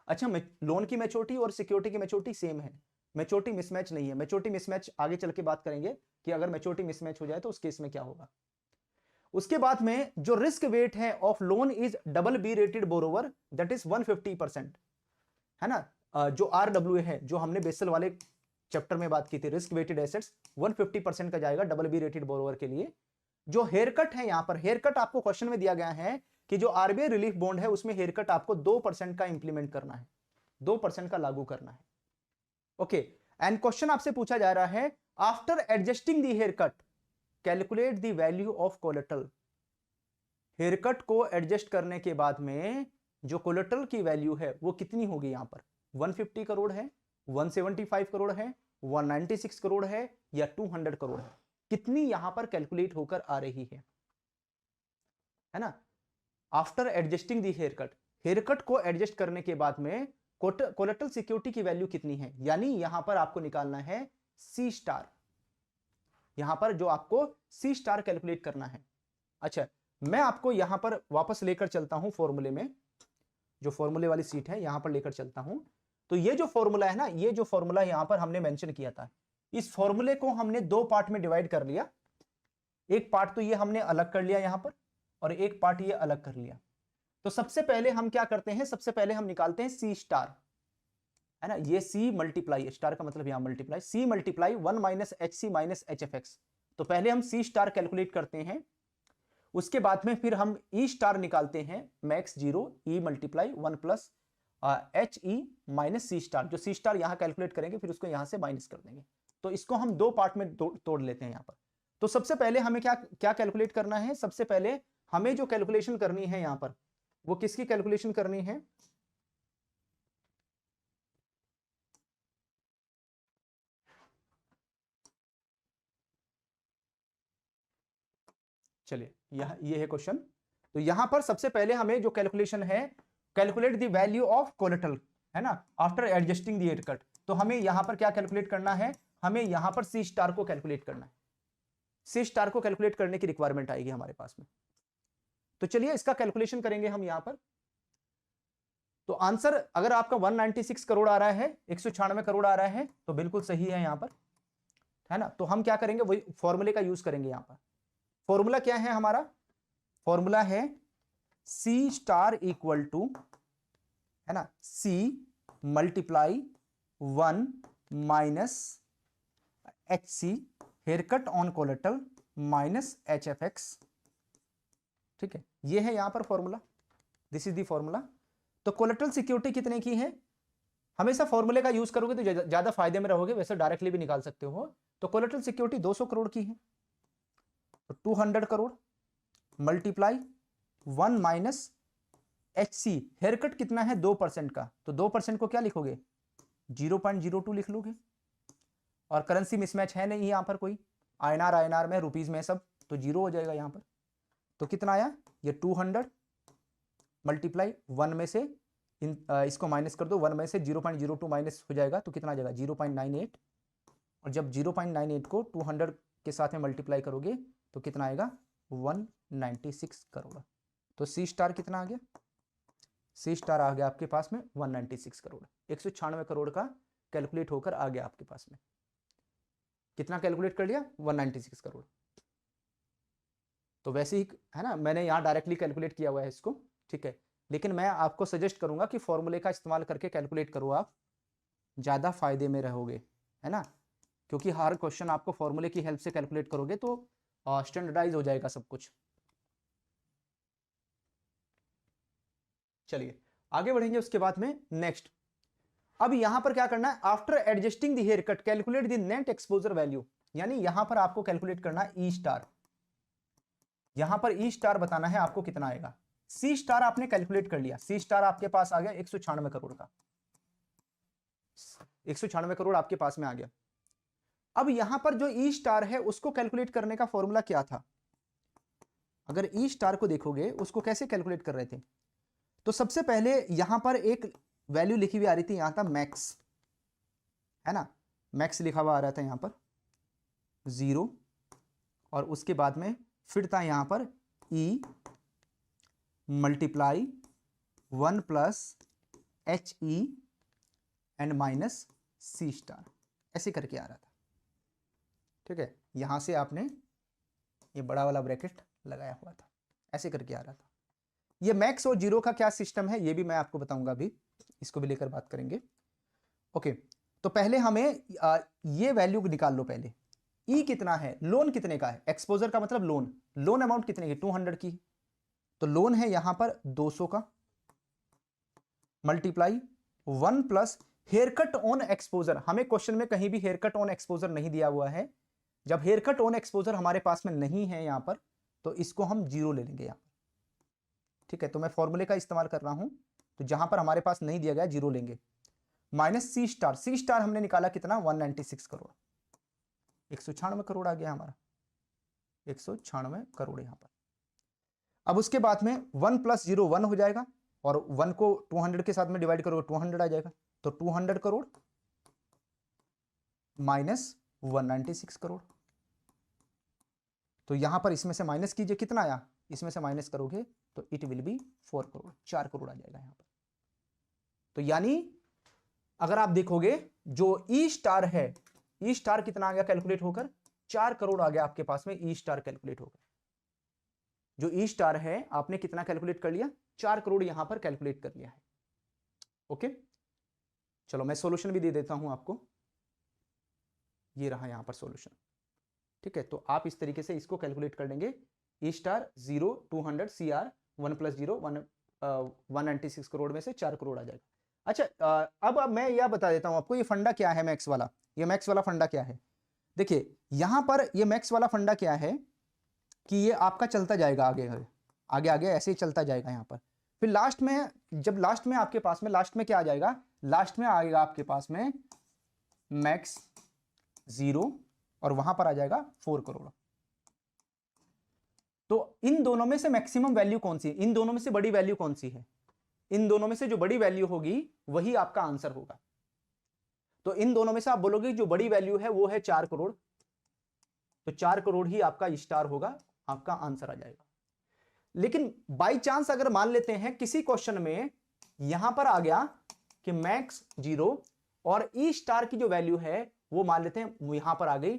A: अच्छा, लोन की मैच्योरिटी और सिक्योरिटी की मैच्योरिटी सेम है, मैच्योरिटी मिसमैच नहीं है। मैच्योरिटी मिसमैच आगे चल के बात करेंगे कि अगर मैच्योरिटी मिसमैच हो जाए तो उस केस में क्या होगा। उसके बाद में जो रिस्क वेट है of loan is BBB rated borrower, that is 150%, है ना। जो RWA है, जो हमने बेसल वाले चैप्टर में बात की थी, रिस्क वेटेड एसेट्स, 150% का जाएगा BBB रेटेड बोरोवर के लिए। जो हेयर कट है यहां पर, हेयर कट आपको क्वेश्चन में दिया गया है कि जो RBI रिलीफ बॉन्ड है उसमें हेयर कट आपको 2% का इंप्लीमेंट करना है, 2% का लागू करना है। ओके, एंड क्वेश्चन आपसे पूछा जा रहा है, after adjusting the haircut calculate the value of collateral. Haircut को एडजस्ट करने के बाद में जो कोलेटरल की वैल्यू है वो कितनी होगी यहां पर, 150 करोड़ है, 175 करोड़ है, 196 करोड़ है या 200 करोड़ है, कितनी यहां पर कैलकुलेट होकर आ रही है ना। आफ्टर एडजस्टिंग दी हेयर कट को एडजस्ट करने के बाद में कोलेटरल सिक्योरिटी की वैल्यू कितनी है, यानी यहां पर आपको निकालना है C*, यहां पर जो आपको C* कैलकुलेट करना है। अच्छा, मैं आपको यहां पर वापस लेकर चलता हूं फॉर्मूले में, जो फॉर्मूले वाली सीट है यहां पर लेकर चलता हूं। तो ये जो फॉर्मूला है ना, ये जो फॉर्मूला यहां पर हमने मेंशन किया था, इस फॉर्मूले को हमने दो पार्ट में डिवाइड कर लिया। एक पार्ट तो ये हमने अलग कर लिया यहां पर, और एक पार्ट ये अलग कर लिया। तो सबसे पहले हम क्या करते हैं, सबसे पहले हम निकालते हैं सी स्टार, है ना, ये सी मल्टीप्लाई, स्टार का मतलब यहां multiply, C multiply 1 minus H C minus H F X. तो पहले हम सी स्टार कैलकुलेट करते हैं, उसके बाद में फिर हम ई स्टार निकालते हैं, max 0 E multiply 1 plus H E minus C star. जो सी स्टार यहां कैलकुलेट करेंगे फिर उसको यहां से माइनस कर देंगे। तो इसको हम दो पार्ट में तोड़ लेते हैं यहां पर। तो सबसे पहले हमें क्या क्या कैलकुलेट करना है, सबसे पहले हमें जो कैलकुलेशन करनी है यहां पर, वो किसकी कैलकुलेशन करनी है, चलिए ये है क्वेश्चन। तो यहां पर सबसे पहले हमें जो कैलकुलेशन है, calculate the value of collateral, है ना, after adjusting the haircut. तो हमें यहां पर क्या कैलकुलेट करना है, हमें यहां पर सी स्टार को कैलकुलेट करना है। सी स्टार को कैलकुलेट करने की रिक्वायरमेंट आएगी हमारे पास में। तो चलिए इसका कैलकुलेशन करेंगे हम यहां पर। तो आंसर अगर आपका 196 करोड़ आ रहा है, 196 करोड़ आ रहा है, तो बिल्कुल सही है यहां पर, है ना। तो हम क्या करेंगे, वही फॉर्मूले का यूज करेंगे यहां पर। फॉर्मूला क्या है हमारा, फॉर्मूला है सी स्टार इक्वल टू, है ना, C multiply 1 minus H C haircut on collateral minus H F X. ठीक है, ये है यहां पर formula, this is the formula. तो कोलेटरल सिक्योरिटी कितने की है, हमेशा फॉर्मूले का यूज करोगे तो ज्यादा फायदे में रहोगे, वैसे डायरेक्टली भी निकाल सकते हो। तो कोलेटरल सिक्योरिटी 200 करोड़ की है, तो 200 crore multiply 1 minus H C, haircut कितना है 2% का, तो 2% को क्या लिखोगे 0.02 लिख लोगे। और करेंसी मिसमैच है नहीं यहां पर कोई, आईएनआर आईएनआर में, रुपीज में सब, तो जीरो हो जाएगा यहां पर। तो कितना आया, ये 200 मल्टीप्लाई 1 में से इसको माइनस कर दो, 1 में से 0.02 माइनस हो जाएगा, तो कितना आ जाएगा 0.98। और जब 0.98 को 200 के साथ में मल्टीप्लाई करोगे तो कितना आएगा 196 करोड़। तो सी स्टार कितना आ गया, सी स्टार आ गया आपके पास में 196 करोड़, 196 करोड़ का कैलकुलेट होकर आ गया आपके पास में। कितना कैलकुलेट कर लिया 196 करोड़। तो वैसे ही है ना, मैंने यहां डायरेक्टली कैलकुलेट किया हुआ है इसको, ठीक है, लेकिन मैं आपको सजेस्ट करूंगा कि फॉर्मूले का इस्तेमाल करके कैलकुलेट करो, आप ज्यादा फायदे में रहोगे, है ना, क्योंकि हर क्वेश्चन आपको फॉर्मूले की हेल्प से कैलकुलेट करोगे तो स्टैंडर्डाइज हो जाएगा सब कुछ। चलिए आगे बढ़ेंगे उसके बाद में नेक्स्ट। अब यहां पर क्या करना है, after adjusting the haircut calculate the net exposure value, यानी यहां पर आपको कैलकुलेट करना है ई स्टार। यहां पर ई स्टार बताना है आपको कितना आएगा। सी स्टार आपने कैलकुलेट कर लिया, सी स्टार आपके पास आ गया 196 करोड़ का, 196 करोड़ आपके पास में आ गया। अब यहां पर जो ई स्टार है उसको कैलकुलेट करने का फॉर्मूला क्या था, अगर ई स्टार को देखोगे उसको कैसे कैलकुलेट कर रहे थे, तो सबसे पहले यहां पर एक वैल्यू लिखी हुई आ रही थी, यहां था मैक्स, है ना, मैक्स लिखा हुआ आ रहा था यहां पर 0, और उसके बाद में फिर था यहां पर E multiply 1 plus H E and minus C star, ऐसे करके आ रहा था। ठीक है, यहां से आपने ये बड़ा वाला ब्रैकेट लगाया हुआ था, ऐसे करके आ रहा था। ये मैक्स और जीरो का क्या सिस्टम है ये भी मैं आपको बताऊंगा, अभी इसको भी लेकर बात करेंगे। ओके, तो पहले हमें ये वैल्यू निकाल लो पहले। ई कितना है, लोन कितने का है, एक्सपोजर का मतलब लोन, लोन अमाउंट कितने की 200 की, तो लोन है यहां पर 200 का, multiply 1 plus haircut on exposure, हमें क्वेश्चन में कहीं भी हेयर कट ऑन एक्सपोजर नहीं दिया हुआ है। जब हेयर कट ऑन एक्सपोजर हमारे पास में नहीं है यहां पर, तो इसको हम जीरो ले लेंगे यहां पर। ठीक है, तो मैं फॉर्मूले का इस्तेमाल कर रहा हूं, तो जहां पर हमारे पास नहीं दिया गया जीरो लेंगे, माइनस सी स्टार, सी स्टार हमने निकाला कितना 196 करोड़, 196 करोड़ आ गया हमारा, 196 करोड़ यहां पर। अब उसके बाद में 1 प्लस 0 1 हो जाएगा, और 1 को 200 के साथ में डिवाइड करोगे 200 आ जाएगा, तो 200 करोड़ माइनस 196 करोड़। तो यहां पर इसमें से माइनस कीजिए, कितना आया, इसमें से माइनस करोगे तो it will be 4 crore, 4 crore आ जाएगा यहां पर। तो यानी अगर आप देखोगे जो ई स्टार है, ई स्टार कितना आ गया कैलकुलेट होकर, 4 करोड़ आ गया आपके पास में ई स्टार कैलकुलेट होकर। जो ई स्टार है आपने कितना कैलकुलेट कर लिया, 4 करोड़ यहां पर कैलकुलेट कर लिया है। ओके, चलो मैं सॉल्यूशन भी दे देता हूं आपको, ये रहा यहां पर सॉल्यूशन। ठीक है, तो आप इस तरीके से इसको कैलकुलेट कर लेंगे, ई स्टार 0 200 सी आर 1 + 0 196 करोड़ में से 4 करोड़ आ जाएगा। अच्छा, अब मैं यह बता देता हूं आपको, ये फंडा क्या है मैक्स वाला, ये मैक्स वाला फंडा क्या है। देखिए यहां पर ये मैक्स वाला फंडा क्या है कि ये आपका चलता जाएगा आगे आगे आगे ऐसे ही चलता जाएगा यहां पर, फिर लास्ट में, जब लास्ट में आपके पास में, लास्ट में क्या आ जाएगा, लास्ट में आएगा आपके पास में मैक्स 0 और वहां पर आ जाएगा 4 करोड़। तो इन दोनों में से मैक्सिमम वैल्यू कौन सी है, इन दोनों में से बड़ी वैल्यू कौन सी है, इन दोनों में से जो बड़ी वैल्यू होगी वही आपका आंसर होगा। तो इन दोनों में से आप बोलोगे जो बड़ी वैल्यू है वो है 4 करोड़, तो 4 करोड़ ही आपका स्टार होगा, आपका आंसर आ जाएगा। लेकिन बाई चांस अगर मान लेते हैं किसी क्वेश्चन में यहां पर आ गया कि मैक्स 0 और ई स्टार की जो वैल्यू है वो मान लेते हैं यहां पर आ गई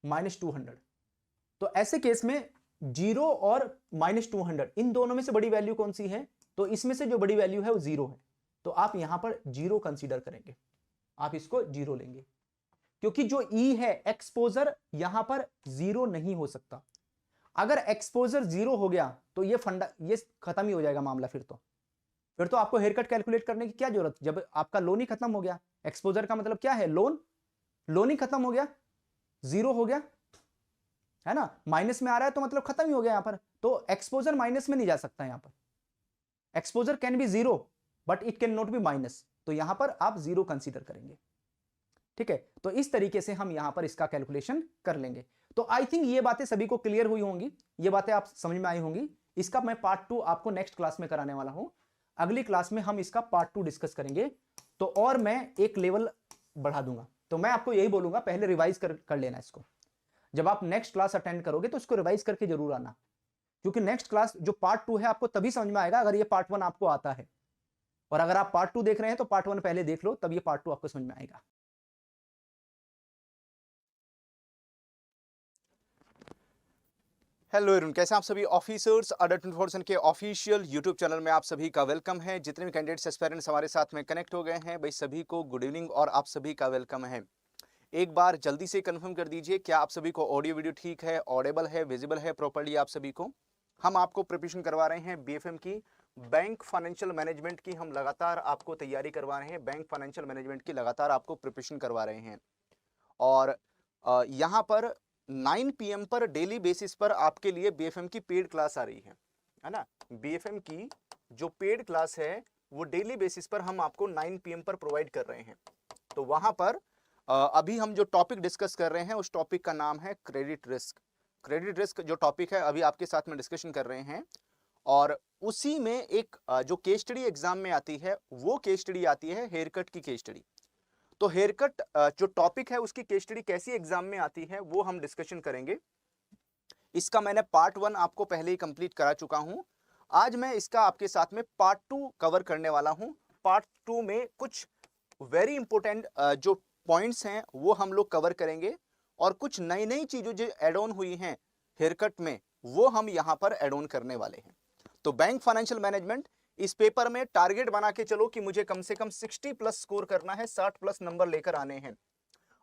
A: -200, तो ऐसे केस में 0 और -200 इन दोनों में से बड़ी वैल्यू कौन सी है, तो इसमें से जो बड़ी वैल्यू है वो 0 है, तो आप यहां पर 0 कंसीडर करेंगे, आप इसको 0 लेंगे, क्योंकि जो ई है एक्सपोजर यहां पर 0 नहीं हो सकता। अगर एक्सपोजर 0 हो गया तो ये फंडा, ये खत्म ही हो जाएगा मामला, फिर तो आपको हेयर कट कैलकुलेट करने की क्या जरूरत, जब आपका लोन ही खत्म हो गया। एक्सपोजर का मतलब क्या है, लोन ही खत्म हो गया, 0 हो गया है ना, माइनस में आ रहा है तो मतलब खत्म ही हो गया यहां पर, तो एक्सपोजर माइनस में नहीं जा सकता, यहां पर exposure can be 0 but it can not be minus, तो यहां पर आप 0 कंसीडर करेंगे। ठीक है, तो इस तरीके से हम यहां पर इसका कैलकुलेशन कर लेंगे। तो आई थिंक ये बातें सभी को क्लियर हुई होंगी, ये बातें आप समझ में आई होंगी। इसका मैं पार्ट 2 आपको नेक्स्ट क्लास में कराने वाला हूं, अगली क्लास में हम इसका पार्ट 2 डिस्कस करेंगे, तो और मैं एक लेवल बढ़ा दूंगा। तो मैं आपको यही बोलूंगा पहले रिवाइज कर लेना इसको, जब आप नेक्स्ट क्लास अटेंड करोगे तो इसको रिवाइज करके जरूर आना, क्योंकि नेक्स्ट क्लास जो पार्ट 2 है आपको तभी समझ में आएगा अगर ये पार्ट 1 आपको आता है, और अगर आप पार्ट 2 देख रहे हैं तो पार्ट 1 पहले देख लो, तब ये पार्ट 2 आपको समझ में आएगा। हेलो एवरीवन, कैसे आप सभी ऑफिसर्स अडर 24 के ऑफिशियल यूट्यूब चैनल में आप सभी का वेलकम है। जितने भी कैंडिडेट्स एस्पायरेंट्स हमारे साथ में कनेक्ट हो गए हैं भाई सभी को गुड इवनिंग और आप सभी का वेलकम है। एक बार जल्दी से कंफर्म कर दीजिए क्या आप सभी को ऑडियो वीडियो ठीक है, ऑडिबल है, विजिबल है प्रॉपर्ली आप सभी को। हम आपको प्रिपरेशन करवा रहे हैं बीएफएम की, बैंक फाइनेंशियल मैनेजमेंट की हम लगातार आपको तैयारी करवा रहे हैं, बैंक फाइनेंशियल मैनेजमेंट की लगातार आपको प्रिपरेशन करवा रहे हैं। और यहाँ पर 9 PM पर डेली बेसिस पर आपके लिए बीएफएम की पेड क्लास आ रही है ना। बीएफएम की जो पेड क्लास है वो डेली बेसिस पर हम आपको 9 PM पर प्रोवाइड कर रहे हैं। तो वहां पर अभी हम जो टॉपिक डिस्कस कर रहे हैं उस टॉपिक का नाम है क्रेडिट रिस्क। क्रेडिट रिस्क जो टॉपिक है अभी आपके साथ में डिस्कशन कर रहे हैं, और उसी में एक जो केस स्टडी एग्जाम में आती है वो केस स्टडी आती है हेयर कट की केस स्टडी। तो हेयर कट जो टॉपिक है उसकी केस स्टडी कैसी एग्जाम में आती है वो हम डिस्कशन करेंगे। इसका मैंने पार्ट 1 आपको पहले ही कंप्लीट करा चुका हूं, आज मैं इसका आपके साथ में पार्ट 2 कवर करने वाला हूं। पार्ट 2 में कुछ वेरी इंपॉर्टेंट जो पॉइंट्स हैं वो हम लोग कवर करेंगे, और कुछ नई नई चीजें जो एड ऑन हुई हैं हेयर कट में वो हम यहां पर एड ऑन करने वाले हैं। तो बैंक फाइनेंशियल मैनेजमेंट इस पेपर में टारगेट बना के चलो कि मुझे कम से कम 60+ स्कोर करना है, 60+ नंबर लेकर आने हैं।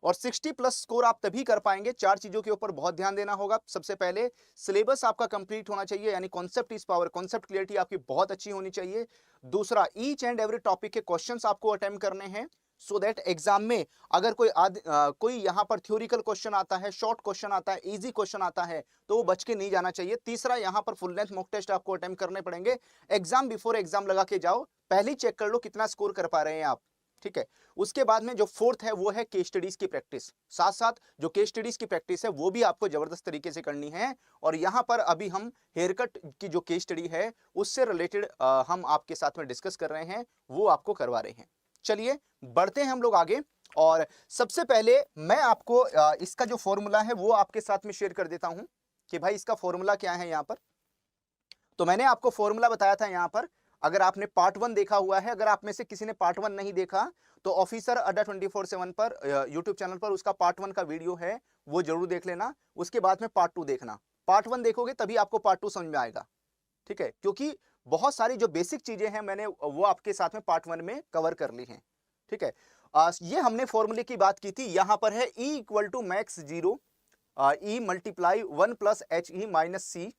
A: और 60+ स्कोर आप तभी कर पाएंगे, 4 चीजों के ऊपर बहुत ध्यान देना होगा। सबसे पहले सिलेबस आपका कंप्लीट होना चाहिए, यानी concept is power, concept clarity आपकी बहुत अच्छी होनी चाहिए। दूसरा, ईच एंड एवरी टॉपिक के क्वेश्चंस आपको अटेम्प्ट करने हैं, सो दैट एग्जाम में अगर कोई यहां पर थ्योरिकल क्वेश्चन आता है, शॉर्ट क्वेश्चन आता है, इजी क्वेश्चन आता है तो वो बच के नहीं जाना चाहिए। तीसरा, यहां पर फुल लेंथ मॉक टेस्ट आपको अटेम्प्ट करने पड़ेंगे। एग्जाम बिफोर एग्जाम लगा के जाओ, पहले चेक कर लो कितना स्कोर कर पा रहे हैं आप, ठीक है। उसके बाद में जो फोर्थ है वो है केस स्टडीज की प्रैक्टिस। साथ साथ जो केस स्टडीज की प्रैक्टिस है वो भी आपको जबरदस्त तरीके से करनी है। और यहां पर अभी हम हेयर कट की जो केस स्टडी है उससे रिलेटेड हम आपके साथ में डिस्कस कर रहे हैं, वो आपको करवा रहे हैं। चलिए बढ़ते हैं हम लोग आगे, और सबसे पहले मैं आपको इसका जो फॉर्मूला है वो आपके साथ में शेयर कर देता हूं कि भाई इसका फॉर्मूला क्या है। यहां पर तो मैंने आपको फॉर्मूला बताया था, यहां पर अगर आपने पार्ट 1 देखा हुआ है, अगर आप में से किसी ने पार्ट 1 नहीं देखा तो ऑफिसर अड्डा 24/7 पर यूट्यूब चैनल पर उसका पार्ट 1 का वीडियो है, वो जरूर देख लेना। उसके बाद में पार्ट 2 देखना। पार्ट 1 देखोगे तभी आपको पार्ट 2 समझ में आएगा, ठीक है, क्योंकि बहुत सारी जो बेसिक चीजें हैं मैंने वो आपके साथ में पार्ट 1 में कवर कर ली हैं, ठीक है। ये हमने फॉर्मूले की बात की थी। यहां पर है E equal to max 0 E multiply 1 plus H E minus C,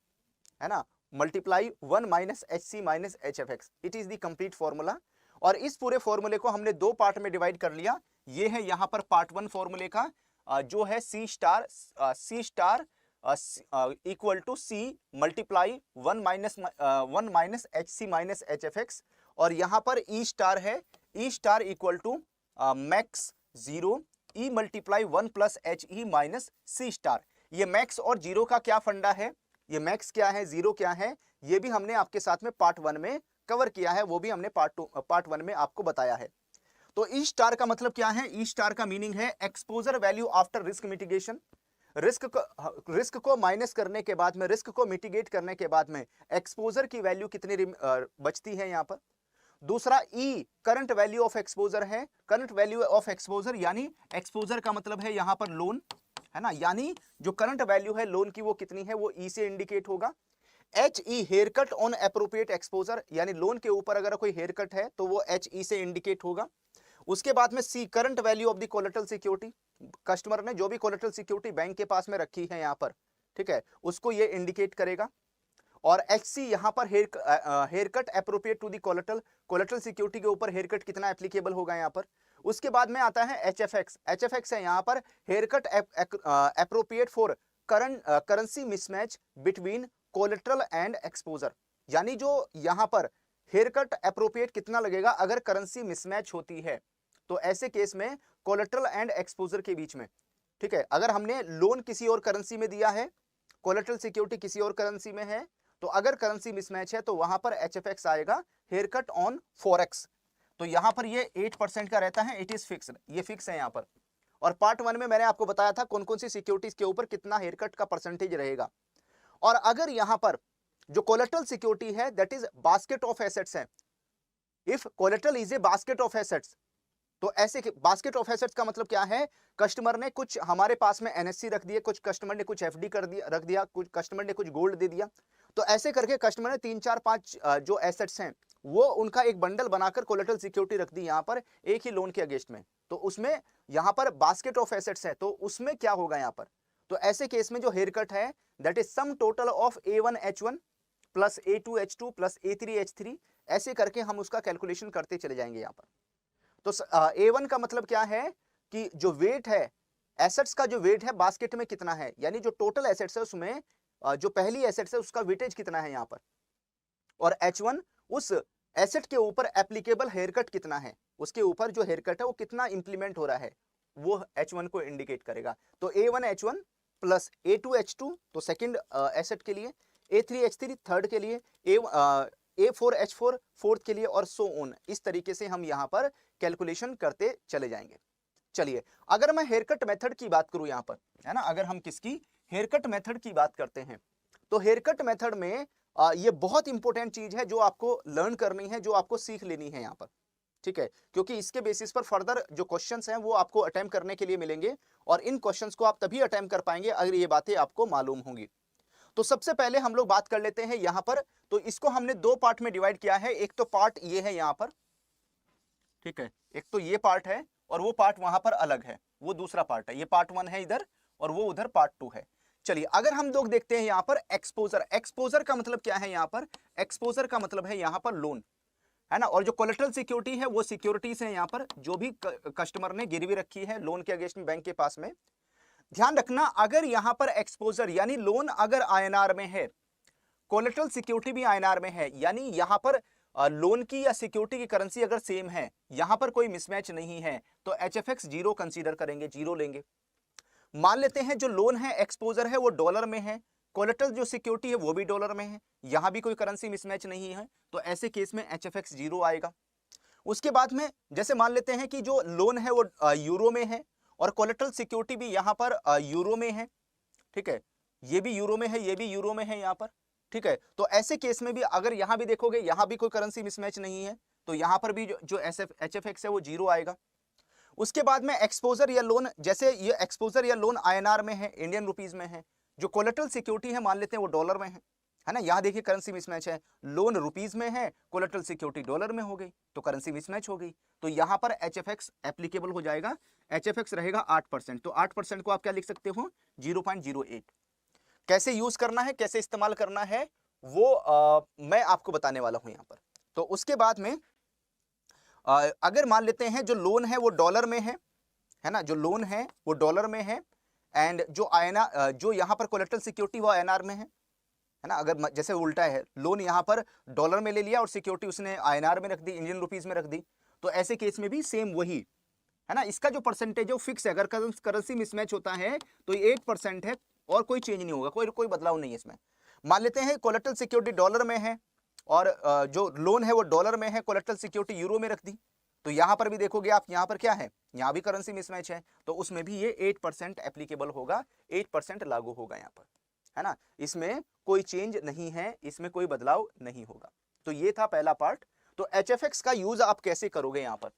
A: है ना, multiply 1 minus H C minus H F X. It is the complete formula. और इस पूरे फॉर्मूले को हमने दो पार्ट में डिवाइड कर लिया। ये है यहां पर पार्ट 1 फॉर्मूले का, जो है C star equal to C multiply 1 minus H C minus H F X. और यहां पर ई स्टार है, E star equal to max 0 E multiply 1 plus H E minus C star. ये मैक्स और जीरो का क्या फंडा है, ये मैक्स क्या है, जीरो क्या है, ये भी हमने आपके साथ में पार्ट 1 में कवर किया है, वो भी हमने पार्ट 1 में आपको बताया है। तो ई स्टार का मतलब क्या है, ई स्टार का मीनिंग है exposure value after risk mitigation. Risk को माइनस करने के बाद में, रिस्क को मिटिगेट करने के बाद में एक्सपोजर की वैल्यू कितनी बचती है यहां पर। दूसरा ई करंट वैल्यू ऑफ एक्सपोजर है। करंट वैल्यू ऑफ एक्सपोजर यानी एक्सपोजर का मतलब है यहां पर लोन, है ना, यानी जो करंट वैल्यू है लोन की वो कितनी है, वो ई से इंडिकेट होगा। H E haircut on appropriate exposure, यानी लोन के ऊपर अगर कोई हेयर कट है तो वो एच ई से इंडिकेट होगा। उसके बाद में C current value of the collateral security, customer ने जो भी कोलेटरल सिक्योरिटी बैंक के पास में रखी है यहां पर, ठीक है, उसको ये इंडिकेट करेगा। और एच सी यहां पर haircut appropriate to the collateral security के ऊपर हेयर कट कितना एप्लीकेबल होगा यहां पर। उसके बाद में आता है H F X. H F X है यहां पर haircut appropriate for currency mismatch between collateral and exposure, यानी जो यहां पर हेयर कट एप्रोप्रिएट कितना लगेगा अगर करेंसी मिसमैच होती है, तो ऐसे केस में कोलेटरल एंड एक्सपोजर के बीच में, ठीक है, अगर हमने लोन किसी और करेंसी में दिया है, कोलेटरल सिक्योरिटी किसी और करेंसी में है, तो अगर करेंसी मिसमैच है तो वहां पर एचएफएक्स आएगा, हेयर कट ऑन फॉरेक्स। तो यहां पर ये 8% का रहता है, इट इज फिक्स्ड, ये फिक्स है यहां पर। और पार्ट 1 में मैंने आपको बताया था कौन कौन सी सिक्योरिटीज के ऊपर कितना हेयर कट का परसेंटेज रहेगा। और अगर यहां पर जो कोलेटरल सिक्योरिटी है that is basket of assets है, if collateral is a basket of assets, तो ऐसे बास्केट ऑफ एसेट्स का मतलब क्या है, कस्टमर ने कुछ हमारे पास में एनएससी रख दिए, कुछ कस्टमर ने कुछ एफडी कर दिया रख दिया, कुछ कस्टमर ने कुछ गोल्ड दे दिया, तो ऐसे करके कस्टमर ने 3 4 5 जो एसेट्स हैं वो उनका एक बंडल बनाकर कोलेटरल सिक्योरिटी रख दी यहां पर एक ही लोन के अगेंस्ट में, तो उसमें यहां पर बास्केट ऑफ एसेट्स है, तो उसमें क्या होगा यहां पर, तो ऐसे केस में जो हेयर कट है that is sum total of A1H1 plus A2H2 plus A3H3, ऐसे करके हम उसका कैलकुलेशन करते चले जाएंगे यहां पर। तो A1 का मतलब क्या है कि जो वेट है एसेट्स का, जो वेट है बास्केट में कितना है, यानी जो टोटल एसेट्स है उसमें जो पहली एसेट्स है उसका वेटेज कितना है यहां पर। और H1 उस एसेट के ऊपर एप्लीकेबल हेयर कट कितना है, उसके ऊपर जो हेयर कट है वो कितना इंप्लीमेंट हो रहा है, वो H1 को इंडिकेट करेगा। तो A1H1 प्लस A2H2 तो सेकंड एसेट के लिए, A3H3 थर्ड के लिए, A4H4 फोर्थ के लिए, और सो ऑन, इस तरीके से हम यहां पर कैलकुलेशन करते चले जाएंगे। चलिए अगर मैं हेयर कट मेथड की बात करूं यहां पर, है ना, अगर हम किसकी हेयर कट मेथड की बात करते हैं, तो हेयर कट मेथड में ये बहुत इंपॉर्टेंट चीज है जो आपको लर्न करनी है, जो आपको सीख लेनी है यहां पर, ठीक है, क्योंकि इसके बेसिस पर फर्दर जो क्वेश्चंस हैं वो आपको अटेम्प्ट करने के लिए मिलेंगे, और इन क्वेश्चंस को आप तभी अटेम्प्ट कर पाएंगे अगर ये बातें आपको मालूम होंगी। तो सबसे पहले हम लोग बात कर लेते हैं यहां पर, तो इसको हमने दो पार्ट में डिवाइड किया है। एक तो पार्ट ये है यहां पर, ठीक है, एक तो ये पार्ट है और वो पार्ट वहां पर अलग है, वो दूसरा पार्ट है, ये पार्ट 1 है इधर और वो उधर पार्ट 2 है। चलिए अगर हम लोग देखते हैं यहां पर एक्सपोजर, एक्सपोजर का मतलब क्या है यहां पर, एक्सपोजर का मतलब है यहां पर लोन, है ना, और जो कोलेटरल सिक्योरिटी है वो सिक्योरिटीज है यहां पर जो भी कस्टमर ने गिरवी रखी है लोन के अगेंस्ट में बैंक के पास में। ध्यान रखना अगर यहां पर एक्सपोजर यानी लोन अगर आईएनआर में है, कोलेटरल सिक्योरिटी भी आईएनआर में है, यानी यहां पर लोन की या सिक्योरिटी की करेंसी अगर सेम है, यहां पर कोई मिसमैच नहीं है, तो एचएफएक्स जीरो कंसीडर करेंगे, जीरो लेंगे। मान लेते हैं जो लोन है एक्सपोजर है वो डॉलर में है, कोलेटरल जो सिक्योरिटी है वो भी डॉलर में है, यहां भी कोई करेंसी मिसमैच नहीं है, तो ऐसे केस में एचएफएक्स जीरो आएगा। उसके बाद में जैसे मान लेते हैं कि जो लोन है वो यूरो में है और कोलेटरल सिक्योरिटी भी यहां पर यूरो में है, ठीक है, ये भी यूरो में है, ये भी यूरो में है यहां पर,
B: ठीक है, तो ऐसे केस में भी अगर यहां भी देखोगे यहां भी कोई करेंसी मिसमैच नहीं है, तो यहां पर भी जो HFX है वो जीरो आएगा। उसके बाद में एक्सपोजर या लोन, जैसे ये एक्सपोजर या लोन INR में है, इंडियन रुपीज में है, जो कोलेटरल सिक्योरिटी है मान लेते हैं वो डॉलर में है ना। यहां देखिए करेंसी मिसमैच है, लोन रुपीज में है, कोलेटरल सिक्योरिटी डॉलर में हो गई, तो करेंसी मिसमैच हो गई, तो यहां पर HFX एप्लीकेबल हो जाएगा। HFX रहेगा 8%, तो 8% को आप क्या लिख सकते हो, 0.08। कैसे यूज करना है, कैसे इस्तेमाल करना है, वो मैं आपको बताने वाला हूं यहां पर। तो उसके बाद में अगर मान लेते हैं जो लोन है वो डॉलर में है ना, जो लोन है वो डॉलर में है, एंड जो INR जो यहां पर कोलेटरल सिक्योरिटी वो INR में है ना। अगर जैसे उल्टा है, लोन यहां पर डॉलर में ले लिया और सिक्योरिटी उसने INR में रख दी, इंडियन रुपीज में रख दी, तो ऐसे केस में भी सेम वही है ना। इसका जो परसेंटेज है वो फिक्स है, अगर करेंसी मिसमैच होता है तो ये 8% है और कोई चेंज नहीं होगा, कोई बदलाव नहीं है इसमें। मान लेते हैं कोलेटरल सिक्योरिटी डॉलर में है और जो लोन है वो डॉलर में है, कोलेटरल सिक्योरिटी यूरो में रख दी, तो यहां पर भी देखोगे आप, यहां पर क्या है, यहां भी करेंसी मिसमैच है, तो उसमें भी ये 8% एप्लीकेबल होगा, 8% लागू होगा यहां पर, है ना। इसमें कोई चेंज नहीं है, इसमें कोई बदलाव नहीं होगा। तो ये था पहला पार्ट। तो HFX का यूज आप कैसे करोगे यहां पर,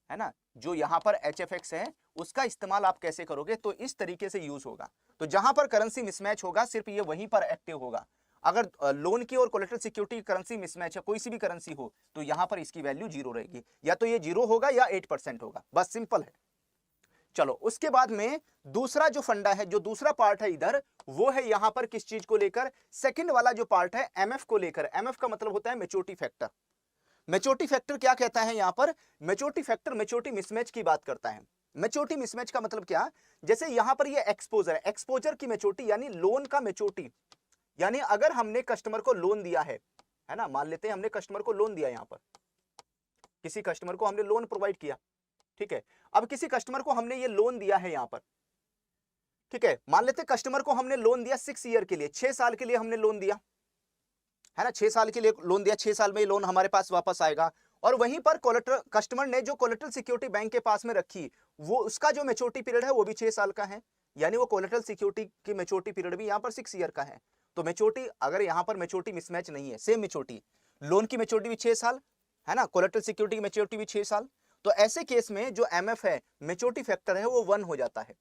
B: है ना, जो यहां पर HFX है उसका इस्तेमाल आप कैसे करोगे, तो इस तरीके से यूज होगा। तो जहां पर करेंसी मिसमैच होगा सिर्फ ये वहीं पर एक्टिव होगा। अगर लोन की और कोलेटरल सिक्योरिटी की करेंसी मिसमैच है, कोई सी भी करेंसी हो, तो यहां पर इसकी वैल्यू जीरो रहेगी, या तो ये जीरो होगा या 8% होगा, बस सिंपल है। चलो उसके बाद में दूसरा जो फंडा है, जो दूसरा पार्ट है इधर, वो है यहां पर किस चीज को लेकर, सेकंड वाला जो पार्ट है MF को लेकर। MF का मतलब होता है मैच्योरिटी फैक्टर। मैच्योरिटी फैक्टर क्या कहता है यहां पर, मैच्योरिटी फैक्टर मैच्योरिटी मिसमैच की बात करता है। मैच्योरिटी मिसमैच का मतलब क्या, जैसे यहां पर ये एक्सपोजर है, एक्सपोजर की मैच्योरिटी यानी लोन का मैच्योरिटी, यानी अगर हमने कस्टमर को लोन दिया है ना, मान लेते हैं हमने कस्टमर को लोन दिया, यहां पर किसी कस्टमर को हमने लोन प्रोवाइड किया, ठीक है। अब किसी कस्टमर को हमने ये लोन दिया है यहां पर, ठीक है, मान लेते हैं कस्टमर को हमने लोन दिया 6 ईयर के लिए, 6 साल के लिए हमने लोन दिया, है ना, 6 साल के लिए लोन दिया, 6 साल में ये लोन हमारे पास वापस आएगा। और वहीं पर कोलेटरल, कस्टमर ने जो कोलेटरल सिक्योरिटी बैंक के पास में रखी, वो उसका जो मैच्योरिटी पीरियड है वो भी 6 साल का है, यानी वो कोलेटरल सिक्योरिटी की मैच्योरिटी पीरियड भी यहां पर 6 ईयर का है। तो मैच्योरिटी, अगर यहां पर मैच्योरिटी मिसमैच नहीं है, सेम मैच्योरिटी, लोन की मैच्योरिटी भी 6 साल, है ना, कोलेटरल सिक्योरिटी की मैच्योरिटी भी 6 साल, तो ऐसे केस में जो MF है, मैच्योरिटी फैक्टर है, वो 1 हो जाता है।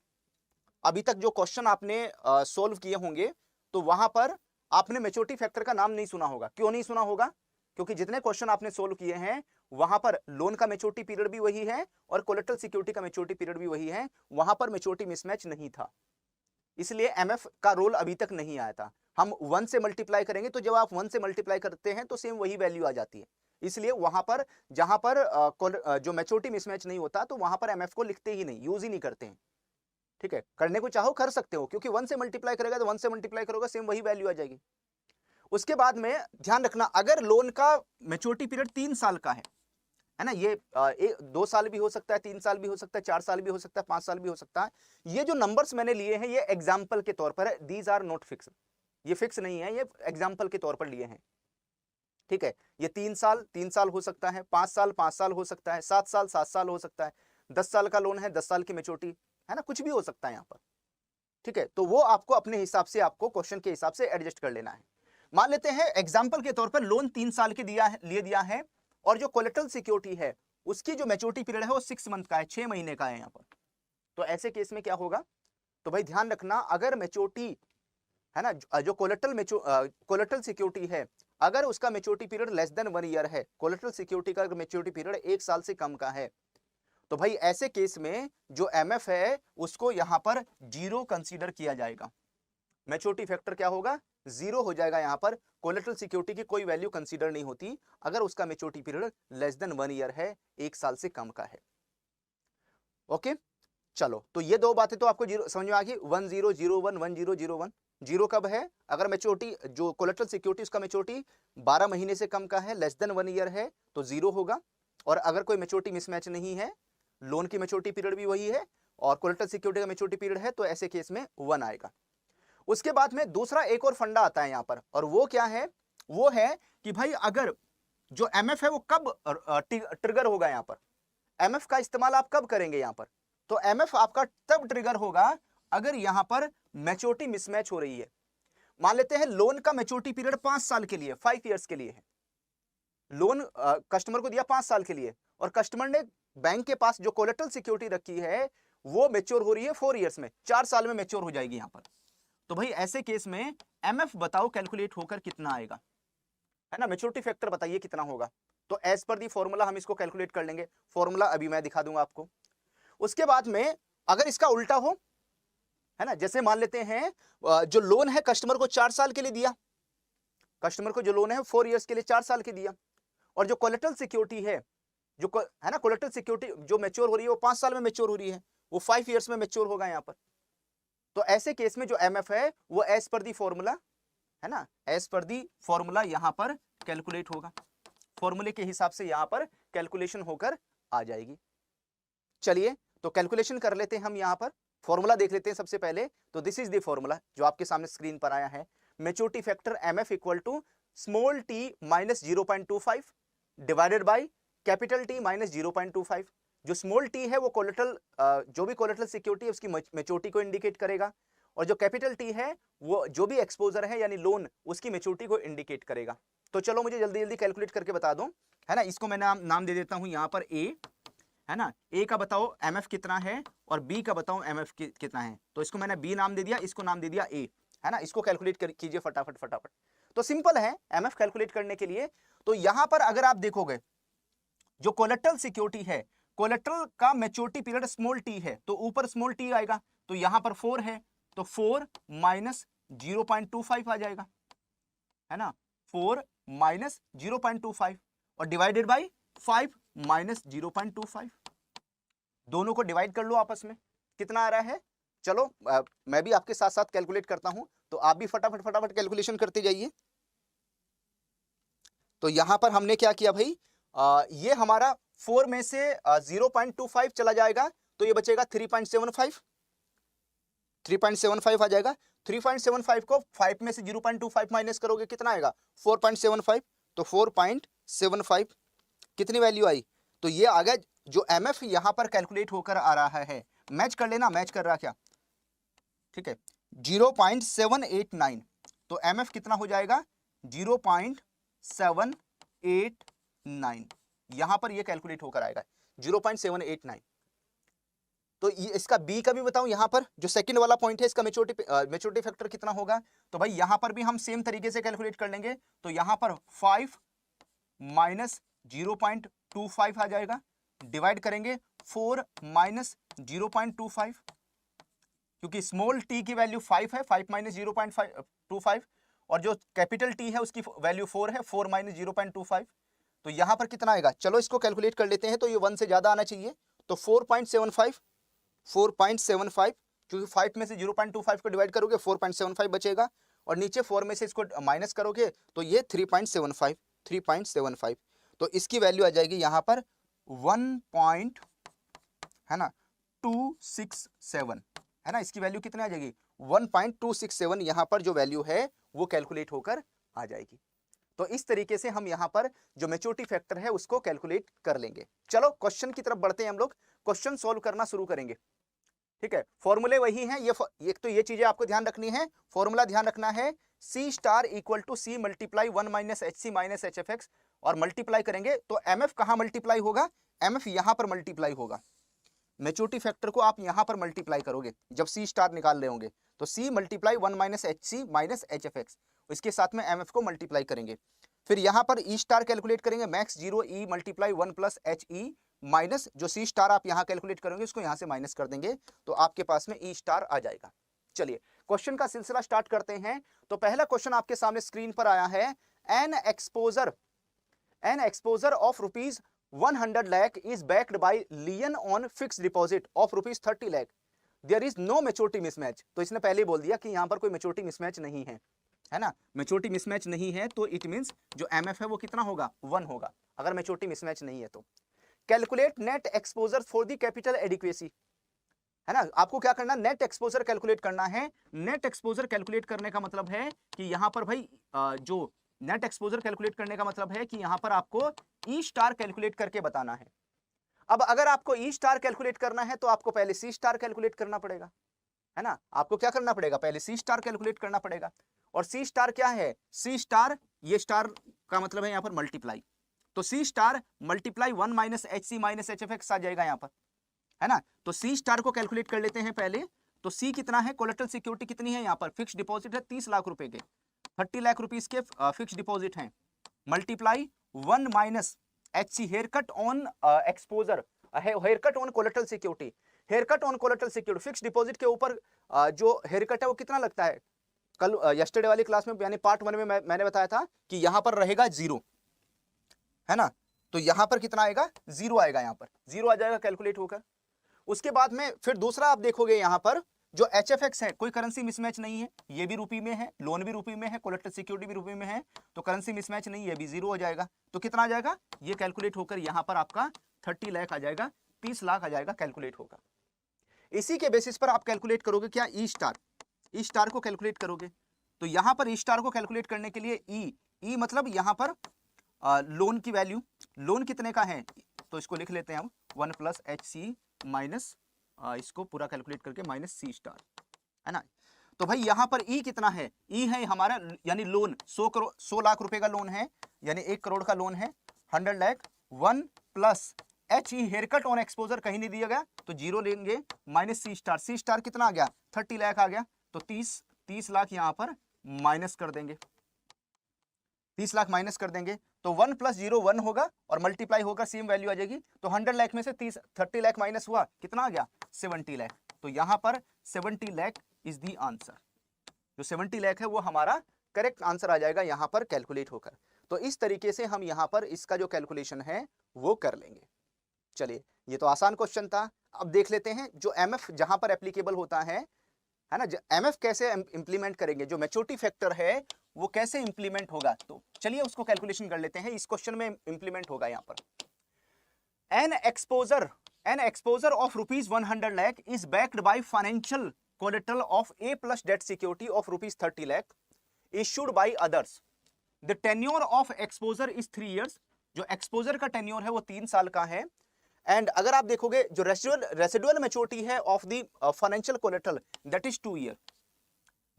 B: अभी तक जो क्वेश्चन आपने सोल्व किए होंगे, तो वहां पर आपने मैच्योरिटी फैक्टर का नाम नहीं सुना होगा। क्यों नहीं सुना होगा, क्योंकि जितने क्वेश्चन आपने सोल्व किए हैं वहां पर लोन का मैच्योरिटी पीरियड भी वही है और कोलेटरल सिक्योरिटी का मैच्योरिटी पीरियड भी वही है, वहां पर मैच्योरिटी मिसमैच नहीं था, इसलिए MF का रोल अभी तक नहीं आया था। हम 1 से मल्टीप्लाई करेंगे, तो जब आप 1 से मल्टीप्लाई करते हैं तो सेम वही वैल्यू आ जाती है, इसलिए वहां पर जहां पर जो मैच्योरिटी मिसमैच नहीं होता, तो वहां पर MF को लिखते ही नहीं, यूज ही नहीं करते हैं, ठीक है। करने को चाहो कर सकते हो, क्योंकि 1 से मल्टीप्लाई करेगा तो 1 से मल्टीप्लाई करोगे, सेम वही वैल्यू आ जाएगी। उसके बाद में ध्यान रखना, अगर लोन का मैच्योरिटी पीरियड 3 साल का है ना, ये 2 साल भी हो सकता है, 3 साल भी हो सकता है, 4 साल भी हो सकता है, 5 साल भी हो सकता है। ये जो नंबर्स मैंने लिए हैं ये एग्जाम्पल के तौर पर है, दीज आर नॉट फिक्स, ये फिक्स नहीं है, ये एग्जाम्पल के तौर पर लिए हैं, ठीक है। ये 3 साल हो सकता है, 5 साल हो सकता है, 7 साल हो सकता है, 10 साल का लोन है, 10 साल की मैच्योरिटी, है ना, कुछ भी हो सकता है यहाँ पर, ठीक है। तो वो आपको अपने हिसाब से, आपको क्वेश्चन के हिसाब से एडजस्ट कर लेना है। मान लेते हैं एग्जाम्पल के तौर पर लोन 3 साल के दिया है और जो कोलेटरल सिक्योरिटी है उसकी जो मैच्योरिटी पीरियड है वो 6 मंथ का है, 6 महीने का है यहाँ पर। तो ऐसे केस में क्या होगा, तो भाई ध्यान रखना, अगर मैच्योरिटी है ना, जो कोलेटरल सिक्योरिटी है, अगर उसका maturity period less than 1 year है, कोलेटरल सिक्योरिटी का मैच्योरिटी पीरियड 1 साल से कम का है, तो भाई ऐसे केस में जो MF है उसको यहां पर जीरो कंसीडर किया जाएगा। मैच्योरिटी फैक्टर क्या होगा, जीरो हो जाएगा। यहां पर कोलेटरल सिक्योरिटी की कोई वैल्यू कंसीडर नहीं होती अगर उसका maturity period less than 1 year है, 1 साल से कम का है। ओके, चलो, तो ये दो बातें तो आपको जीरो समझ में आ गई, 1001 1001। जीरो कब है, अगर मैच्योरिटी जो कोलेटरल सिक्योरिटी उसका मैच्योरिटी 12 महीने से कम का है, लेस देन 1 ईयर है, तो जीरो होगा। और अगर कोई मैच्योरिटी मिसमैच नहीं है, लोन की मैच्योरिटी पीरियड भी वही है और कोलेटरल सिक्योरिटी का मैच्योरिटी पीरियड है, तो ऐसे केस में 1 आएगा। उसके बाद में दूसरा एक और फंडा आता है यहां पर, और वो क्या है, वो है कि भाई अगर जो MF है वो कब ट्रिगर होगा, यहां पर MF का इस्तेमाल आप कब करेंगे यहां पर, तो MF आपका तब ट्रिगर होगा अगर यहां पर मैच्योरिटी मिसमैच हो रही है। मान लेते हैं लोन का मैच्योरिटी पीरियड 5 साल के लिए, 5 इयर्स के लिए है। लोन कस्टमर को दिया 5 साल के लिए और कस्टमर ने बैंक के पास जो कोलेटरल सिक्योरिटी रखी है वो मैच्योर हो रही है 4 इयर्स में, 4 साल में मैच्योर हो जाएगी यहां पर। तो भाई ऐसे केस में एमएफ बताओ कैलकुलेट होकर कितना आएगा, है ना, मैच्योरिटी फैक्टर बताइए कितना होगा। तो एज पर दी फॉर्मूला हम इसको कैलकुलेट कर लेंगे, फॉर्मूला अभी मैं दिखा दूंगा आपको। उसके बाद में अगर इसका उल्टा हो, है ना, जैसे मान लेते हैं जो लोन है कस्टमर को 4 साल के लिए दिया, कस्टमर को जो लोन है 4 इयर्स के लिए 4 साल के दिया, और जो कोलेटरल सिक्योरिटी है, जो है ना कोलेटरल सिक्योरिटी जो मैच्योर हो रही है वो 5 साल में मैच्योर हो रही है, वो 5 इयर्स में मैच्योर होगा यहां पर। तो ऐसे केस में जो एमएफ है वो एज पर दी फॉर्मूला, है ना, एज पर दी फॉर्मूला यहां पर कैलकुलेट होगा, फॉर्मूले के हिसाब से यहां पर कैलकुलेशन होकर आ जाएगी। चलिए तो कैलकुलेशन कर लेते हैं हम, यहां पर फॉर्मूला देख लेते हैं सबसे पहले। तो दिस इज द फॉर्मूला जो आपके सामने स्क्रीन पर आया है, maturity factor MF equal to small T minus 0.25 divided by capital T minus 0.25। जो स्मॉल टी है वो कोलेटरल, जो भी कोलेटरल सिक्योरिटी है उसकी मैच्योरिटी को इंडिकेट करेगा, और जो कैपिटल टी है वो जो भी एक्सपोजर है यानी लोन उसकी मैच्योरिटी को इंडिकेट करेगा। तो चलो मुझे जल्दी जल्दी कैलकुलेट करके बता दो, है ना। इसको मैं नाम दे देता हूं यहां पर ए, है ना। ए का बताओ एमएफ कितना है और बी का बताओ एमएफ कितना है। तो इसको मैंने बी नाम दे दिया, इसको नाम दे दिया ए, है ना। इसको कैलकुलेट कीजिए फटाफट फटाफट। तो सिंपल है एमएफ कैलकुलेट करने के लिए। तो यहां पर अगर आप देखोगे जो कोलेटरल सिक्योरिटी है, कोलेटरल का मैच्योरिटी पीरियड स्मॉल टी है, तो ऊपर स्मॉल टी आएगा, तो यहां पर 4 है तो 4 माइनस 0.25 आ जाएगा, है ना, 4 माइनस 0.25 और डिवाइडेड बाय 5 माइनस 0.25। दोनों को डिवाइड कर लो आपस में, कितना आ रहा है। चलो मैं भी आपके साथ साथ कैलकुलेट करता हूं, तो आप भी फटाफट फटाफट कैलकुलेशन करते जाइए। तो यहां पर हमने क्या किया भाई, ये हमारा 4 में से 0.25 चला जाएगा, तो ये बचेगा 3.75, 3.75 आ जाएगा। 3.75 को 5 में से 0.25 माइनस करोगे कितना आएगा, 4.75। तो 4.75 कितनी वैल्यू आई, तो ये आ गया जो एमएफ यहां पर कैलकुलेट होकर आ रहा है। मैच कर लेना, मैच कर रहा क्या, ठीक है, 0.789। तो एमएफ कितना हो जाएगा, 0.789, यहां पर ये कैलकुलेट होकर आएगा 0.789। तो इसका बी का भी बताऊं, यहां पर जो सेकंड वाला पॉइंट है इसका मैच्योरिटी फैक्टर कितना होगा। तो भाई यहां पर भी हम सेम तरीके से कैलकुलेट कर लेंगे। तो यहां पर 5 माइनस 0.25 आ जाएगा, डिवाइड करेंगे 4 माइनस 0.25, क्योंकि स्मॉल टी की वैल्यू 5 है, 5 माइनस 0.25, और जो कैपिटल टी है उसकी वैल्यू 4 है, 4 माइनस 0.25। तो यहां पर कितना आएगा, चलो इसको कैलकुलेट कर लेते हैं। तो ये 1 से ज्यादा आना चाहिए, तो 4.75, 4.75, क्योंकि 5 में से 0.25 को डिवाइड करोगे 4.75 बचेगा, और नीचे 4 में से इसको माइनस करोगे तो ये 3.75, 3.75। तो इसकी वैल्यू आ जाएगी यहां पर 1. है ना 267, है ना, इसकी वैल्यू कितनी आ जाएगी 1.267। यहां पर जो वैल्यू है वो कैलकुलेट होकर आ जाएगी। तो इस तरीके से हम यहां पर जो मैच्योरिटी फैक्टर है उसको कैलकुलेट कर लेंगे। चलो क्वेश्चन की तरफ बढ़ते हैं, हम लोग क्वेश्चन सॉल्व करना शुरू करेंगे, ठीक है। फॉर्मूले वही हैं, एक तो ये चीजें आपको ध्यान रखनी है, फॉर्मूला ध्यान रखना है, C star equal to C multiply 1 minus H C minus H F X, और मल्टीप्लाई करेंगे तो एमएफ कहां मल्टीप्लाई होगा, एमएफ यहां पर मल्टीप्लाई होगा। मैच्योरिटी फैक्टर को आप यहां पर मल्टीप्लाई करोगे जब सी स्टार निकाल रहे होंगे, तो C multiply 1 minus H C minus H F X, इसके साथ में एमएफ को मल्टीप्लाई करेंगे। फिर यहां पर ई स्टार कैलकुलेट करेंगे, max 0 E multiply 1 plus H E minus जो सी स्टार आप यहां कैलकुलेट करेंगे उसको यहां से माइनस कर देंगे, तो आपके पास में ई स्टार आ जाएगा। चलिए क्वेश्चन का सिलसिला स्टार्ट करते हैं। तो पहला क्वेश्चन आपके सामने स्क्रीन पर आया है, N exposure of rupees 100 lakh is backed by lien on fixed deposit of rupees 30 lakh. There is no maturity mismatch. तो इसने पहले ही बोल दिया कि यहां पर कोई मैच्योरिटी मिसमैच नहीं है, है ना, मैच्योरिटी मिसमैच नहीं है, तो इट मींस जो एमएफ है वो कितना होगा 1 होगा, अगर मैच्योरिटी मिसमैच नहीं है तो। Calculate net exposure for the capital adequacy, है ना, आपको क्या करना, नेट एक्सपोजर कैलकुलेट करना है। नेट एक्सपोजर कैलकुलेट करने का मतलब है कि यहां पर भाई जो नेट एक्सपोजर कैलकुलेट करने का मतलब है कि यहां पर आपको ई स्टार कैलकुलेट करके बताना है। अब अगर आपको ई स्टार कैलकुलेट करना है तो आपको पहले सी स्टार कैलकुलेट करना पड़ेगा, है ना, आपको क्या करना पड़ेगा, पहले सी स्टार कैलकुलेट करना पड़ेगा। और सी स्टार क्या है, सी स्टार, ये स्टार का मतलब है यहाँ पर मल्टीप्लाई, तो C star multiply 1 minus H C minus H F X आ जाएगा यहाँ पर, है ना। तो सी स्टार को कैलकुलेट कर लेते हैं पहले। तो सी कितना है, कोलेटरल सिक्योरिटी कितनी है यहाँ पर, फिक्स डिपॉजिट है 30 लाख रुपए के, 30 लाख रुपीज के फिक्स डिपॉजिट हैं, multiply 1 minus H C haircut on exposure, haircut on collateral security, haircut on collateral security, fix deposit के ऊपर जो हेयर कट है वो कितना लगता है, कल यस्टरडे वाली क्लास में यानी पार्ट 1 में मैंने बताया था कि यहां पर रहेगा 0, है ना। तो यहां पर कितना आएगा, 0 आएगा, यहां पर 0 आ जाएगा कैलकुलेट होकर। उसके बाद में फिर दूसरा आप देखोगे यहां पर जो HFX है, कोई करेंसी मिसमैच नहीं है, ये भी रुपये में है, लोन भी रुपये में है, कोलेटरल सिक्योरिटी भी रुपये में है, तो करेंसी मिसमैच नहीं, ये भी 0 हो जाएगा। तो कितना आ जाएगा, ये कैलकुलेट होकर यहां पर आपका 30 लाख आ जाएगा, 30 लाख आ जाएगा, कैलकुलेट होगा। इसी के बेसिस पर आप कैलकुलेट करोगे क्या, ई स्टार को कैलकुलेट करोगे। तो यहां पर ई स्टार को कैलकुलेट करने के लिए ई मतलब यहां पर लोन की वैल्यू, लोन कितने का है, तो इसको लिख लेते हैं हम 1 प्लस एच सी माइनस, इसको पूरा कैलकुलेट करके माइनस सी स्टार, है ना। तो भाई यहां पर ई कितना है, ई है हमारा यानी लोन 100 लाख रुपए का लोन है, यानी 1 करोड़ का लोन है, 100 lakh, 1 plus H E haircut on exposure कहीं नहीं दिया गया तो 0 लेंगे, माइनस सी स्टार कितना आ गया, 30 लाख आ गया, तो 30 लाख यहां पर माइनस कर देंगे, 30 लाख माइनस कर देंगे, तो 1 प्लस 0 1 होगा और मल्टीप्लाई होकर सेम वैल्यू आ जाएगी। तो 100 लाख में से 30 लाख माइनस हुआ, कितना आ गया, 70 लाख। तो यहां पर 70 लाख इज दी आंसर, जो 70 लाख है वो हमारा करेक्ट आंसर आ जाएगा यहां पर कैलकुलेट होकर। तो इस तरीके से हम यहां पर इसका जो कैलकुलेशन है वो कर लेंगे। चलिए, ये तो आसान क्वेश्चन था। अब देख लेते हैं जो एमएफ जहां पर एप्लीकेबल होता है ना, एमएफ कैसे इंप्लीमेंट करेंगे, जो मैच्योरिटी फैक्टर है वो कैसे इंप्लीमेंट होगा। तो चलिए उसको कैलकुलेशन कर लेते हैं, इस क्वेश्चन में इंप्लीमेंट होगा यहां पर। N exposure of rupees 100 lakh is backed by financial collateral of A plus debt security of rupees 30 lakh issued by others. The tenure of exposure is 3 years, जो एक्सपोजर का टेन्योर है वो 3 साल का है। एंड अगर आप देखोगे जो रेसिडुअल मैच्योरिटी है of the financial collateral that is 2 year,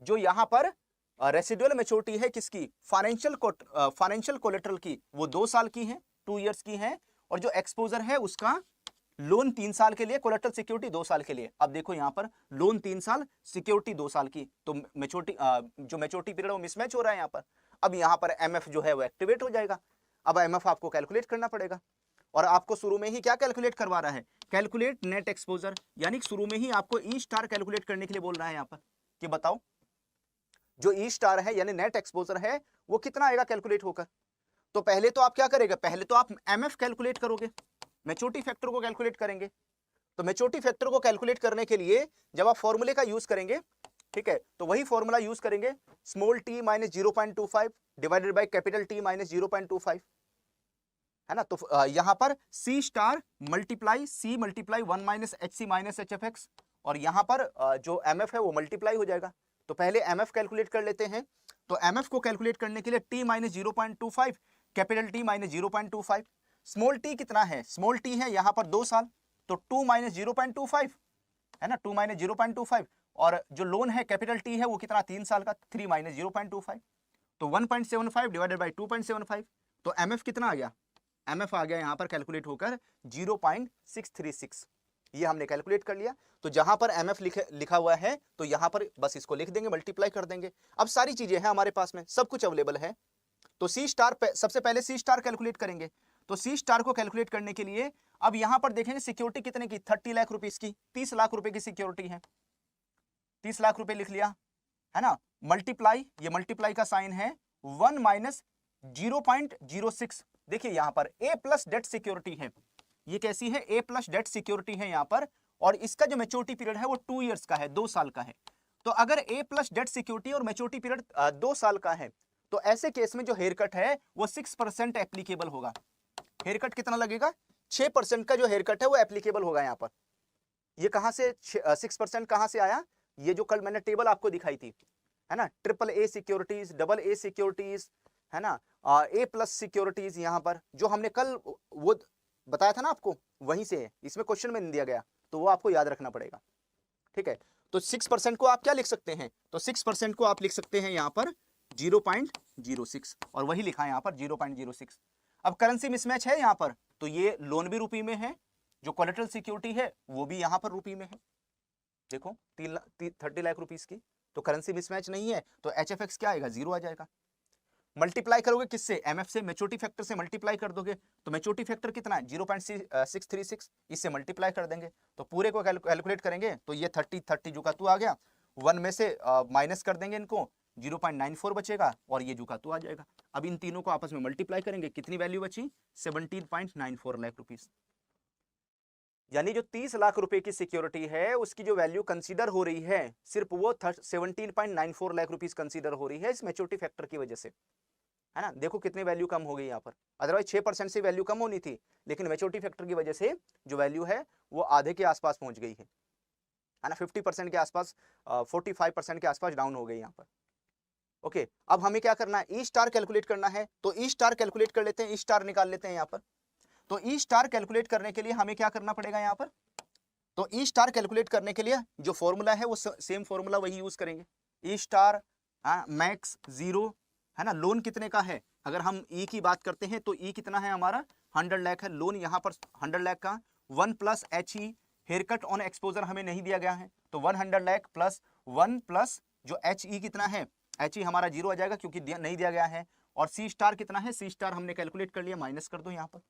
B: जो यहां पर रेसिडुअल मैच्योरिटी है किसकी, फाइनेंशियल कोलेटरल की, वो 2 साल की है, 2 इयर्स की है, और जो एक्सपोजर है उसका लोन 3 साल के लिए, कोलेटरल सिक्योरिटी 2 साल के लिए। अब देखो यहां पर लोन 3 साल, सिक्योरिटी 2 साल की, तो मैच्योरिटी जो मैच्योरिटी पीरियड वो मिसमैच हो रहा है यहां पर। अब यहां पर एमएफ जो है वो एक्टिवेट हो जाएगा। अब एमएफ आपको कैलकुलेट करना पड़ेगा, और आपको शुरू में ही क्या कैलकुलेट करवा रहा है, कैलकुलेट नेट एक्सपोजर, यानी शुरू में ही आपको ई स्टार कैलकुलेट करने के लिए बोल रहा है यहां पर कि बताओ जो ई स्टार है यानी नेट एक्सपोजर है वो कितना आएगा कैलकुलेट होकर। तो पहले तो आप क्या करेंगे, पहले तो आप एमएफ कैलकुलेट करोगे, मैच्योरिटी फैक्टर को कैलकुलेट करेंगे। तो मैच्योरिटी फैक्टर को कैलकुलेट करने के लिए जब आप फॉर्मूले का यूज करेंगे, ठीक है, तो वही फॉर्मूला यूज करेंगे, small T minus 0.25 divided by capital T minus 0.25, है ना। तो यहां पर C star multiply 1 minus H C minus H F X, और यहां पर जो एमएफ है वो मल्टीप्लाई हो जाएगा। तो पहले एमएफ कैलकुलेट कर लेते हैं। तो एमएफ को कैलकुलेट करने के लिए T minus 0.25 capital T minus 0.25, small T कितना है, स्मॉल टी है यहां पर 2 साल, तो 2 माइनस 0.25, है ना, 2 माइनस 0.25, और जो लोन है कैपिटल टी है वो कितना 3 साल का, 3 माइनस 0.25, तो 1.75 डिवाइडेड बाय 2.75, तो एमएफ कितना आ गया, एमएफ आ गया यहां पर कैलकुलेट होकर 0.636, ये हमने कैलकुलेट कर लिया। तो जहां पर एमएफ लिखा हुआ है तो यहां पर बस इसको लिख देंगे, मल्टीप्लाई कर देंगे। अब सारी चीजें हैं हमारे पास में, सब कुछ अवेलेबल है। तो सी स्टार सबसे पहले सी स्टार कैलकुलेट करेंगे। तो सी स्टार को कैलकुलेट करने के लिए अब यहां पर देखेंगे सिक्योरिटी कितने की, 30 लाख रुपीस की, 30 लाख रुपए की सिक्योरिटी है, 30 लाख रुपए लिख लिया, है ना। मल्टीप्लाई, ये मल्टीप्लाई का साइन है, 1 माइनस 0.06, देखिए यहां पर ए प्लस डेट सिक्योरिटी है, ये कैसी है, ए प्लस डेट सिक्योरिटी है यहां पर, और इसका जो मैच्योरिटी पीरियड है वो 2 इयर्स का है, 2 साल का है। तो अगर ए प्लस डेट सिक्योरिटी और मैच्योरिटी पीरियड 2 साल का है, तो ऐसे केस में जो हेयर कट है वो 6% एप्लीकेबल होगा। हेयर कट कितना लगेगा, 6% का जो हेयर कट है वो एप्लीकेबल होगा यहां पर। ये कहां से 6% कहां से आया, ये जो कल मैंने टेबल आपको दिखाई थी, है ना, triple A securities, double A securities, है ना, ए प्लस सिक्योरिटीज, यहां पर जो हमने कल वो बताया था ना आपको, वहीं से है, इसमें क्वेश्चन में नहीं दिया गया, तो वो आपको याद रखना पड़ेगा, ठीक है। तो 6% को आप क्या लिख सकते हैं, तो 6% को आप लिख सकते हैं यहां पर 0.06 और वही लिखा है यहां पर 0.06। अब करेंसी मिसमैच है यहां पर, तो ये लोन भी रुपये में है, जो कोलेटरल सिक्योरिटी है वो भी यहां पर रुपये में है। देखो 30 लाख रुपीस की, तो करेंसी मिसमैच नहीं है, तो HFX क्या आएगा, 0 आ जाएगा। मल्टीप्लाई करोगे किससे, MF से, मैच्योरिटी फैक्टर से मल्टीप्लाई कर दोगे, तो मैच्योरिटी फैक्टर कितना है 0.636, इससे मल्टीप्लाई कर देंगे, तो पूरे को कैलकुलेट करेंगे तो ये 30 जुकातू आ गया, 1 में से माइनस कर देंगे इनको, 0.94 बचेगा और ये जुकातू आ जाएगा। अब इन तीनों को आपस में मल्टीप्लाई करेंगे, कितनी वैल्यू बची, 17.94 लाख रुपीस। यानी जो 30 लाख रुपए की सिक्योरिटी है उसकी जो वैल्यू कंसीडर हो रही है सिर्फ वो 17.94 लाख रुपीस कंसीडर हो रही है इस मैच्योरिटी फैक्टर की वजह से, है ना। देखो कितनी वैल्यू कम हो गई यहाँ पर, अदरवाइज 6% से वैल्यू कम होनी थी, लेकिन मैच्योरिटी फैक्टर की वजह से जो वैल्यू है वो आधे के आसपास पहुंच गई है ना, 50% के आसपास, 45% के आसपास डाउन हो गई यहाँ पर। ओके, अब हमें क्या करना है, ई स्टार कैलकुलेट करना है, तो ई स्टार कैलकुलेट कर लेते हैं, ई स्टार निकाल लेते हैं यहाँ पर। तो ई स्टार कैलकुलेट करने के लिए हमें क्या करना पड़ेगा यहाँ पर, तो ई स्टार कैलकुलेट करने के लिए जो फॉर्मूला है वो सेम फॉर्मूला वही यूज करेंगे, ई स्टार मैक्स 0, है ना। लोन कितने का है, अगर हम ई की बात करते हैं तो ई कितना है हमारा 100 लाख है, लोन यहाँ पर 100 लाख का, 1 plus HE, haircut on exposure हमें नहीं दिया गया है, तो 100 लाख प्लस 1 प्लस जो HE कितना है, HE हमारा 0 आ जाएगा क्योंकि नहीं दिया गया है, और सी स्टार कितना है, सी स्टार हमने कैलकुलेट कर लिया, माइनस कर दो यहाँ पर।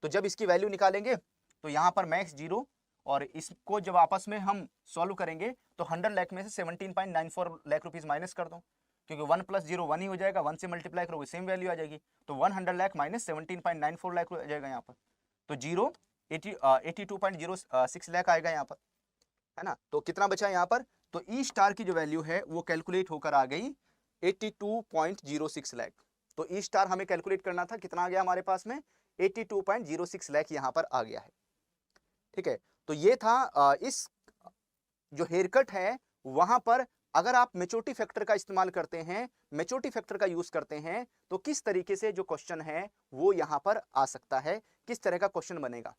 B: तो जब इसकी वैल्यू निकालेंगे तो यहाँ पर मैक्स 0, और इसको जब आपस में हम सॉल्व करेंगे तो 100 लाख में से 17.94 लाख रुपीस माइनस कर दो, क्योंकि 1 प्लस 0 1 ही हो जाएगा, 1 से मल्टीप्लाई करोगे सेम वैल्यू आ जाएगी, तो 100 लाख माइनस 17.94 लाख हो जाएगा यहाँ पर, तो 82.06 लाख आएगा यहाँ पर, है ना। तो कितना बचा यहाँ पर, तो ई स्टार की जो वैल्यू है वो कैलकुलेट होकर आ गई 82.06 लाख। तो ई स्टार हमें कैलकुलेट करना था, कितना आ गया हमारे पास में 82.06 लाख यहाँ पर आ गया है, ठीक है। तो ये था इस जो हेयर कट है वहां पर अगर आप मैच्योरिटी फैक्टर का इस्तेमाल करते हैं, मैच्योरिटी फैक्टर का यूज करते हैं, तो किस तरीके से जो क्वेश्चन है वो यहां पर आ सकता है, किस तरह का क्वेश्चन बनेगा,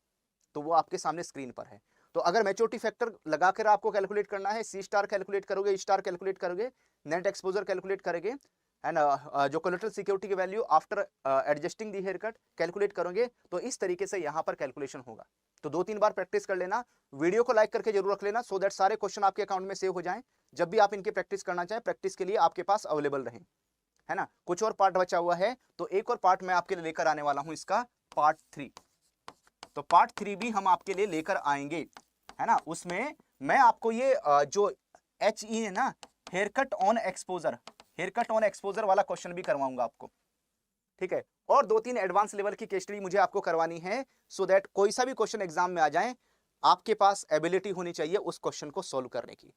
B: तो वो आपके सामने स्क्रीन पर है। तो अगर मैच्योरिटी फैक्टर लगाकर आपको कैलकुलेट करना है, सी स्टार कैलकुलेट करोगे, ई स्टार कैलकुलेट करोगे, नेट एक्सपोजर कैलकुलेट करेंगे, एंड जो कोलेटरल सिक्योरिटी की वैल्यू आफ्टर एडजस्टिंग दी हेयर कट कैलकुलेट करोगे, तो इस तरीके से यहां पर कैलकुलेशन होगा। तो 2-3 बार प्रैक्टिस कर लेना, वीडियो को लाइक करके जरूर रख लेना, सो दैट सारे क्वेश्चन आपके अकाउंट में सेव हो जाएं, जब भी आप इनकी प्रैक्टिस करना चाहें प्रैक्टिस के लिए आपके पास अवेलेबल रहें, है ना। कुछ और पार्ट बचा हुआ है, तो एक और पार्ट मैं आपके लिए लेकर आने वाला हूं, इसका पार्ट 3, तो पार्ट 3 भी हम आपके लिए लेकर आएंगे, है ना। उसमें मैं आपको ये जो HE है ना, haircut on exposure, haircut on exposure वाला क्वेश्चन भी करवाऊंगा आपको, ठीक है। और 2-3 एडवांस लेवल की केस स्टडी मुझे आपको करवानी है, सो दैट कोई सा भी क्वेश्चन एग्जाम में आ जाए आपके पास एबिलिटी होनी चाहिए उस क्वेश्चन को सोल्व करने की।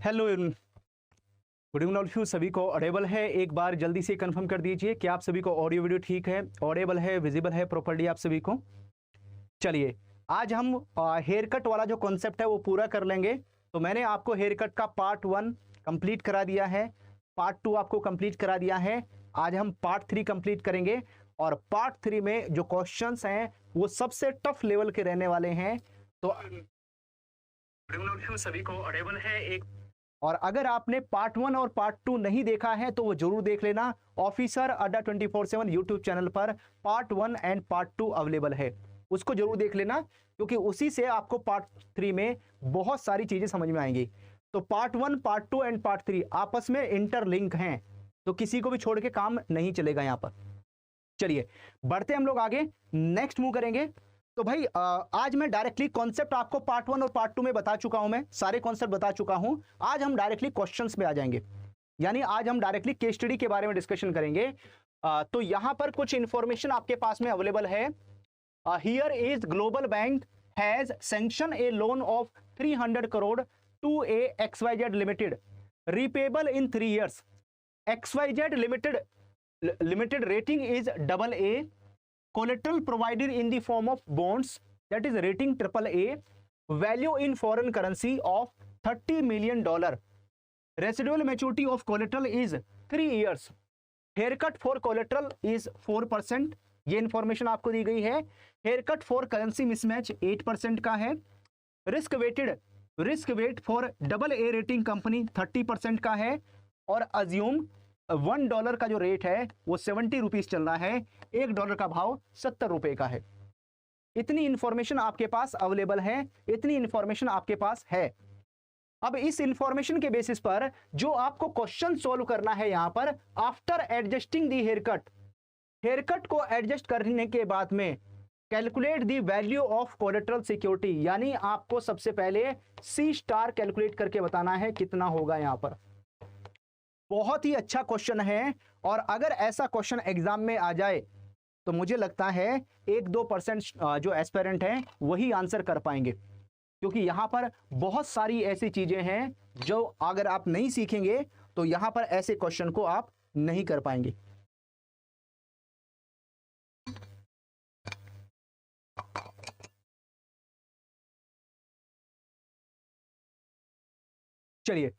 A: Hello, good evening all you. सभी को ऑडिबल है? एक बार जल्दी से कंफर्म कर दीजिए कि आप सभी को ऑडियो वीडियो ठीक है, ऑडिबल है, विजिबल है प्रॉपर्ली आप सभी को। चलिए, आज हम हेयर कट वाला जो कॉन्सेप्ट है वो पूरा कर लेंगे। तो मैंने आपको हेयर कट का पार्ट 1 कंप्लीट करा दिया है, पार्ट 2 आपको कंप्लीट करा दिया है। आज हम पार्ट 3 कंप्लीट करेंगे और पार्ट 3 में जो क्वेश्चंस हैं वो सबसे टफ लेवल के रहने वाले हैं। तो सभी को ऑडिबल है एक, और अगर आपने पार्ट 1 और पार्ट 2 नहीं देखा है तो वो जरूर देख लेना। ऑफिसर अड्डा 24/7 यूट्यूब चैनल पर पार्ट 1 एंड पार्ट 2 अवेलेबल है, उसको जरूर देख लेना, क्योंकि उसी से आपको पार्ट 3 में बहुत सारी चीजें समझ में आएंगी। तो पार्ट 1, पार्ट 2 एंड पार्ट 3 आपस में इंटरलिंक हैं, तो किसी को भी छोड़ के काम नहीं चलेगा यहां पर। चलिए बढ़ते हम लोग आगे, नेक्स्ट मूव करेंगे। तो भाई आज मैं डायरेक्टली कॉन्सेप्ट आपको पार्ट 1 और पार्ट 2 में बता चुका हूं, मैं सारे कॉन्सेप्ट बता चुका हूं। आज हम डायरेक्टली क्वेश्चंस में आ जाएंगे, यानी आज हम डायरेक्टली केस स्टडी के बारे में डिस्कशन करेंगे। तो यहां पर कुछ इंफॉर्मेशन आपके पास में अवेलेबल है। Here is global bank has sanction a loan of 300 crore to a XYZ limited, repayable in 3 years. XYZ limited rating is AA. Collateral provided in the form of bonds, that is rating AAA. Value in foreign currency of $30 million. Residual maturity of collateral is 3 years. Haircut for collateral is 4%. ये information आपको दी गई है। Haircut for currency mismatch 8% का है। Risk weight for AA rating company 30% का है। और assume $1 का जो रेट है वो 70 रुपीज चल रहा है, $1 का भाव 70 रुपए का है। इतनी इंफॉर्मेशन आपके पास अवेलेबल है, इतनी इंफॉर्मेशन आपके पास है। अब इस इंफॉर्मेशन के बेसिस पर जो आपको क्वेश्चन सॉल्व करना है यहां पर, आफ्टर एडजस्टिंग दी हेयरकट को एडजस्ट करने के बाद में calculate the value of collateral security, यानी आपको सबसे पहले C* कैलकुलेट करके बताना है कितना होगा यहां पर। बहुत ही अच्छा क्वेश्चन है, और अगर ऐसा क्वेश्चन एग्जाम में आ जाए तो मुझे लगता है 1-2% जो एस्पिरेंट हैं वही आंसर कर पाएंगे, क्योंकि यहां पर बहुत सारी ऐसी चीजें हैं जो अगर आप नहीं सीखेंगे तो यहां पर ऐसे क्वेश्चन को आप नहीं कर पाएंगे। चलिए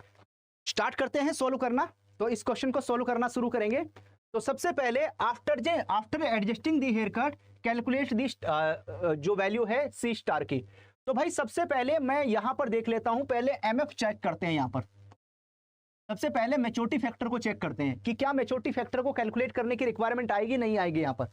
A: स्टार्ट करते हैं सोल्व करना। तो इस क्वेश्चन को सोल्व करना शुरू करेंगे। तो सबसे पहले after adjusting the haircut calculate the जो वैल्यू है C* की। तो भाई सबसे पहले मैं यहां पर देख लेता हूं, पहले MF चेक करते हैं। यहां पर सबसे पहले मैच्योरिटी फैक्टर को चेक करते हैं कि क्या मैच्योरिटी फैक्टर को कैलकुलेट करने की रिक्वायरमेंट आएगी नहीं आएगी। यहां पर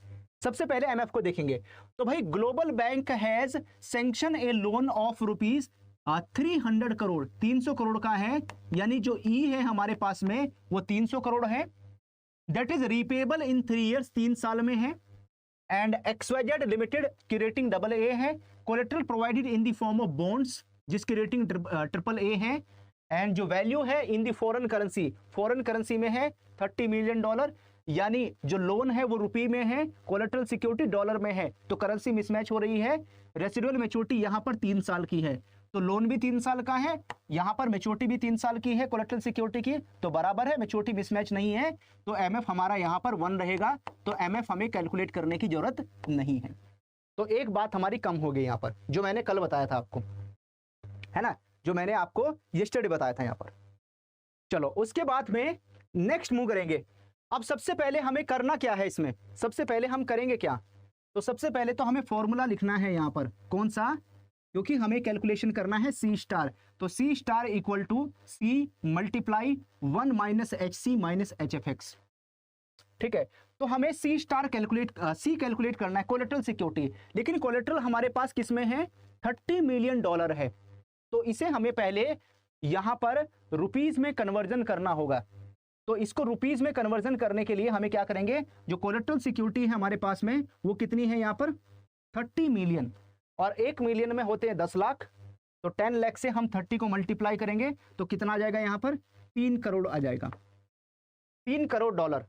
A: सबसे पहले MF को देखेंगे। तो भाई global bank has sanction a loan of rupees 300 crore, 300 crore का है, यानी जो E है हमारे पास में वो 300 करोड़ है। That is repayable in 3 years, 3 साल में है। एंड XYZ लिमिटेड की रेटिंग AA है। Collateral provided in the form of bonds, जिसकी रेटिंग AAA है। एंड जो वैल्यू है इन द फॉरेन करेंसी में है $30 मिलियन, यानी जो लोन है वो रुपये में है, कोलेटरल सिक्योरिटी डॉलर में है, तो करेंसी मिसमैच हो रही है। रेसिडुअल मैच्योरिटी यहां पर 3 साल की है, तो लोन भी 3 साल का है, यहां पर मैच्योरिटी भी 3 साल की है कोलेटरल सिक्योरिटी की, तो बराबर है, मैच्योरिटी मिसमैच नहीं है। तो MF हमारा यहां पर 1 रहेगा, तो MF हमें कैलकुलेट करने की जरूरत नहीं है। तो एक बात हमारी कम हो गई यहां पर, जो मैंने कल बताया था आपको, है ना, जो मैंने आपको यस्टरडे बताया था यहां पर। चलो उसके बाद में नेक्स्ट मूव करेंगे। अब सबसे पहले हमें करना क्या है इसमें, सबसे पहले हम करेंगे क्या, तो सबसे पहले तो हमें फॉर्मूला लिखना है यहां पर, कौन सा, क्योंकि हमें कैलकुलेशन करना है C*। तो C* equal to C multiply 1 - HC - HFX। ठीक है, तो हमें C* कैलकुलेट करना है, कोलेटरल सिक्योरिटी। लेकिन कोलेटरल हमारे पास किसमें है, $30 मिलियन है। तो इसे हमें पहले यहां पर रुपीज में कन्वर्जन करना होगा। तो इसको रुपीज में कन्वर्जन करने के लिए हमें क्या करेंगे, जो कोलेटरल सिक्योरिटी है हमारे पास में वो कितनी है यहां पर 30 मिलियन, और 1 मिलियन में होते हैं 10 लाख। तो 10 लाख से हम 30 को मल्टीप्लाई करेंगे तो कितना आ जाएगा, यहां पर 3 करोड़ आ जाएगा, $3 करोड़।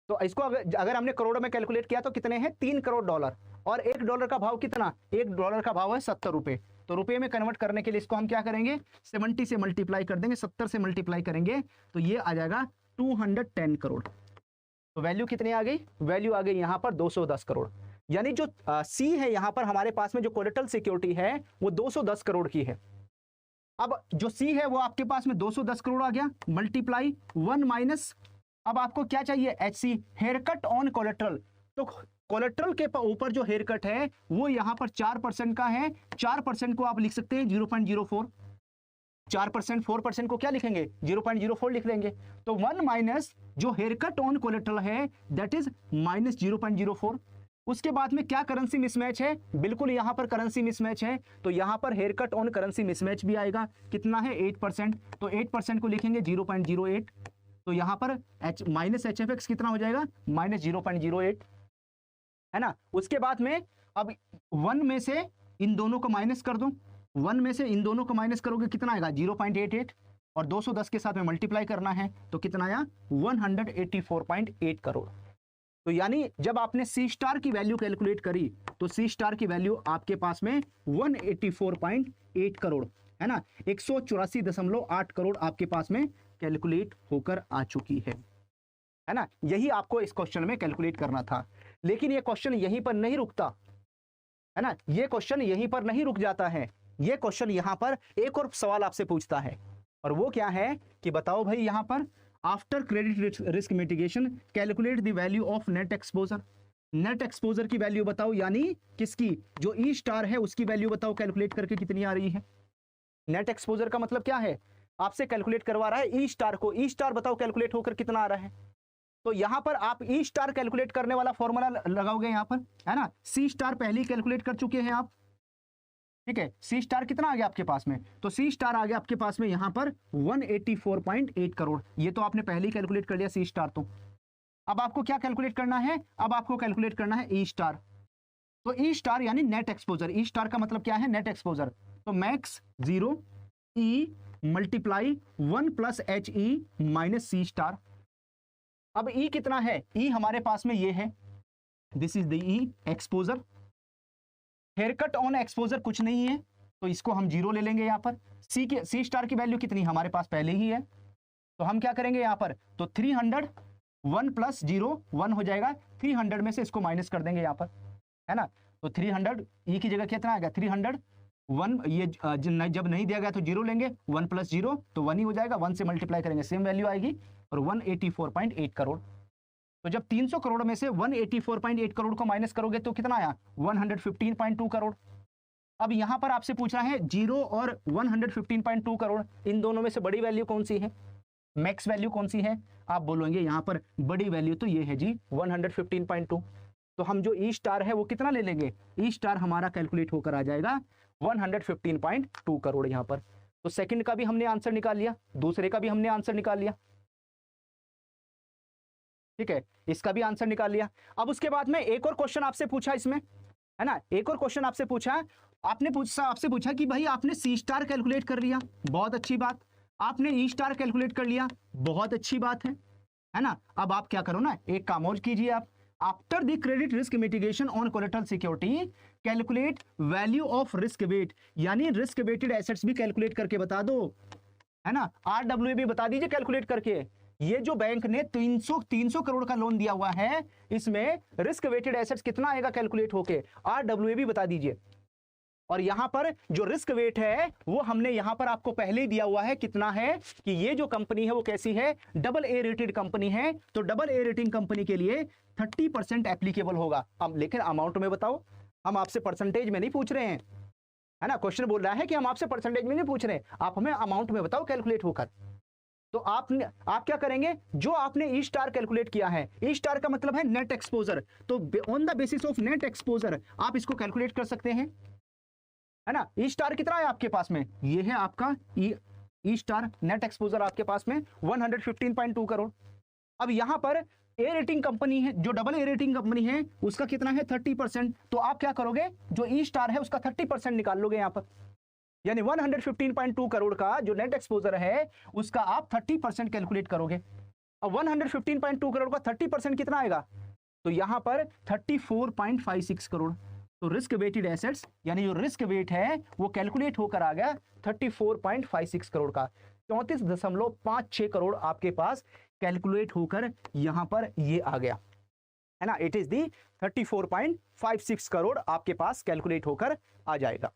A: तो इसको अगर हमने करोड़ में कैलकुलेट किया तो कितने हैं, $3 करोड़। और $1 का भाव कितना, $1 का भाव है 70 रुपए। तो रुपए में कन्वर्ट करने के लिए इसको हम क्या करेंगे, 70 से मल्टीप्लाई कर देंगे, 70 से मल्टीप्लाई करेंगे तो ये आ जाएगा 210 करोड़। तो वैल्यू कितनी आ गई, वैल्यू आ गई यहाँ पर 210 करोड़। यानी जो सी है यहाँ पर हमारे पास में जो कोलेटरल सिक्योरिटी है वो 210 करोड़ की है। अब जो सी है वो आपके पास में 210 करोड़ आ गया, मल्टीप्लाई 1 माइनस, अब आपको क्या चाहिए, H C, haircut on collateral. तो कोलेट्रल के ऊपर जो हेयर कट है वो यहां पर 4% का है, 4% को आप लिख सकते हैं 0.04, 4%, 4% को क्या लिखेंगे, 0.04 लिख लेंगे। तो 1 माइनस जो हेयर कट ऑन कोलेट्रल है दैट इज माइनस 0.04। उसके बाद में क्या करेंसी मिसमैच है, बिल्कुल यहां पर करेंसी मिसमैच है, तो यहां पर haircut on currency mismatch भी आएगा, कितना है 8%, तो 8% को लिखेंगे 0.08, तो यहां पर माइनस एच एफ एक्स कितना हो जाएगा, माइनस 0.08, है ना। उसके बाद में अब 1 में से इन दोनों को माइनस कर दो, 1 में से इन दोनों को माइनस करोगे कितना आएगा 0.88, और 210 के साथ में मल्टीप्लाई करना है तो कितना आया 184.8 करोड़। तो यानी जब आपने सी स्टार की वैल्यू कैलकुलेट करी तो सी स्टार की वैल्यू आपके पास में 184.8 करोड़, है ना, 184.8 करोड़ आपके पास में कैलकुलेट होकर आ चुकी है ना। यही आपको इस क्वेश्चन में कैलकुलेट करना था। लेकिन ये क्वेश्चन यहीं पर नहीं रुकता, है ना, ये क्वेश्चन यहीं पर नहीं रुक जाता है। ये क्वेश्चन यहां पर एक और सवाल आपसे पूछता है, और वो क्या है कि बताओ भाई यहां पर after credit risk mitigation calculate the value of net exposure. Net exposure की वैल्यू बताओ, यानी किसकी, जो ई स्टार है उसकी वैल्यू बताओ कैलकुलेट करके कितनी आ रही है। नेट एक्सपोजर का मतलब क्या है, आपसे कैलकुलेट करवा रहा है ई स्टार को, ई स्टार बताओ कैलकुलेट होकर कितना आ रहा है। तो यहां पर आप ई स्टार कैलकुलेट करने वाला फॉर्मूला लगाओगे यहां पर, है ना, सी स्टार पहले ही कैलकुलेट कर चुके हैं आप, ठीक है। सी स्टार कितना आ गया आपके पास में, तो सी स्टार आ गया आपके पास में यहां पर 184.8 करोड़, ये तो आपने पहले ही कैलकुलेट कर लिया सी स्टार। तो अब आपको क्या कैलकुलेट करना है, अब आपको कैलकुलेट करना है ई स्टार। तो ई स्टार यानी नेट एक्सपोजर, ई स्टार का मतलब क्या है, नेट एक्सपोजर। तो max 0 E multiply 1 plus H E minus C star. अब ई कितना है, ई हमारे पास में ये है, this is the E exposure. Haircut on exposure कुछ नहीं है तो इसको हम 0 ले लेंगे यहां पर। सी स्टार की वैल्यू कितनी हमारे पास पहले ही है, तो हम क्या करेंगे यहां पर, तो 300 1 प्लस 0 1 हो जाएगा, 300 में से इसको माइनस कर देंगे यहां पर, है ना। तो 300 ई की जगह कितना आएगा 300, 1 ये जब नहीं दिया गया तो 0 लेंगे, 1 प्लस 0 तो 1 ही हो जाएगा, 1 से मल्टीप्लाई करेंगे सेम वैल्यू आएगी, और 184.8 करोड़। तो जब 300 करोड़ में से 184.8 करोड़ को माइनस करोगे तो कितना आया 115.2 करोड़। अब यहां पर आपसे पूछ रहा है 0 और 115.2 करोड़, इन दोनों में से बड़ी वैल्यू कौन सी है, मैक्स वैल्यू कौन सी है, आप बोलोगे यहां पर बड़ी वैल्यू तो ये है जी 115.2। तो हम जो ई स्टार है वो कितना ले लेंगे, ई स्टार हमारा कैलकुलेट होकर आ जाएगा 115.2 करोड़ यहां पर। तो सेकंड का भी हमने आंसर निकाल लिया, दूसरे का भी हमने आंसर निकाल लिया, ठीक है, इसका भी आंसर निकाल लिया। अब उसके बाद में एक और क्वेश्चन आपसे पूछा इसमें, है ना, एक और क्वेश्चन आपसे पूछा, आपसे पूछा कि भाई आपने सी स्टार कैलकुलेट कर लिया, बहुत अच्छी बात, आपने ई स्टार कैलकुलेट कर लिया, बहुत अच्छी बात है ना। अब आप क्या करो ना, एक काम और कीजिए आप, after the credit risk mitigation on collateral security calculate value of risk wait, यानी रिस्क वेटेड एसेट्स भी कैलकुलेट करके बता दो, है ना, आरडब्ल्यू भी बता दीजिए कैलकुलेट करके। ये जो बैंक ने 300 करोड़ का लोन दिया हुआ है, इसमें रिस्क वेटेड एसेट्स कितना आएगा कैलकुलेट होके, आरडब्ल्यू भी बता दीजिए। और यहां पर जो रिस्क वेट है वो हमने यहां पर आपको पहले ही दिया हुआ है, कितना है कि ये जो कंपनी है वो कैसी है, डबल ए रेटेड कंपनी है, तो डबल ए रेटिंग कंपनी के लिए 30% एप्लीकेबल होगा। अब लेकिन अमाउंट में बताओ, हम आपसे परसेंटेज में नहीं पूछ रहे हैं, है ना, क्वेश्चन बोल रहा है कि हम आपसे परसेंटेज में नहीं पूछ रहे, आप हमें अमाउंट में बताओ कैलकुलेट होकर। तो आप क्या करेंगे, जो आपने ई स्टार कैलकुलेट किया है, ई स्टार का मतलब है नेट एक्सपोजर, तो on the basis of net exposure आप इसको कैलकुलेट कर सकते हैं, है ना। ई स्टार कितना है आपके पास में, ये है आपका ई स्टार, नेट एक्सपोजर आपके पास में 115.2 करोड़। अब यहां पर ए रेटिंग कंपनी है, जो डबल ए रेटिंग कंपनी है उसका कितना है 30%, तो आप क्या करोगे, जो ई स्टार है उसका 30% निकाल लोगे यहां पर, यानी 115.2 करोड़ का जो नेट एक्सपोजर है उसका आप 30% कैलकुलेट करोगे, अब 115.2 करोड़ का 30% कितना आएगा, तो यहां पर 34.56 करोड़। तो रिस्क वेटेड एसेट्स यानी जो रिस्क वेट है वो कैलकुलेट होकर आ गया 34.56 करोड़ का, 34.56 करोड़ आपके पास कैलकुलेट होकर यहां पर ये आ गया है ना। इट इज दी 34.56 करोड़ आपके पास कैलकुलेट होकर आ जाएगा।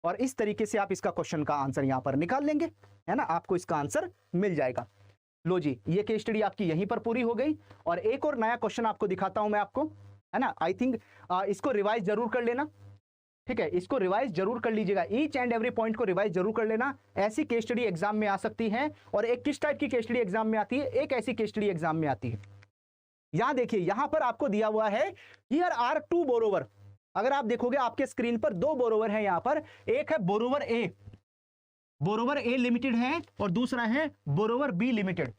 A: और इस तरीके से आप इसका क्वेश्चन का आंसर यहां पर निकाल लेंगे, है ना, आपको इसका आंसर मिल जाएगा। लो जी, ये केस स्टडी आपकी यहीं पर पूरी हो गई। और एक और नया क्वेश्चन आपको दिखाता हूं मैं आपको, है ना। आई थिंक इसको रिवाइज जरूर कर लेना, ठीक है, इसको रिवाइज जरूर कर लीजिएगा, ईच एंड एवरी पॉइंट को रिवाइज जरूर कर लेना। ऐसी केस स्टडी एग्जाम में आ सकती है। और एक किस टाइप की केस स्टडी एग्जाम में आती है, एक ऐसी केस स्टडी एग्जाम में आती है, यहां देखिए, यहां पर आपको दिया हुआ है हियर आर टू बोरोवर। अगर आप देखोगे आपके स्क्रीन पर दो बोरोवर है यहां पर, एक है बोरोवर ए, बोरोवर ए लिमिटेड है, और दूसरा है बोरोवर बी लिमिटेड।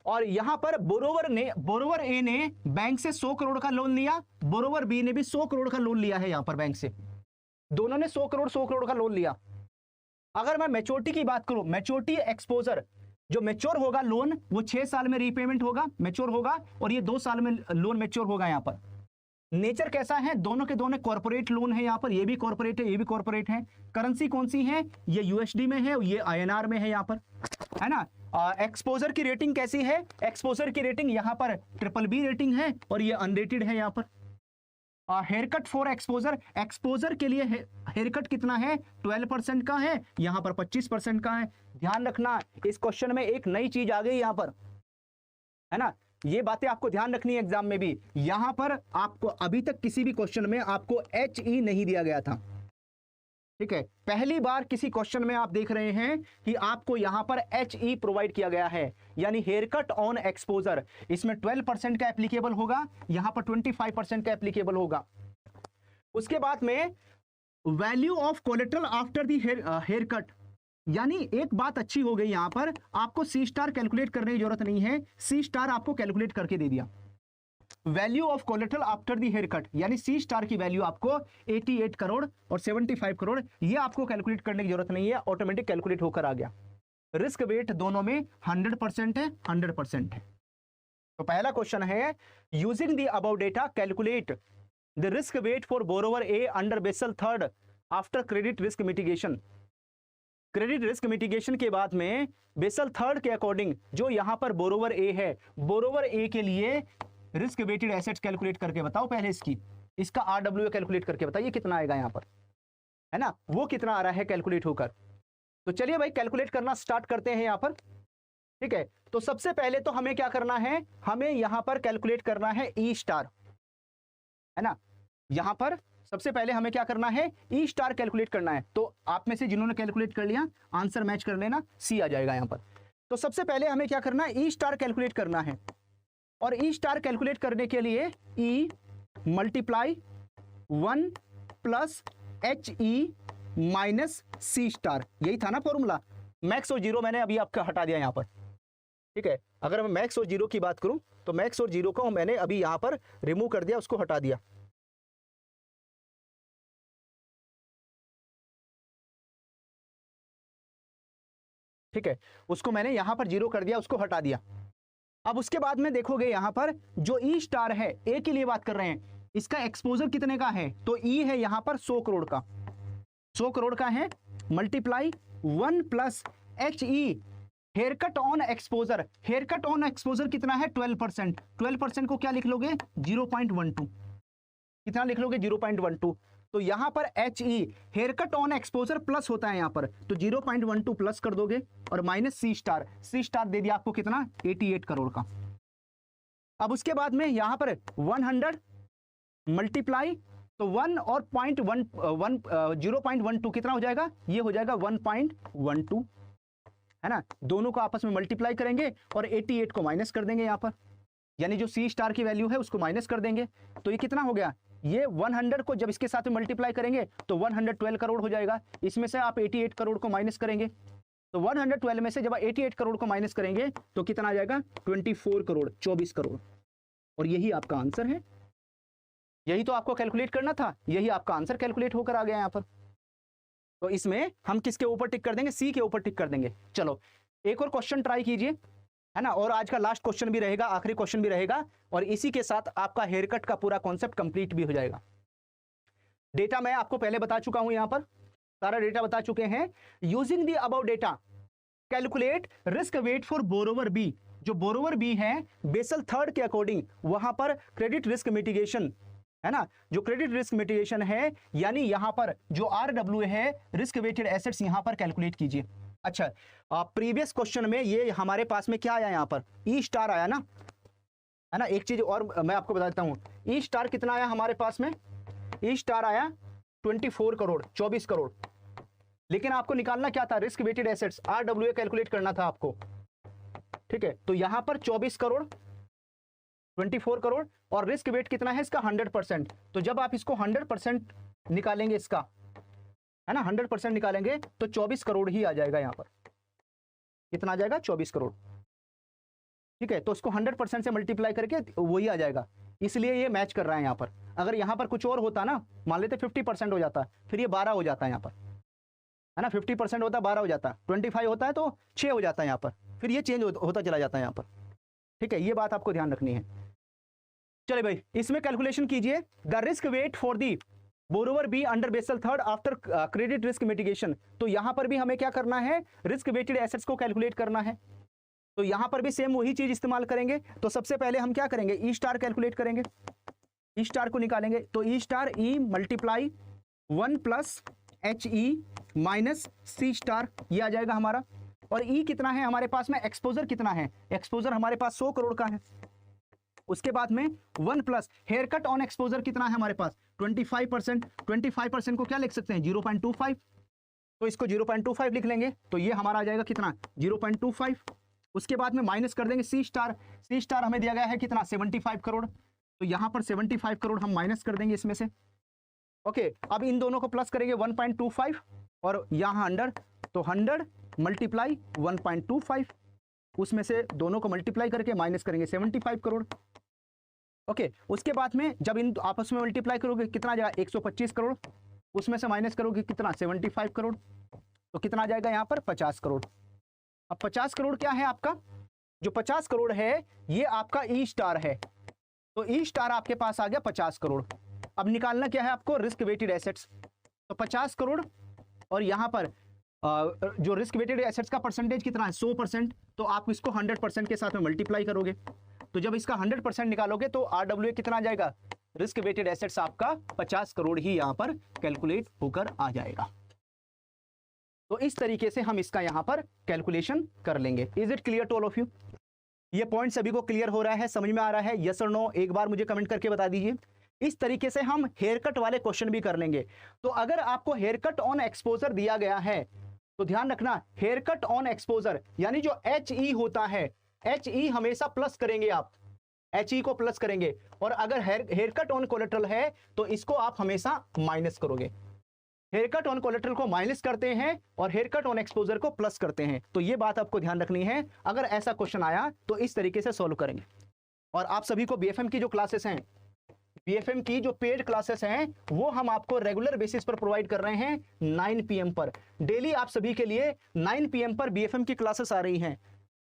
A: और यहां पर बोरोवर ए ने बैंक से 100 करोड़ का लोन लिया, बोरोवर बी ने भी 100 करोड़ का लोन लिया है यहां पर बैंक से, दोनों ने 100 करोड़ का लोन लिया। अगर मैं मैच्योरिटी की बात करूं, मैच्योरिटी एक्सपोजर, जो मैच्योर होगा लोन वो 6 साल में रीपेमेंट होगा, मैच्योर होगा, और ये 2 साल में लोन मैच्योर होगा। यहां पर नेचर कैसा है, दोनों के दोनों कॉर्पोरेट लोन है, यहां पर ये भी कॉर्पोरेट है, ये भी कॉर्पोरेट है। करेंसी कौन सी है, ये यूएसडी में है, ये आईएनआर में है यहां पर, है ना। एक्सपोजर की रेटिंग कैसी है, एक्सपोजर की रेटिंग यहां पर BBB रेटिंग है, और ये अनरेटेड है यहां पर। हेयरकट फॉर एक्सपोजर, एक्सपोजर के लिए हेयरकट कितना है, 12% का है, यहां पर 25% का है। ध्यान रखना, इस क्वेश्चन में एक नई चीज आ गई यहां पर, है ना, ये बातें आपको ध्यान रखनी है एग्जाम में भी। यहां पर आपको अभी तक किसी भी क्वेश्चन में आपको HE नहीं दिया गया था, ठीक है, पहली बार किसी क्वेश्चन में आप देख रहे हैं कि आपको यहां पर HE प्रोवाइड किया गया है, यानी हेयर कट ऑन एक्सपोजर। इसमें 12% का एप्लीकेबल होगा, यहां पर 25% का एप्लीकेबल होगा। उसके बाद में value of collateral after the haircut, यानी एक बात अच्छी हो गई, यहां पर आपको C* कैलकुलेट करने की जरूरत नहीं है, C* आपको कैलकुलेट करके दे दिया। Value of collateral after the haircut, यानी C* की वैल्यू आपको 88 करोड़ और 75 करोड़, ये आपको कैलकुलेट करने की जरूरत नहीं है, ऑटोमेटिक कैलकुलेट होकर आ गया। रिस्क वेट दोनों में 100% है, 100% है। तो पहला क्वेश्चन है, using the above data calculate the risk weight for borrower A under Basel third after credit risk mitigation. Credit risk mitigation के बाद में बेसल थर्ड के अकॉर्डिंग जो यहां पर बोरोवर ए है, बोरोवर ए के लिए रिस्क वेटेड एसेट्स कैलकुलेट करके बताओ पहले, इसका RWA कैलकुलेट करके बताइए कितना आएगा यहां पर, है ना, वो कितना आ रहा है कैलकुलेट होकर। तो चलिए भाई कैलकुलेट करना स्टार्ट करते हैं यहां पर, ठीक है। तो सबसे पहले तो हमें क्या करना है, हमें यहां पर कैलकुलेट करना है E*, है ना। यहां पर सबसे पहले हमें क्या करना है, E* कैलकुलेट करना है। तो आप में से जिन्होंने कैलकुलेट कर लिया आंसर मैच कर लेना, C आ जाएगा यहां पर। तो सबसे पहले हमें क्या करना है, E* कैलकुलेट करना है। और E* कैलकुलेट करने के लिए E × 1 + HE - C*, यही था ना फॉर्मूला। मैक्स और जीरो मैंने अभी आपका हटा दिया यहां पर, ठीक है। अगर मैं मैक्स और जीरो की बात करूं तो मैक्स और जीरो को मैंने अभी यहां पर रिमूव कर दिया, उसको हटा दिया, ठीक है, उसको मैंने यहां पर जीरो कर दिया, उसको हटा दिया। अब उसके बाद में देखोगे यहां पर जो E* है, ए के लिए बात कर रहे हैं, इसका एक्सपोजर कितने का है, तो E है यहां पर 100 करोड़ का, 100 करोड़ का है, × 1 + HE haircut on exposure. Haircut on exposure कितना है, 12%। 12% को क्या लिख लोगे, 0.12, कितना लिख लोगे, 0.12। तो यहां पर HE haircut on exposure plus होता है यहां पर, तो 0.12 प्लस कर दोगे, और -C*, C* दे दिया आपको कितना, 88 करोड़ का। अब उसके बाद में यहां पर 100 × तो 1 और 0.12 कितना हो जाएगा, ये हो जाएगा 1.12, है ना। दोनों को आपस में मल्टीप्लाई करेंगे और 88 को माइनस कर देंगे यहां पर, यानी जो C* की वैल्यू है उसको माइनस कर देंगे। तो ये कितना हो गया, ये 100 को जब इसके साथ में मल्टीप्लाई करेंगे तो 112 करोड़ हो जाएगा। इसमें से आप 88 करोड़ को माइनस करेंगे, तो 112 में से जब 88 करोड़ को माइनस करेंगे तो कितना आ जाएगा, 24 करोड़, 24 करोड़। और यही आपका आंसर है, यही तो आपको कैलकुलेट करना था, यही आपका आंसर कैलकुलेट होकर आ गया यहां पर। तो इसमें हम किसके ऊपर टिक कर देंगे, C के ऊपर टिक कर देंगे। चलो एक और क्वेश्चन ट्राई कीजिए, है ना। और आज का लास्ट क्वेश्चन भी रहेगा, आखिरी क्वेश्चन भी रहेगा, और इसी के साथ आपका हेयर कट का पूरा कॉन्सेप्ट कंप्लीट भी हो जाएगा। डेटा मैं आपको पहले बता चुका हूं, यहां पर सारा डेटा बता चुके हैं। Using the about data calculate risk weight for borrower B. जो बोरोवर बी है बेसल थर्ड के अकॉर्डिंग वहां पर क्रेडिट रिस्क मिटिगेशन, है ना, जो क्रेडिट रिस्क मिटिगेशन है, यानी यहां पर जो RW है रिस्क वेटेड एसेट्स यहां पर कैलकुलेट कीजिए। अच्छा, प्रीवियस क्वेश्चन में ये हमारे पास में क्या आया, यहां पर ई स्टार आया ना, है ना। एक चीज और मैं आपको बता देता हूं, ई स्टार कितना आया हमारे पास में, ई स्टार आया 24 करोड़, 24 करोड़। लेकिन आपको निकालना क्या था, risk weighted assets RWA calculate करना था आपको, ठीक है। तो यहां पर 24 करोड़, 24 करोड़, और रिस्क वेट कितना है इसका 100%। तो जब आप इसको 100% निकालेंगे इसका, है ना, 100% निकालेंगे तो 24 करोड़ ही आ जाएगा। यहां पर कितना आ जाएगा, 24 करोड़, ठीक है। तो इसको 100% से मल्टीप्लाई करके वही आ जाएगा, इसलिए ये मैच कर रहा है यहां पर। अगर यहां पर कुछ और होता ना, मान लेते 50% हो जाता, फिर ये 12 हो जाता है यहां पर, है ना। 50% होता 12 हो जाता, 25 होता है तो 6 हो जाता है यहां पर, फिर ये चेंज होता चला जाता है यहां पर, ठीक है। ये बात आपको ध्यान रखनी है। चलिए भाई, इसमें कैलकुलेशन कीजिए, the risk weight for the borrower B under Basel third after credit risk mitigation. तो यहां पर भी हमें क्या करना है, रिस्क वेटेड एसेट्स को कैलकुलेट करना है। तो यहां पर भी सेम वही चीज इस्तेमाल करेंगे। तो सबसे पहले हम क्या करेंगे, ई स्टार कैलकुलेट करेंगे, ई स्टार को निकालेंगे। तो E star E multiply 1 plus H E minus C star, ये आ जाएगा हमारा। और ई कितना है हमारे पास में, एक्सपोजर कितना है, एक्सपोजर हमारे पास 100 करोड़ का है। उसके बाद में 1 plus haircut on exposure कितना है हमारे पास, 25%। 25% को क्या लिख सकते हैं, 0.25। तो इसको 0.25 लिख लेंगे, तो ये हमारा आ जाएगा कितना, 0.25। उसके बाद में माइनस कर देंगे सी स्टार, सी स्टार हमें दिया गया है कितना, 75 करोड़। तो यहां पर 75 करोड़ हम माइनस कर देंगे इसमें से। ओके, अब इन दोनों को प्लस करेंगे 1.25 और यहां 100, तो 100 मल्टीप्लाई 1.25, उसमें से दोनों को मल्टीप्लाई करके माइनस करेंगे 75 करोड़। ओके, उसके बाद में जब इन आपस में मल्टीप्लाई करोगे कितना आ जाएगा, 125 करोड़, उसमें से माइनस करोगे कितना, 75 करोड़, तो कितना आ जाएगा यहाँ पर 50 करोड़। अब 50 करोड़ क्या है आपका, जो 50 करोड़ है ये आपका ई स्टार है। तो ई स्टार आपके पास आ गया 50 करोड़। अब निकालना क्या है आपको, रिस्क वेटेड एसेट्स। तो 50 करोड़ और यहाँ पर जो रिस्क वेटेड एसेट्स का परसेंटेज कितना है, 100%। तो आप इसको 100% के साथ में मल्टीप्लाई करोगे, तो जब इसका 100% निकालोगे तो RWA कितना आ जाएगा, रिस्क वेटेड एसेट्स आपका 50 करोड़ ही यहां पर कैलकुलेट होकर आ जाएगा। तो इस तरीके से हम इसका यहां पर कैलकुलेशन कर लेंगे। Is it clear to all of you, ये पॉइंट सभी को क्लियर हो रहा है, समझ में आ रहा है, यस और नो, एक बार मुझे कमेंट करके बता दीजिए। इस तरीके से हम हेयर कट वाले क्वेश्चन भी कर लेंगे। तो अगर आपको हेयर कट ऑन एक्सपोजर दिया गया है तो ध्यान रखना, हेयर कट ऑन एक्सपोजर यानी जो HE होता है, HE हमेशा प्लस करेंगे आप, HE को प्लस करेंगे। और अगर हेयर कट ऑन कोलेट्रल है तो इसको आप हमेशा माइनस करोगे। हेयर कट ऑन कोलेट्रल को माइनस करते हैं और हेयर कट ऑन एक्सपोजर को प्लस करते हैं। तो ये बात आपको ध्यान रखनी है, अगर ऐसा क्वेश्चन आया तो इस तरीके से सॉल्व करेंगे। और आप सभी को BFM की जो क्लासेस हैं, BFM की जो पेड क्लासेस हैं वो हम आपको रेगुलर बेसिस पर प्रोवाइड कर रहे हैं 9 PM पर। डेली आप सभी के लिए 9 PM पर BFM की क्लासेस आ रही हैं।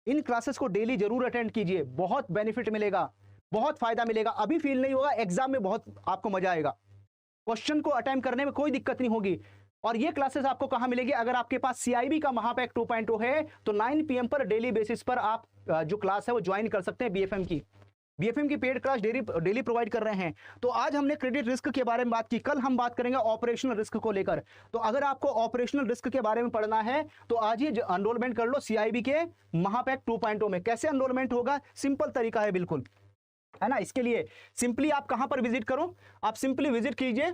A: इन क्लासेस को डेली जरूर अटेंड कीजिए, बहुत बेनिफिट मिलेगा, बहुत फायदा मिलेगा। अभी फील नहीं होगा, एग्जाम में बहुत आपको मजा आएगा, क्वेश्चन को अटेम्प्ट करने में कोई दिक्कत नहीं होगी। और ये क्लासेस आपको कहां मिलेगी, अगर आपके पास CIB का महापैक 2.0 है तो 9 PM पर डेली बेसिस पर आप जो क्लास है वो ज्वाइन कर सकते हैं। BFM की पेड क्लास डेली प्रोवाइड कर रहे हैं। तो आज हमने क्रेडिट रिस्क के बारे में बात की, कल हम बात करेंगे ऑपरेशनल रिस्क को लेकर। तो अगर आपको ऑपरेशनल रिस्क के बारे में पढ़ना है तो आज ही एनरोलमेंट कर लो CIB के महापैक 2.0 में। कैसे एनरोलमेंट होगा, सिंपल तरीका है बिल्कुल, है ना। इसके लिए सिंपली आप कहां पर विजिट करो, आप सिंपली विजिट कीजिए,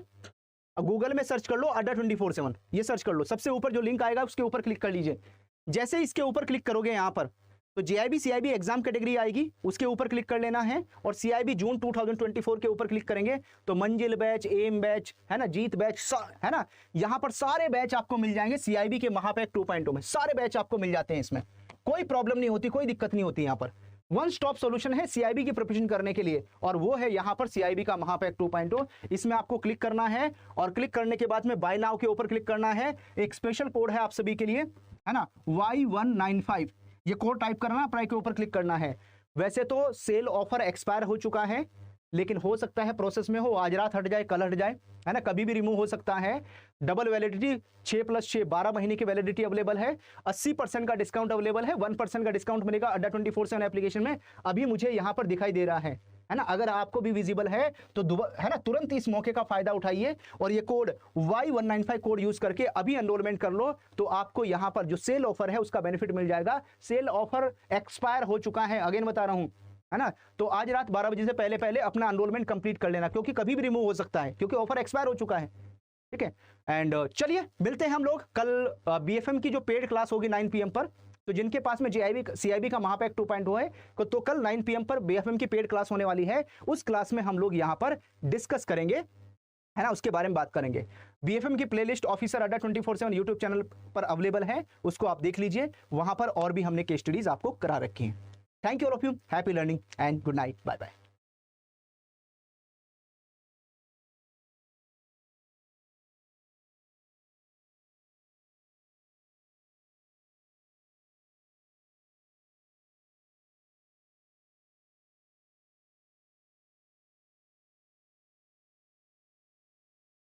A: गूगल में सर्च कर लो अड्डा 24/7, ये सर्च कर लो, सबसे ऊपर जो लिंक आएगा उसके ऊपर क्लिक कर लीजिए। जैसे इसके ऊपर क्लिक करोगे यहां पर तो JIB CIB एग्जाम कैटेगरी आएगी, उसके ऊपर क्लिक कर लेना है। और CIB जून 2024 के ऊपर क्लिक करेंगे तो मंजिल बैच, एम बैच, है ना, जीत बैच, है ना, यहां पर सारे बैच आपको मिल जाएंगे। CIB के महापैक 2.0 में सारे बैच आपको मिल जाते हैं, इसमें कोई प्रॉब्लम नहीं होती, कोई दिक्कत नहीं होती। यहाँ पर वन स्टॉप सॉल्यूशन है CIB की प्रिपरेशन करने के लिए, और वो है यहाँ पर CIB का महापैक 2.0। इसमें आपको क्लिक करना है और क्लिक करने के बाद में बाय नाउ के ऊपर क्लिक करना है। एक स्पेशल कोड है आप सभी के लिए, है ना, Y195। ये कोड टाइप करना, अप्लाई के ऊपर क्लिक करना है। वैसे तो सेल ऑफर एक्सपायर हो चुका है, लेकिन हो सकता है प्रोसेस में हो, आज रात हट जाए, कल हट जाए, है ना, कभी भी रिमूव हो सकता है। डबल वैलिडिटी 6+6 12 महीने की वैलिडिटी अवेलेबल है। 80% का डिस्काउंट अवेलेबल है, 1% का डिस्काउंट मिलेगा अड्डा 24/7 एप्लीकेशन में, अभी मुझे यहां पर दिखाई दे रहा है ना। अगर आपको भी विजिबल है तो है ना, तुरंत इस मौके का फायदा उठाइए और ये कोड Y195 कोड यूज करके अभी एनरोलमेंट कर लो, तो आपको यहां पर जो सेल ऑफर है उसका बेनिफिट मिल जाएगा। सेल ऑफर एक्सपायर हो चुका है, अगेन बता रहा हूं, है ना। तो आज रात 12 बजे से पहले पहले अपना एनरोलमेंट कंप्लीट कर लेना, क्योंकि कभी भी रिमूव हो सकता है, क्योंकि ऑफर एक्सपायर हो चुका है। ठीक है, एंड चलिए मिलते हैं हम लोग कल BFM की जो पेड क्लास होगी 9 PM पर। तो जिनके पास में CIB का महापैक 2.0 है, तो कल 9 PM पर BFM की पेड क्लास होने वाली है। उस क्लास में हम लोग यहाँ पर डिस्कस करेंगे, है ना, उसके बारे में बात करेंगे। BFM की प्लेलिस्ट ऑफिसर अड्डा 24/7 यूट्यूब चैनल पर अवेलेबल है, उसको आप देख लीजिए, वहां पर और भी हमने केस स्टडीज आपको करा रखी हैं। Thank you all of you, happy learning and good night, bye bye.